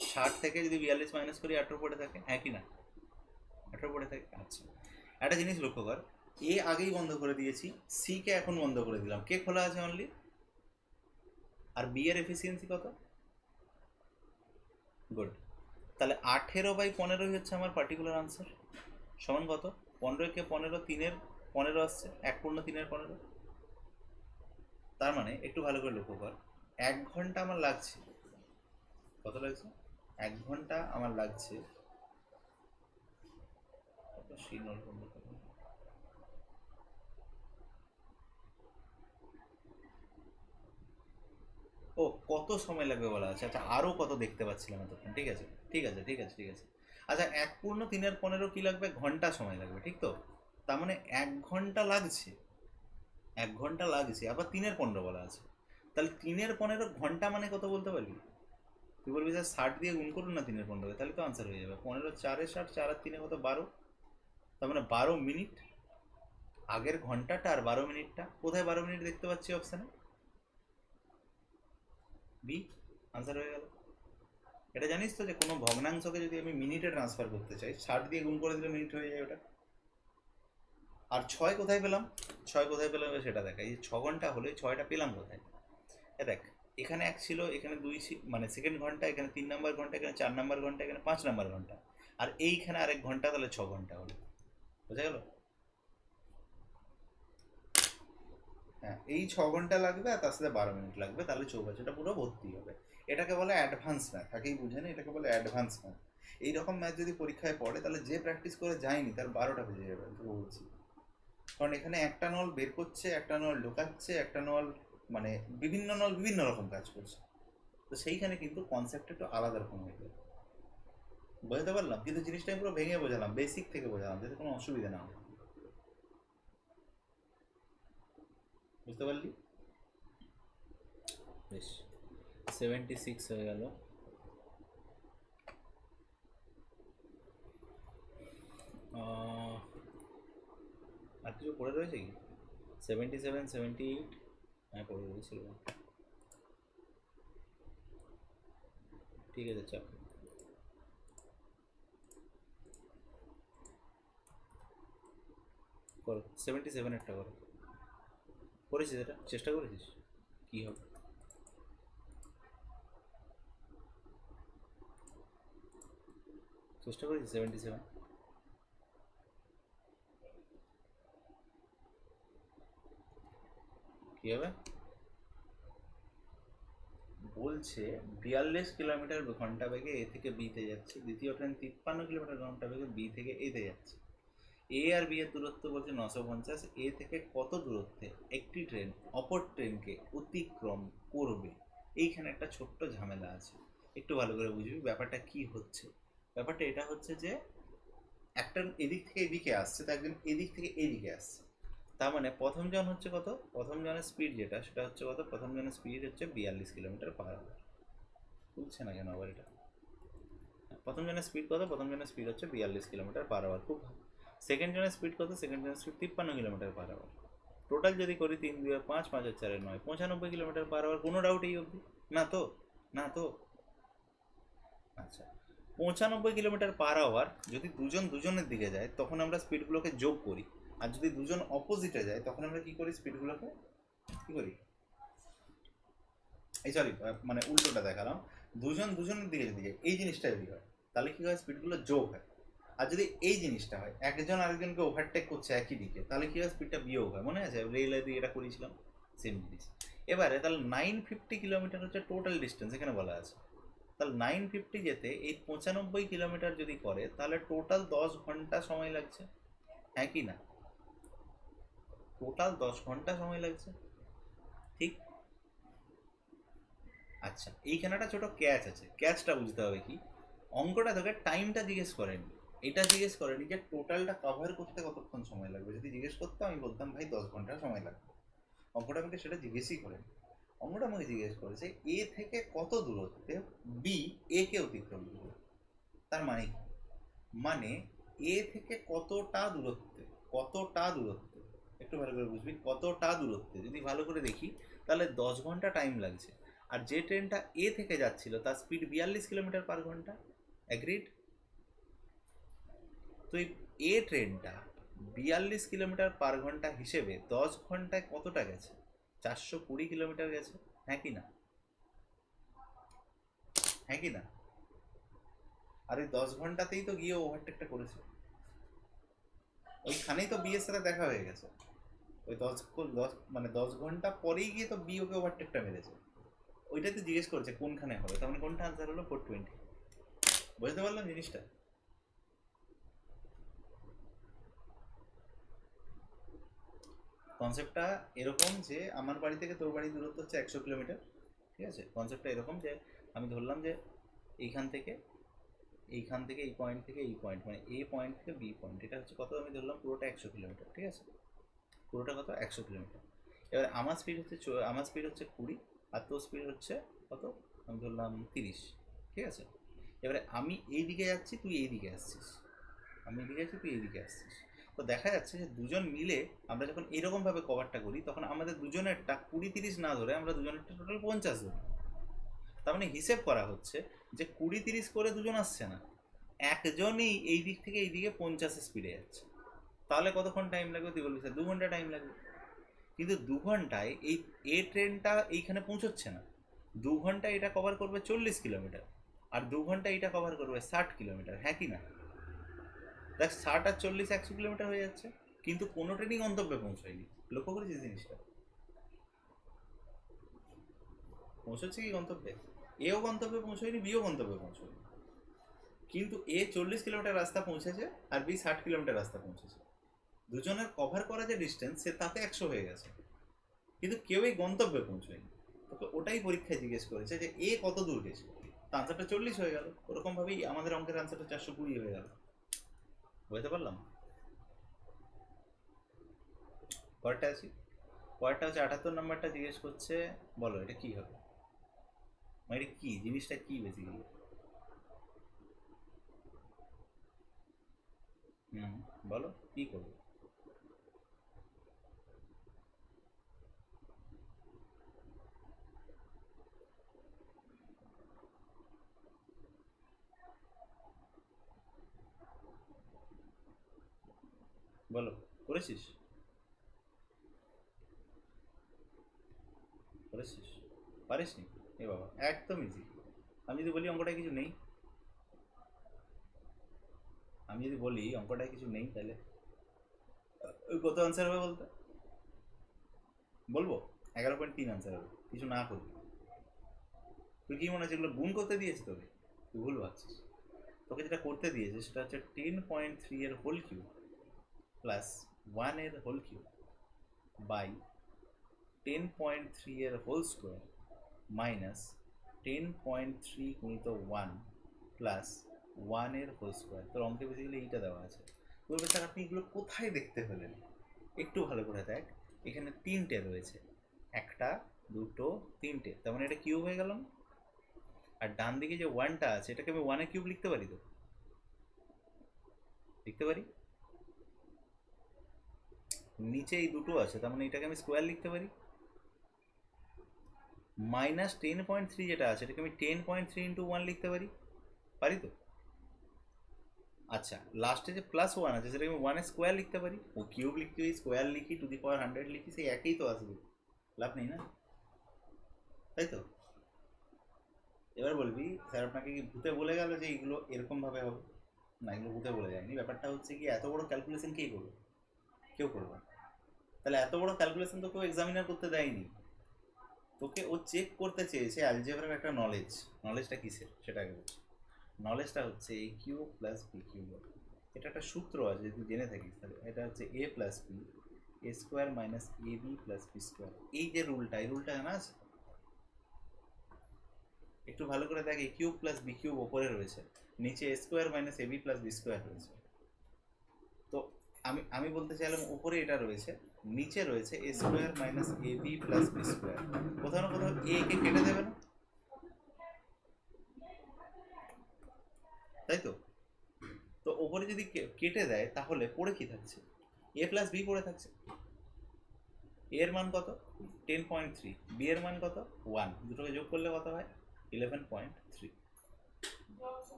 60 থেকে যদি 42 মাইনাস করি 18 পড়ে থাকে, হ্যাঁ কি না? 18 পড়ে থাকে। আচ্ছা, একটা জিনিস লক্ষ্য কর, এ আগেই বন্ধ করে দিয়েছি, সি কে এখন বন্ধ করে দিলাম, কে খোলা আছে অনলি? আর বি এর এফিসিয়েন্সি কত? গুড। তাহলে 18/15 হচ্ছে আমার পার্টিকুলার আনসার, সমান কত? 15 কে 15, 3-এর 15 আসছে, 1/3-এর 15। তার মানে একটু ভালো করে লক্ষ্য কর, 1 ঘন্টা আমার লাগছে, কত লাগছে? 1 ঘন্টা আমার লাগছে, শিনল বন্ধ করো। ও, কত সময় লাগবে বলা আছে, আচ্ছা আরও কত দেখতে পাচ্ছিলাম এতক্ষণ, ঠিক আছে ঠিক আছে ঠিক আছে ঠিক আছে। আচ্ছা, 1/3-3-এর 15 কী লাগবে? ঘন্টা সময় লাগবে, ঠিক তো? তার মানে 1 ঘন্টা লাগছে, 1 ঘন্টা লাগছে, আবার 3-এর 15 বলা আছে, তাহলে 3-এর 15 ঘন্টা মানে কত বলতে পারবি? তুই বলবি স্যার 60 দিয়ে গুণ করুন না 3-এর 15, তাহলে তো আনসার হয়ে যাবে। 15 4-এ 60, 4 আর 3-এ কত? 12, তার মানে 12 মিনিট। আগের ঘন্টাটা আর 12 মিনিটটা, কোথায় 12 মিনিট দেখতে পাচ্ছি অপশানে? বি, আনসার হয়ে গেল। এটা জানিস তো যে কোনো ভগ্নাংশকে যদি আমি মিনিটে ট্রান্সফার করতে চাই 60 দিয়ে গুণ করে দিলে মিনিট হয়ে যায় ওটা। আর 6 কোথায় পেলাম? 6 কোথায় পেলাম সেটা দেখা। এই 6 ঘন্টা হলে 6টা পেলাম কোথায়? দেখ, এখানে 1 ছিল, এখানে 2 মানে সেকেন্ড ঘন্টা, এখানে 3 নম্বর ঘন্টা, এখানে 4 নম্বর ঘন্টা, এখানে 5 নম্বর ঘন্টা, আর এইখানে আরেক ঘন্টা, তাহলে 6 ঘন্টা হলো। বোঝা গেল? হ্যাঁ, এই 6 ঘন্টা লাগবে আর তার সাথে 12 মিনিট লাগবে, তাহলে চৌবাচ্চাটা পুরো ভর্তি হবে। এটাকে বলে অ্যাডভান্স ম্যাথ। আগেই বুঝে নি, এটাকে বলে অ্যাডভান্স ম্যাথ। এইরকম ম্যাথ যদি পরীক্ষায় পড়ে তাহলে যে প্র্যাকটিস করে যায়নি তার 12টা বেজে যাবে, আমি বলছি। কারণ এখানে একটা নল বের করছে, একটা নল ঢোকাচ্ছে, একটা নল মানে বিভিন্ন নল বিভিন্ন রকম কাজ করছে। তো সেইখানে কিন্তু কনসেপ্ট একটু আলাদা রকম হয়ে যাবে। বোঝাতে পারলাম? কিন্তু জিনিসটা আমি পুরো ভেঙে বোঝালাম, বেসিক থেকে বোঝালাম, যাতে কোনো অসুবিধা না হয়। বুঝতে পারলি? বেশ, 76 হয়ে গেল। আর কিছু পড়ে রয়েছে কি? 77, 78, হ্যাঁ পড়ে রয়েছিল। ঠিক আছে, চাপ। করো 77 একটা করো। করেছিস? এটা চেষ্টা করেছিস? কী হবে? চেষ্টা করেছিস 77? কী হবে? বলছে 42 কিলোমিটার ঘন্টা বেগে এ থেকে বিতে যাচ্ছে, দ্বিতীয় ট্রেন 53 কিলোমিটার ঘন্টা বেগে বি থেকে এতে যাচ্ছে। এ আর বি এর দূরত্ব বলছে 950। এ থেকে কত দূরত্বে একটি ট্রেন অপর ট্রেনকে অতিক্রম করবে? এইখানে একটা ছোট্ট ঝামেলা আছে, একটু ভালো করে বুঝবি ব্যাপারটা কি হচ্ছে। ব্যাপারটা এটা হচ্ছে যে একটা এদিক থেকে এদিকে আসছে, তো একজন এদিক থেকে এদিকে আসছে। তার মানে প্রথম জন হচ্ছে কত? প্রথম জনের স্পিড যেটা, সেটা হচ্ছে কত? প্রথম জনের স্পিড হচ্ছে 42 কিলোমিটার/আওয়ার। বুঝছে না কেন আবার এটা? প্রথম জনের স্পিড কত? প্রথম জনের স্পিড হচ্ছে 42 কিলোমিটার/আওয়ার। খুব ভালো। সেকেন্ড জনের স্পিড কত? সেকেন্ড জনের স্পিড 53 কিলোমিটার/আওয়ার। টোটাল যদি করি 3 2 5, 5 আর 4 9, 95 কিলোমিটার/আওয়ার। কোনো ডাউট এই অবধি? না তো? না তো? আচ্ছা, 95 কিলোমিটার/আওয়ার যদি দুজন দুজনের দিকে যায় তখন আমরা স্পিডগুলোকে যোগ করি, আর যদি দুজন অপোজিটে যায় তখন আমরা কি করি? স্পিডগুলোকে কি করি? এই সরি, মানে উল্টোটা দেখালাম। দুজন দুজনের দিকে যদি যায়, এই জিনিসটা যদি হয় তাহলে কি হয়? স্পিডগুলো যোগ হয়। আর যদি এই জিনিসটা হয়, একজন আরেকজনকে ওভারটেক করছে একই দিকে, তাহলে কি হয়? স্পিডটা বিয়োগ হয়। মনে আছে রেলে দিয়ে এটা করেছিলাম, সেম জিনিস। এবারে তাহলে 950 কিলোমিটার হচ্ছে টোটাল ডিস্টেন্স এখানে বলা আছে। তাহলে 950 যেতে এই 95 কিলোমিটার যদি করে তাহলে টোটাল 10 ঘন্টা সময় লাগছে, হ্যাঁ কি না? টোটাল 10 ঘন্টা সময় লাগছে, ঠিক? আচ্ছা, এইখানে একটা ছোটো ক্যাচ আছে, ক্যাচটা বুঝতে হবে কি? অঙ্কটা তোকে টাইমটা জিজ্ঞেস করেনি, এটা জিজ্ঞেস করেনি যে টোটালটা কভার করতে কতক্ষণ সময় লাগবে। যদি জিজ্ঞেস করতো আমি বলতাম ভাই 10 ঘন্টা সময় লাগবে। অঙ্কটা আমাকে সেটা জিজ্ঞেসই করেনি। অঙ্কটা আমাকে জিজ্ঞেস করেছে এ থেকে কত দূরত্বে বি এ কে অতিক্রম করবে। তার মানে কি? মানে এ থেকে কতটা দূরত্বে, কতটা দূরত্বে, একটু ভালো করে বুঝবি, কতটা দূরত্বে যদি ভালো করে দেখি তাহলে 10 ঘন্টা টাইম লাগছে। আর যে ট্রেনটা এ থেকে যাচ্ছিল তার স্পিড 42 কিলোমিটার/ঘন্টা। অ্যাগ্রিড? তো এই এ ট্রেনটা 42 কিলোমিটার/ঘন্টা হিসেবে 10 ঘন্টায় কতটা গেছে? 420 কিলোমিটার গেছে, হ্যাঁ কি না? হ্যাঁ কি না? আর ওই 10 ঘন্টাতেই তো গিয়ে ওভারটেকটা করেছে, ওইখানেই তো বিয়ের সাথে দেখা হয়ে গেছে। ওই 10 মানে 10 ঘন্টা পরেই গিয়ে তো বি ওকে ওভারটেকটা মেরেছে। ওইটাই তো জিজ্ঞেস করছে কোনখানে হবে, তার মানে কোনটা আনসার হলো 420। বুঝতে পারলাম জিনিসটা? কনসেপ্টটা এরকম যে আমার বাড়ি থেকে তোর বাড়ির দূরত্ব হচ্ছে 100 কিলোমিটার, ঠিক আছে? কনসেপ্টটা এরকম যে আমি ধরলাম যে এইখান থেকে এই পয়েন্ট থেকে এই পয়েন্ট, মানে এ পয়েন্ট থেকে বি পয়েন্ট, এটা হচ্ছে কত? আমি ধরলাম পুরোটা 100 কিলোমিটার, ঠিক আছে? পুরোটা কত? 100 কিলোমিটার। এবার আমার স্পিড হচ্ছে 20, আর তোর স্পিড হচ্ছে কত? আমি ধরলাম 30, ঠিক আছে? এবারে আমি এই দিকে যাচ্ছি, তুই এই দিকে আসছিস। আমি এদিকে আছি, তুই এইদিকে আসছিস। তো দেখা যাচ্ছে যে দুজন মিলে আমরা যখন এরকমভাবে কভারটা করি তখন আমাদের দুজনেরটা 20-30 না ধরে আমরা দুজনেরটা টোটাল 50 ধরি। তার মানে হিসেব করা হচ্ছে যে 20-30 করে দুজন আসছে না, একজনই এই দিক থেকে এই দিকে 50 স্পিডে যাচ্ছে। তাহলে কতক্ষণ টাইম লাগবে তুই বলবি স্যার 2 ঘন্টা টাইম লাগবে। কিন্তু 2 ঘন্টায় এই ট্রেনটা এইখানে পৌঁছচ্ছে না, 2 ঘন্টায় এটা কভার করবে 40 কিলোমিটার, আর 2 ঘন্টায় এটা কভার করবে 60 কিলোমিটার, হ্যাঁ কি না? দেখ 60 আর 40 100 কিলোমিটার হয়ে যাচ্ছে, কিন্তু কোনো ট্রেনিং গন্তব্যে পৌঁছায়নি। লক্ষ্য করেছিস জিনিসটা? পৌঁছচ্ছে কি গন্তব্যে? এও গন্তব্যে পৌঁছয়নি, বিও গন্তব্যে পৌঁছয়নি, কিন্তু এ 40 কিলোমিটার রাস্তা পৌঁছেছে আর বি 60 কিলোমিটার রাস্তা পৌঁছেছে। দুজনের কভার করা যে ডিস্টেন্স সে তাতে 100 হয়ে গেছে, কিন্তু কেউই গন্তব্যে পৌঁছয়নি। তোকে ওটাই পরীক্ষায় জিজ্ঞেস করেছে যে এ কত দূর গেছে, আনসারটা 40 হয়ে গেল। ওরকমভাবেই আমাদের অঙ্কের আনসারটা 420 হয়ে গেল। বুঝতে পারলাম? পরেরটা আছি, পরেরটা হচ্ছে 78 নম্বরটা জিজ্ঞেস করছে, বলো এটা কি হবে, মানে এটা কি জিনিসটা, কি বেসিক্যালি? বলো কি করবে? বলো, করেছিস? করেছিস? পারিস নি? এ বাবা, একদম ইজি। আমি যদি বলি অঙ্কটায় কিছু নেই, আমি যদি বলি অঙ্কটায় কিছু নেই, তাহলে ওই কত আনসার হবে বলতে? বলবো 11.3 আনসার হবে, কিছু না করবি। তুই কি মনে হচ্ছে এগুলো গুণ করতে দিয়েছে তোকে? তুই ভুল ভাবছিস। তোকে যেটা করতে দিয়েছে সেটা হচ্ছে 10.3 এর হোল কিউব প্লাস 1 এর হোল কিউব বাই 10.3 এর হোল স্কোয়ার মাইনাস 10.3 গুণিত 1 প্লাস 1 এর হোল স্কোয়ার। তোর অঙ্কে বেসিক্যালি এইটা দেওয়া আছে। বলবে স্যার আপনি এগুলো কোথায় দেখতে পেলেন? একটু ভালো করে দেখ, এখানে 3টে রয়েছে, 1 2 3টে, তার মানে এটা কিউব হয়ে গেল না? আর ডান দিকে যে 1টা আছে এটাকে আমি 1 এর কিউব লিখতে পারি তো? লিখতে পারি। নিচে এই দুটো আছে, তার মানে এটাকে আমি স্কোয়ার লিখতে পারি। মাইনাস 10.3 যেটা আছে এটাকে আমি 10.3 ইন্টু 1 লিখতে পারি, পারি তো? আচ্ছা, লাস্টে যে প্লাস 1 আছে সেটাকে আমি 1 এর স্কোয়ার লিখতে পারি। ও কিউব লিখি, স্কোয়ার লিখি, টু দি পাওয়ার 100 লিখি, সেই একই তো আসবে, লাভ নেই না, তাই তো? এবার বলবি স্যার আপনাকে কি ভূতে বলে গেল যে এইগুলো এরকমভাবে হবে? না, এগুলো ভূতে বলে যায়নি। ব্যাপারটা হচ্ছে কি, এত বড় ক্যালকুলেশন কে করবে? কেউ করবে না। তাহলে এত বড় ক্যালকুলেশন তো কেউ এক্সামিনার করতে দেয়নি, তোকে ও চেক করতে চেয়েছে অ্যালজেব্রার একটা নলেজ। নলেজটা কিসের সেটা আগে বলছি। নলেজটা হচ্ছে এ কিউ প্লাস বি কিউ। এটা একটা সূত্র আছে, যদি জেনে থাকিস তাহলে এটা হচ্ছে এ plus B A square minus A B plus B square. এই যে রুলটা, এই রুলটা জানা আছে? একটু ভালো করে দেখ, এ কিউব প্লাস বি কিউব ওপরে রয়েছে, নিচে এ square minus A B plus B square রয়েছে। তো আমি আমি বলতে চাইলাম উপরে এটা রয়েছে, নিচে রয়েছে এ square minus A B plus B square. কোথাও না কোথাও এ কে কেটে দেবে না, তাই তো? তো ওপরে যদি কেটে দেয় তাহলে পড়ে কি থাকছে? এ প্লাস বি পড়ে থাকছে। এ এর মান কত? 10.3। বি এর মান কত? 1। দুটোকে যোগ করলে কত হয়? 11.3।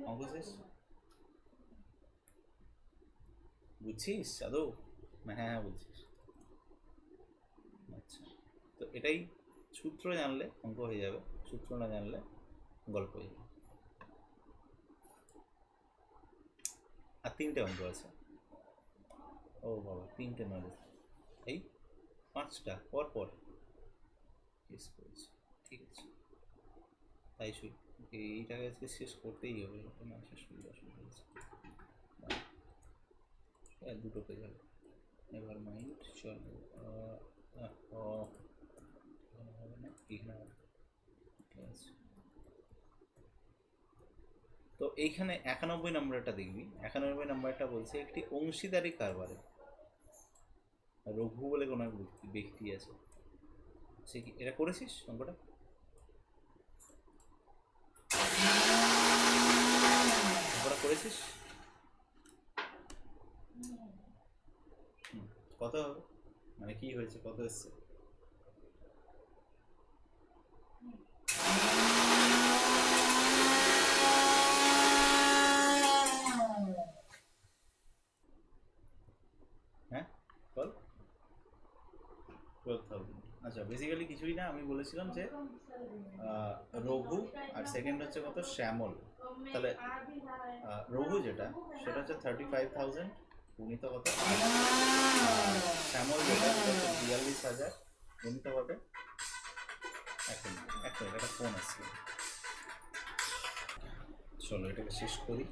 অঙ্ক শেষ? বুঝছিস আদৌ? হ্যাঁ হ্যাঁ বুঝছিস। আচ্ছা, তো এটাই, সূত্র জানলে অঙ্ক হয়ে যাবে, সূত্র না জানলে গল্প হয়ে যাবে। আর 3টে অঙ্ক আছে। ও বাবা, 3টে নয়, এই 5টা পর পর শেষ করেছি। ঠিক আছে, তাই শুই, এইটাকে আজকে শেষ করতেই হবে, না শেষ করলে অসুবিধা হয়েছে। দুটো পেজ হবে। এবার মাইন্ড চল, হবে না, এখানে হবে। ঠিক আছে, তো এইখানে 91 নম্বরটা দেখবি। 91 নম্বরটা বলছে একটি অংশীদারি কারবারে রঘু বলে কোনো এক ব্যক্তি আছে, সে কি, এটা করেছিস অঙ্কটা? অঙ্কটা করেছিস? কত হবে, মানে কি হয়েছে, কত এসছে? হ্যাঁ বল। 12,000। আচ্ছা, বেসিক্যালি কিছুই না, আমি বলেছিলাম যে রঘু আর সেকেন্ড হচ্ছে কত, শ্যামল। তাহলে রঘু যেটা সেটা হচ্ছে 35,000 গুণিত কত, শ্যামল যেটা সেটা হচ্ছে 42,000 গুণিত হবে। এখন একটা ফোন আসছে, চলো এটাকে শেষ করি।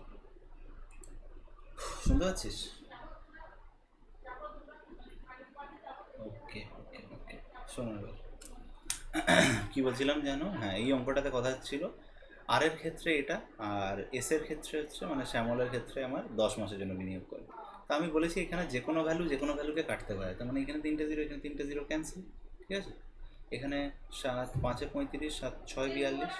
শুনতে পাচ্ছিস? ওকে ওকে ওকে, শোনো এবার কি বলছিলাম জানো, হ্যাঁ এই অঙ্কটাতে কথা ছিল আর এর ক্ষেত্রে এটা, আর এস এর ক্ষেত্রে হচ্ছে মানে শ্যামলের ক্ষেত্রে আমার 10 মাসের জন্য বিনিয়োগ করে। তা আমি বলেছি এখানে যে কোনো ভ্যালুকে কাটতে পারে, তার মানে এখানে 3টে জিরো, এখানে 3টে জিরো ক্যান্সেল, ঠিক আছে। এখানে 7 5 35, 7 6 42,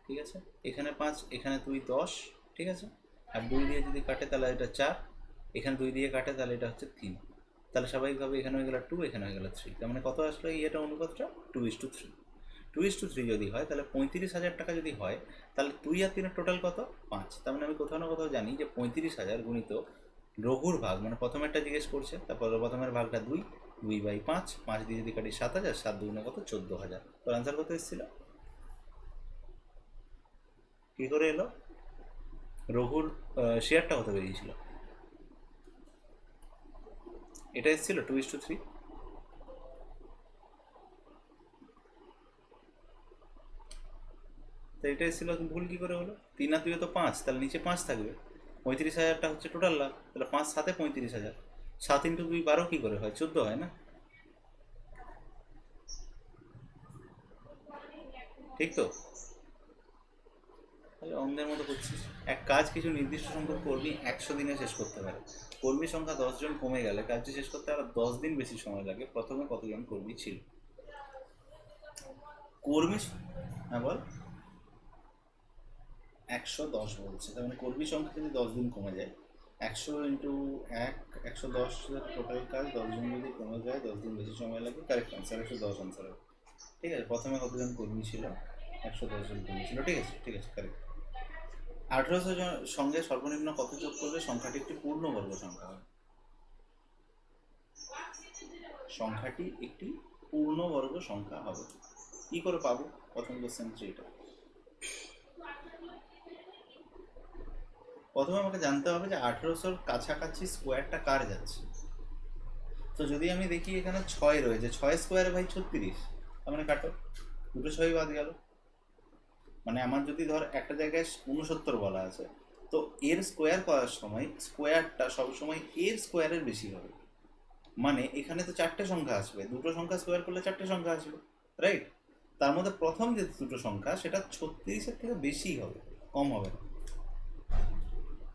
ঠিক আছে। এখানে 5, এখানে 2 10, ঠিক আছে। আর 2 দিয়ে যদি কাটে তাহলে এটা 4, এখানে 2 দিয়ে কাটে তাহলে এটা হচ্ছে 3। তাহলে স্বাভাবিকভাবে এখানে হয়ে গেল 2, এখানে হয়ে গেল 3, তার মানে কত আসলো এই এটা অনুপাতটা 2:3। 2:3 যদি হয় তাহলে 35,000 টাকা যদি হয় তাহলে 2 আর 3 টোটাল কত, 5। তার মানে আমি কোথাও না কোথাও জানি যে 35,000 গুণিত রঘুর ভাগ, মানে প্রথমেরটা জিজ্ঞেস করছে, তারপর প্রথমের ভাগটা 2, 2/5, 5 দিয়ে যদি কাটি 7,000, 7 দুগুণে কত, 14,000। তোর আনসার কত এসেছিল? কী করে এলো? রঘুর শেয়ারটা কত বেরিয়েছিল? এটা এসেছিল 2:3। তো এটা এসেছিল, ভুল কী করে হলো? 3 আর 2 তো 5, তাহলে নিচে 5 থাকবে। 35,000টা হচ্ছে টোটাল লাভ, তাহলে 5 7 35,000, 7 ইন্টু 2 12 কী করে হয়, 14 হয় না? ঠিক তো? তাহলে অন্ধের মতো করছিস। এক কাজ কিছু নির্দিষ্ট সংখ্যক কর্মী 100 দিনে শেষ করতে পারে। কর্মী সংখ্যা 10 জন কমে গেলে কাজটি শেষ করতে আরো 10 দিন বেশি সময় লাগে। প্রথমে কতজন কর্মী ছিল? কর্মী, হ্যাঁ বল। 110 বলছে, তার মানে কর্মী সংখ্যা যদি 10 দিন কমে যায়, 100 ইন্টু 1, 110 টোটাল কাজ, 10 জন যদি কমে যায় 10 দিন বেশি সময় লাগে। কারেক্ট আনসার 110 আনসার হবে। ঠিক আছে, প্রথমে কতজন কর্মী ছিল? 110 জন কর্মী ছিল, ঠিক আছে ঠিক আছে, কারেক্ট। 1800 জন সঙ্গে সর্বনিম্ন কত যোগ করলে সংখ্যাটি একটি পূর্ণবর্গ সংখ্যা হবে? সংখ্যাটি একটি পূর্ণবর্গ সংখ্যা হবে কি করে পাবো? প্রথম কোশ্চেন হচ্ছে এটা। প্রথমে আমাকে জানতে হবে যে 1800-র কাছাকাছি স্কোয়ারটা কার যাচ্ছে। তো যদি আমি দেখি এখানে 6 রয়েছে, 6 স্কোয়ারে ভাই 36, তার মানে কাটো, দুটো 6 বাদ গেল। মানে আমার যদি ধর একটা জায়গায় 69 বলা আছে, তো এর স্কোয়ার করার সময় স্কোয়ারটা সবসময় এর স্কোয়ারের বেশি হবে। মানে এখানে তো 4টে সংখ্যা আসবে, দুটো সংখ্যা স্কোয়ার করলে 4টে সংখ্যা আসবে, রাইট। তার মধ্যে প্রথম যে দুটো সংখ্যা সেটা 36-এর থেকে বেশি হবে, কম হবে না।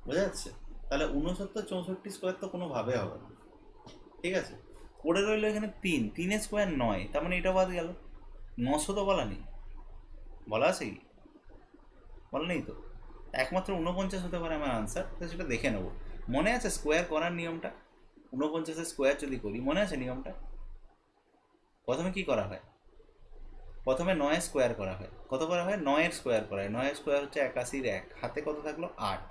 বোঝা যাচ্ছে? তাহলে 69 64 স্কোয়ার তো কোনোভাবে হবে না, ঠিক আছে। পড়ে রইলো এখানে 3, 3 স্কোয়ার 9, তার মানে এটা বাদ গেল। 900 তো বলা নেই, বলা আছে কি? বলা নেই তো। একমাত্র 49 হতে পারে আমার আনসার, তো সেটা দেখে নেবো। মনে আছে স্কোয়ার করার নিয়মটা? 49-এর স্কোয়ার যদি করি, মনে আছে নিয়মটা? প্রথমে কি করা হয়? প্রথমে 9 স্কোয়ার করা হয়। কত করা হয়? 9-এর স্কোয়ার করা হয়। 9 স্কোয়ার হচ্ছে 81-র 1, হাতে কত থাকলো? 8।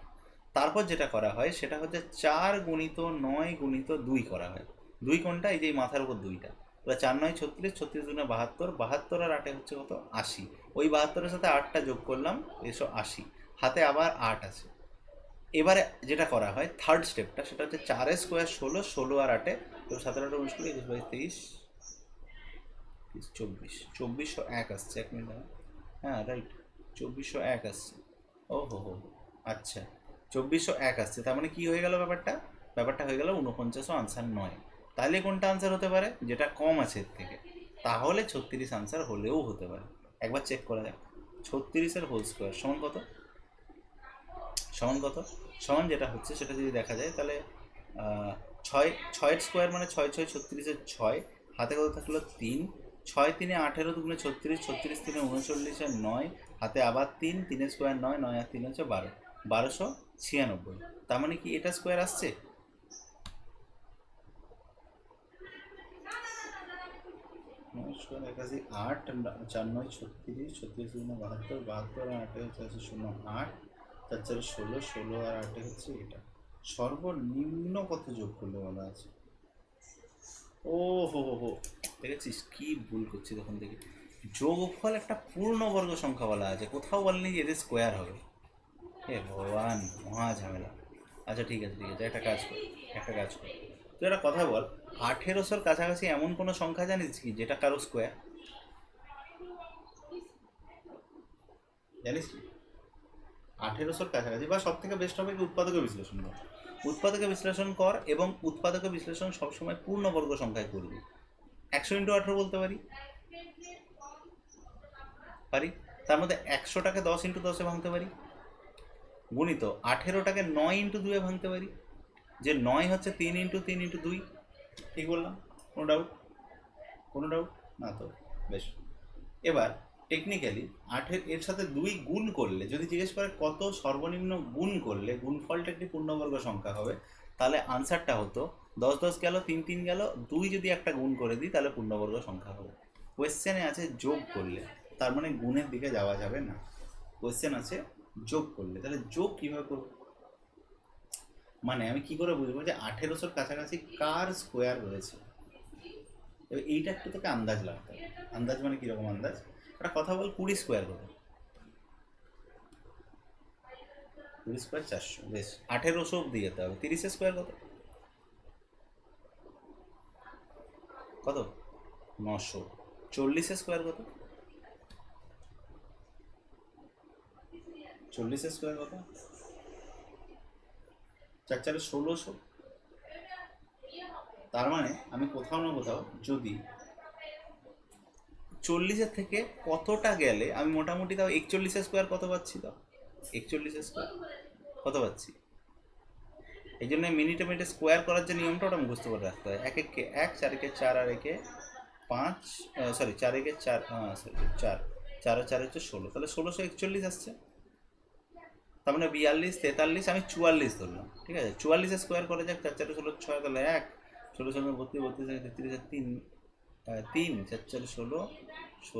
তারপর যেটা করা হয় সেটা হচ্ছে 4 গুণিত 9 গুণিত 2 করা হয়। 2 কোনটা? এই যে মাথার উপর 2টা। তাহলে 4 9 36, 36 দুনে 72, 72 আর 8 হচ্ছে কত? 80। ওই 72-এর সাথে 8টা যোগ করলাম, 180। হাতে আবার 8 আছে। এবারে যেটা করা হয় থার্ড স্টেপটা, সেটা হচ্ছে 4 স্কোয়ার 16, 16 আর 8, তো 17 18 19 20 21 22 23 24, 2401 আসছে। 1 মিনিট, হ্যাঁ রাইট, 2401 আসছে। ও হো হো, আচ্ছা 2401 আসছে। তার মানে কি হয়ে গেল ব্যাপারটা? ব্যাপারটা হয়ে গেল 49 আনসার নয়। তাহলে কোনটা আনসার হতে পারে? যেটা কম আছে এর থেকে। তাহলে 36 আনসার হলেও হতে পারে। একবার চেক করা যাক। 36-এর হোল স্কোয়ার সমান কত? সমান কত? সমান যেটা হচ্ছে সেটা যদি দেখা যায় তাহলে 6 স্কোয়ার মানে 6 6 36-এর 6, হাতে কত থাকলো? 3। 6 3 18 দুগুণে 36, 36 3 39-এর 9, হাতে আবার 3 স্কোয়ার 9, 9 আর 3 হচ্ছে 12, 1296। তার মানে কি এটা স্কোয়ার আসছে? স্কোয়ার 81, 8 4 9 36, 36 দুগুণে 72, 72 আর 8 হচ্ছে 08, 4 4 16, 16 আর 8 হচ্ছে এটা। সর্বনিম্ন কত যোগ করলে বলা আছে? ও হো হো হো, দেখেছিস কি ভুল করছি তখন থেকে। যোগফল একটা পূর্ণবর্গ সংখ্যা বলা আছে, কোথাও বলেনি যে এদের স্কোয়ার হবে। হে ভগবান, মহা ঝামেলা। আচ্ছা ঠিক আছে ঠিক আছে, একটা কাজ কর, একটা কাজ কর, তুই একটা কথা বল, 1800-র কাছাকাছি এমন কোনো সংখ্যা জানিস কি যেটা কারো স্কোয়ার? জানিস কি 1800-র কাছাকাছি? বা সব থেকে বেস্ট হবে কি উৎপাদকে বিশ্লেষণ কর। উৎপাদকে বিশ্লেষণ কর এবং উৎপাদকে বিশ্লেষণ সবসময় পূর্ণবর্গ সংখ্যায় করবি। 100 × 18 বলতে পারি, পারি। তার মধ্যে 100টাকে 10 × 10-এ ভাঙতে পারি, গুণিত 18টাকে 9 × 2-এ ভাঙতে পারি, যে 9 হচ্ছে 3 × 3 × 2। ঠিক বললাম? কোনো ডাউট? কোনো ডাউট না তো? বেশ, এবার টেকনিক্যালি এর সাথে 2 গুণ করলে, যদি জিজ্ঞেস করে কত সর্বনিম্ন গুণ করলে গুণফলটা একটি পূর্ণবর্গ সংখ্যা হবে, তাহলে আনসারটা হতো 10 10 গেল, 3 3 গেল, 2 যদি একটা গুণ করে দিই তাহলে পূর্ণবর্গ সংখ্যা হবে। কোয়েশ্চেনে আছে যোগ করলে, তার মানে গুণের দিকে যাওয়া যাবে না। কোয়েশ্চেন আছে যোগ করলে, তাহলে যোগ কীভাবে করবো? মানে আমি কি করে বুঝবো যে 1800-র কাছাকাছি কার স্কোয়ার রয়েছে? এবার এইটা একটু তোকে আন্দাজ লাগতে হবে। আন্দাজ মানে কীরকম আন্দাজ? একটা কথা বল, 20 স্কোয়ার কত? 20 স্কোয়ার 400, বেশ 1800 অব্দি যেতে হবে। 30 স্কোয়ার কত? কত? 900। 40 স্কোয়ার কত? 40 স্কোয়ার কত? 4 4 1600। তার মানে আমি কোথাও না কোথাও যদি 40-এর থেকে কতটা গেলে আমি মোটামুটি তাও 41 স্কোয়ার কত পাচ্ছি? তাও 41 স্কোয়ার কত পাচ্ছি? এই জন্য মিনিটে মিনিটে স্কোয়ার করার যে নিয়মটা, ওটা মুখস্থ করে রাখতে হয়। 1 1 1, 4 1 4 আর 1 5, সরি 4 1 4, সরি 4 4 আর 4 হচ্ছে 16, তাহলে 1641 আসছে। তার মানে 42 43, আমি 44 ধরলাম, ঠিক আছে? 44 স্কোয়ার করে যাক, 4 4 16 6, তাহলে 1, 16 16 32 32 33 3, 3 4 4 16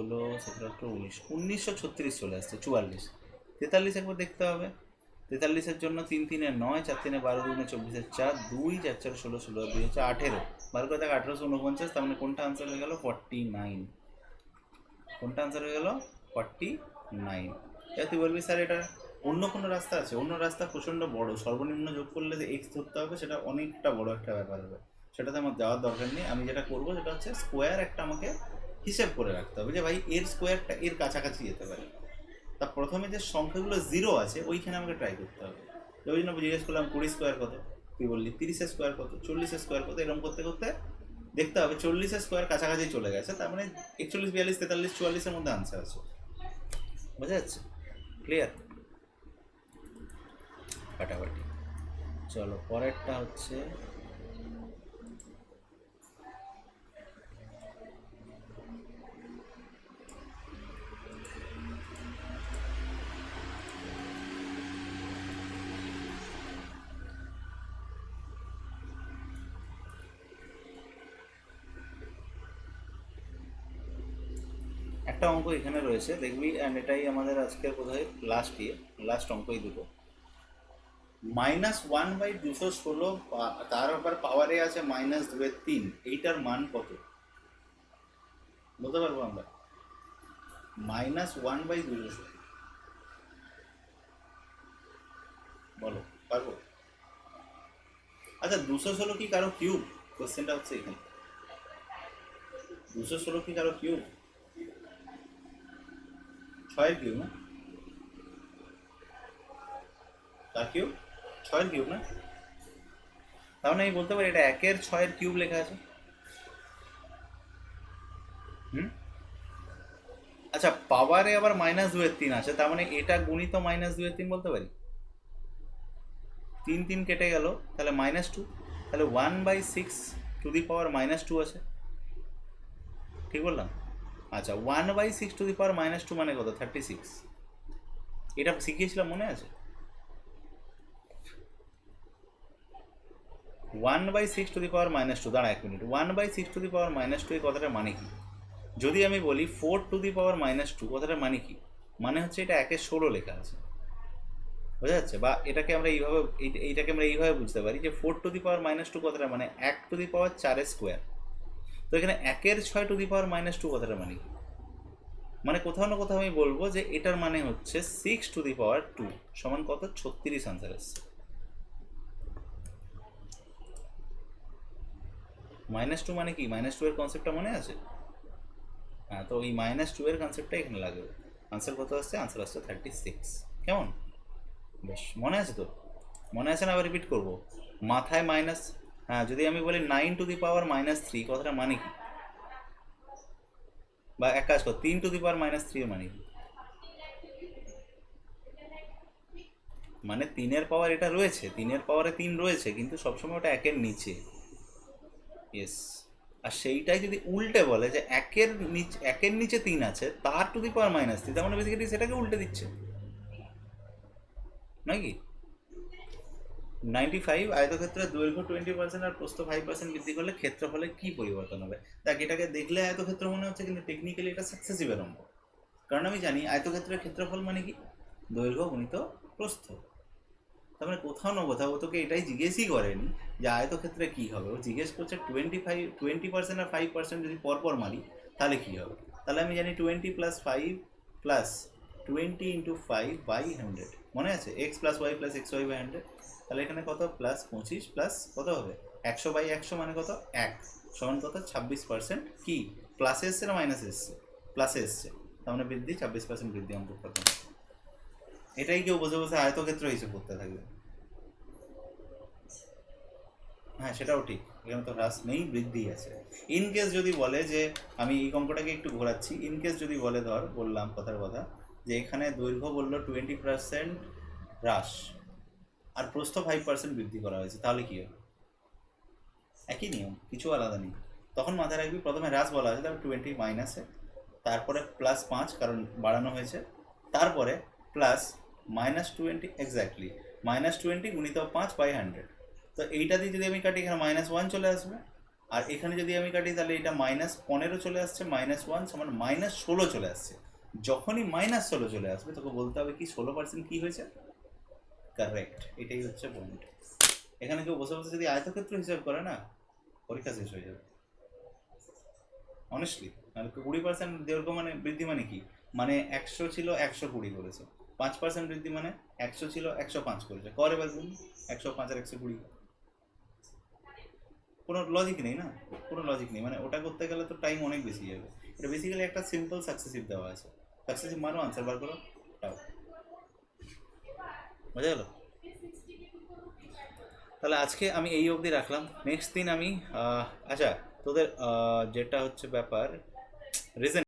16 17 18 19, 1936 চলে আসছে। 44 43 একবার দেখতে হবে। 43-এর জন্য 3 3 9, 4 3 12, 2 24, 4 2, 4 4 16 16 2 হচ্ছে 18, 12 করে দেখ 1849, তার মানে কোনটা আনসার হয়ে গেল? 49। কোনটা আনসার হয়ে গেল? 49। এবার তুই বলবি স্যার এটা অন্য কোনো রাস্তা আছে? অন্য রাস্তা প্রচণ্ড বড়, সর্বনিম্ন যোগ করলে যে এক্স ধরতে হবে, সেটা অনেকটা বড় একটা ব্যাপার হবে। সেটাতে আমার যাওয়ার দরকার নেই। আমি যেটা করবো সেটা হচ্ছে স্কোয়ার একটা আমাকে হিসেব করে রাখতে হবে, যে ভাই এর স্কোয়ারটা এর কাছাকাছি যেতে পারে। তা প্রথমে যে সংখ্যাগুলো জিরো আছে ওইখানে আমাকে ট্রাই করতে হবে। ওই জন্য জিজ্ঞেস করলাম 20 স্কোয়ার কত, তুই বললি 30 স্কোয়ার কত, 40 স্কোয়ার কত, এরকম করতে করতে দেখতে হবে 40 স্কোয়ার কাছাকাছি চলে গেছে, তার মানে 41 42 43 44-এর মধ্যে আনসার আছে। বোঝা যাচ্ছে? ক্লিয়ার? ফাটাফাটি। চলো পরেরটা হচ্ছে একটা অঙ্ক এখানে রয়েছে, দেখবি, অ্যান্ড এটাই আমাদের আজকের বোধহয় লাস্ট অঙ্কই দুটো। -1/216, তার আবার পাওয়ারে আছে -2/3, এইটার মান কত? বলতে পারবো আমরা? -1/216, বলো পারবো? আচ্ছা 216 কি কারো কিউব? কোশ্চেনটা হচ্ছে এখানে, 216 কি কারো কিউব? 6-এর কিউব না? কার কিউব? 6-এর কিউব না? তার মানে আমি বলতে পারি এটা 1-এর 6-এর কিউব লেখা আছে। আচ্ছা পাওয়ারে আবার -2/3 আছে, তার মানে এটা গুণিত -2/3 বলতে পারি। 3 3 কেটে গেল, তাহলে -2, তাহলে 1/6 আছে, ঠিক বললাম? আচ্ছা 1/6 মানে কত? 36। এটা শিখিয়েছিলাম, মনে আছে? 1/6 দাঁড়া 1 মিনিট, 1/6 এই কথাটা মানে কি? যদি আমি বলি 4⁻², কথাটা মানে কি? মানে হচ্ছে এটা 1/16 লেখা আছে, বোঝা যাচ্ছে? বা এটাকে আমরা এইভাবে এইটাকে আমরা এইভাবে বুঝতে পারি যে 4⁻², কথাটা মানে 1⁴ তো এখানে 1/6⁻², কথাটা মানে কি? মানে কোথাও না কোথাও আমি বলবো যে এটার মানে হচ্ছে 6⁻², সমান কত? 36 আনসার আসছে। -2 মানে কি? -2 এর কনসেপ্টটা মনে আছে? হ্যাঁ, তো এই -2 এর কনসেপ্টটা এখানে লাগবে। আনসার কত আসছে? আনসার আসছে 36। কেমন? বেশ, মনে আছে তো? মনে আছে না? আবার রিপিট করবো। মাথায় মাইনাস, হ্যাঁ, যদি আমি বলি 9⁻³ কথাটা মানে কি? বা এক কাজ কর, 3⁻³ এর মানে কি? মানে 3-এর পাওয়ার এটা রয়েছে, 3-এর পাওয়ারে 3 রয়েছে, কিন্তু সবসময় ওটা 1-এর নিচে। ইয়েস। আর সেইটাই যদি উল্টে বলে যে 1-এর নিচে 3 আছে, তার টু দি পাওয়ার -3, তার মানে বেসিক্যালি সেটাকে উল্টে দিচ্ছে নাকি? 95 আয়তক্ষেত্রের দৈর্ঘ্য 20% আর প্রস্থ 5% বৃদ্ধি করলে ক্ষেত্রফলে কি পরিবর্তন হবে? দেখ, এটাকে দেখলে আয়তক্ষেত্র মনে হচ্ছে, কিন্তু টেকনিক্যালি এটা সাকসেসিভ অঙ্ক। কারণ আমি জানি আয়তক্ষেত্রের ক্ষেত্রফল মানে কি? দৈর্ঘ্য গুণিত প্রস্থ। তার মানে কোথাও না কোথাও ও তোকে এটাই জিজ্ঞেসই করেনি যে আয়তক্ষেত্রে কি হবে, ও জিজ্ঞেস করছে 20% আর 5% যদি পরপর মারি তাহলে কি হবে। তাহলে আমি জানি 20 + 5 + 20 × 5/100, মনে আছে? x+y + xy/100। তাহলে এখানে কত? +25 প্লাস কত হবে? 100/100 মানে কত? 1 সমান কত? 26%। কি প্লাসে এসছে না মাইনাসে এসছে? প্লাসে এসছে, তার মানে বৃদ্ধি 26% বৃদ্ধি অঙ্ক কত? এটাই কেউ বসে বসে আয়তক্ষেত্র হিসেব করতে থাকবে। হ্যাঁ, সেটাও ঠিক, এখানে তো হ্রাস নেই, বৃদ্ধি আছে। ইনকেস যদি বলে যে, আমি এই অঙ্কটাকে একটু ঘোরাচ্ছি, ইনকেস যদি বলে, ধর বললাম কথার কথা, যে এখানে দৈর্ঘ্য বললো 20% হ্রাস আর প্রস্থ 5% বৃদ্ধি করা হয়েছে, তাহলে কি হবে? একই নিয়ম, কিছু আলাদা নেই। তখন মাথায় রাখবি, প্রথমে হ্রাস বলা হয়েছে, তারপর 20 মাইনাসে, তারপরে +5 কারণ বাড়ানো হয়েছে, তারপরে প্লাস -20, এক্স্যাক্টলি -20 গুণিত 5/100। তো এইটা দিয়ে যদি আমি কাটি, এখানে -1 চলে আসবে। আর এখানে যদি আমি কাটি, তাহলে এটা -15 চলে আসছে, -1 সমান -16 চলে আসছে। যখনই -16 চলে আসবে, তোকে বলতে হবে কি 16% কি হয়েছে? কারেক্ট, এটাই হচ্ছে পয়েন্ট। এখানে কেউ বসে বসে যদি আয়তক্ষেত্র হিসাব করে না, পরীক্ষা শেষ হয়ে যাবে অনেস্টলি। মানে 20% দৈর্ঘ্য মানে বৃদ্ধি মানে কি? মানে 100 ছিল 120 করেছে, 5% বৃদ্ধি মানে 100 ছিল 105 করেছে। কর এবার গুণ, 105 আর 120। কোনো লজিক নেই না, কোনো লজিক নেই। মানে ওটা করতে গেলে তো টাইম অনেক বেশি যাবে। এটা বেসিক্যালি একটা সিম্পল সাকসেসিভ দেওয়া আছে, সাকসেসিভ মারো, আনসার বার করো, টাও। বোঝা গেল? তাহলে আজকে আমি এই অবধি রাখলাম। নেক্সট দিন আমি আচ্ছা, তোদের যেটা হচ্ছে ব্যাপার, রিজন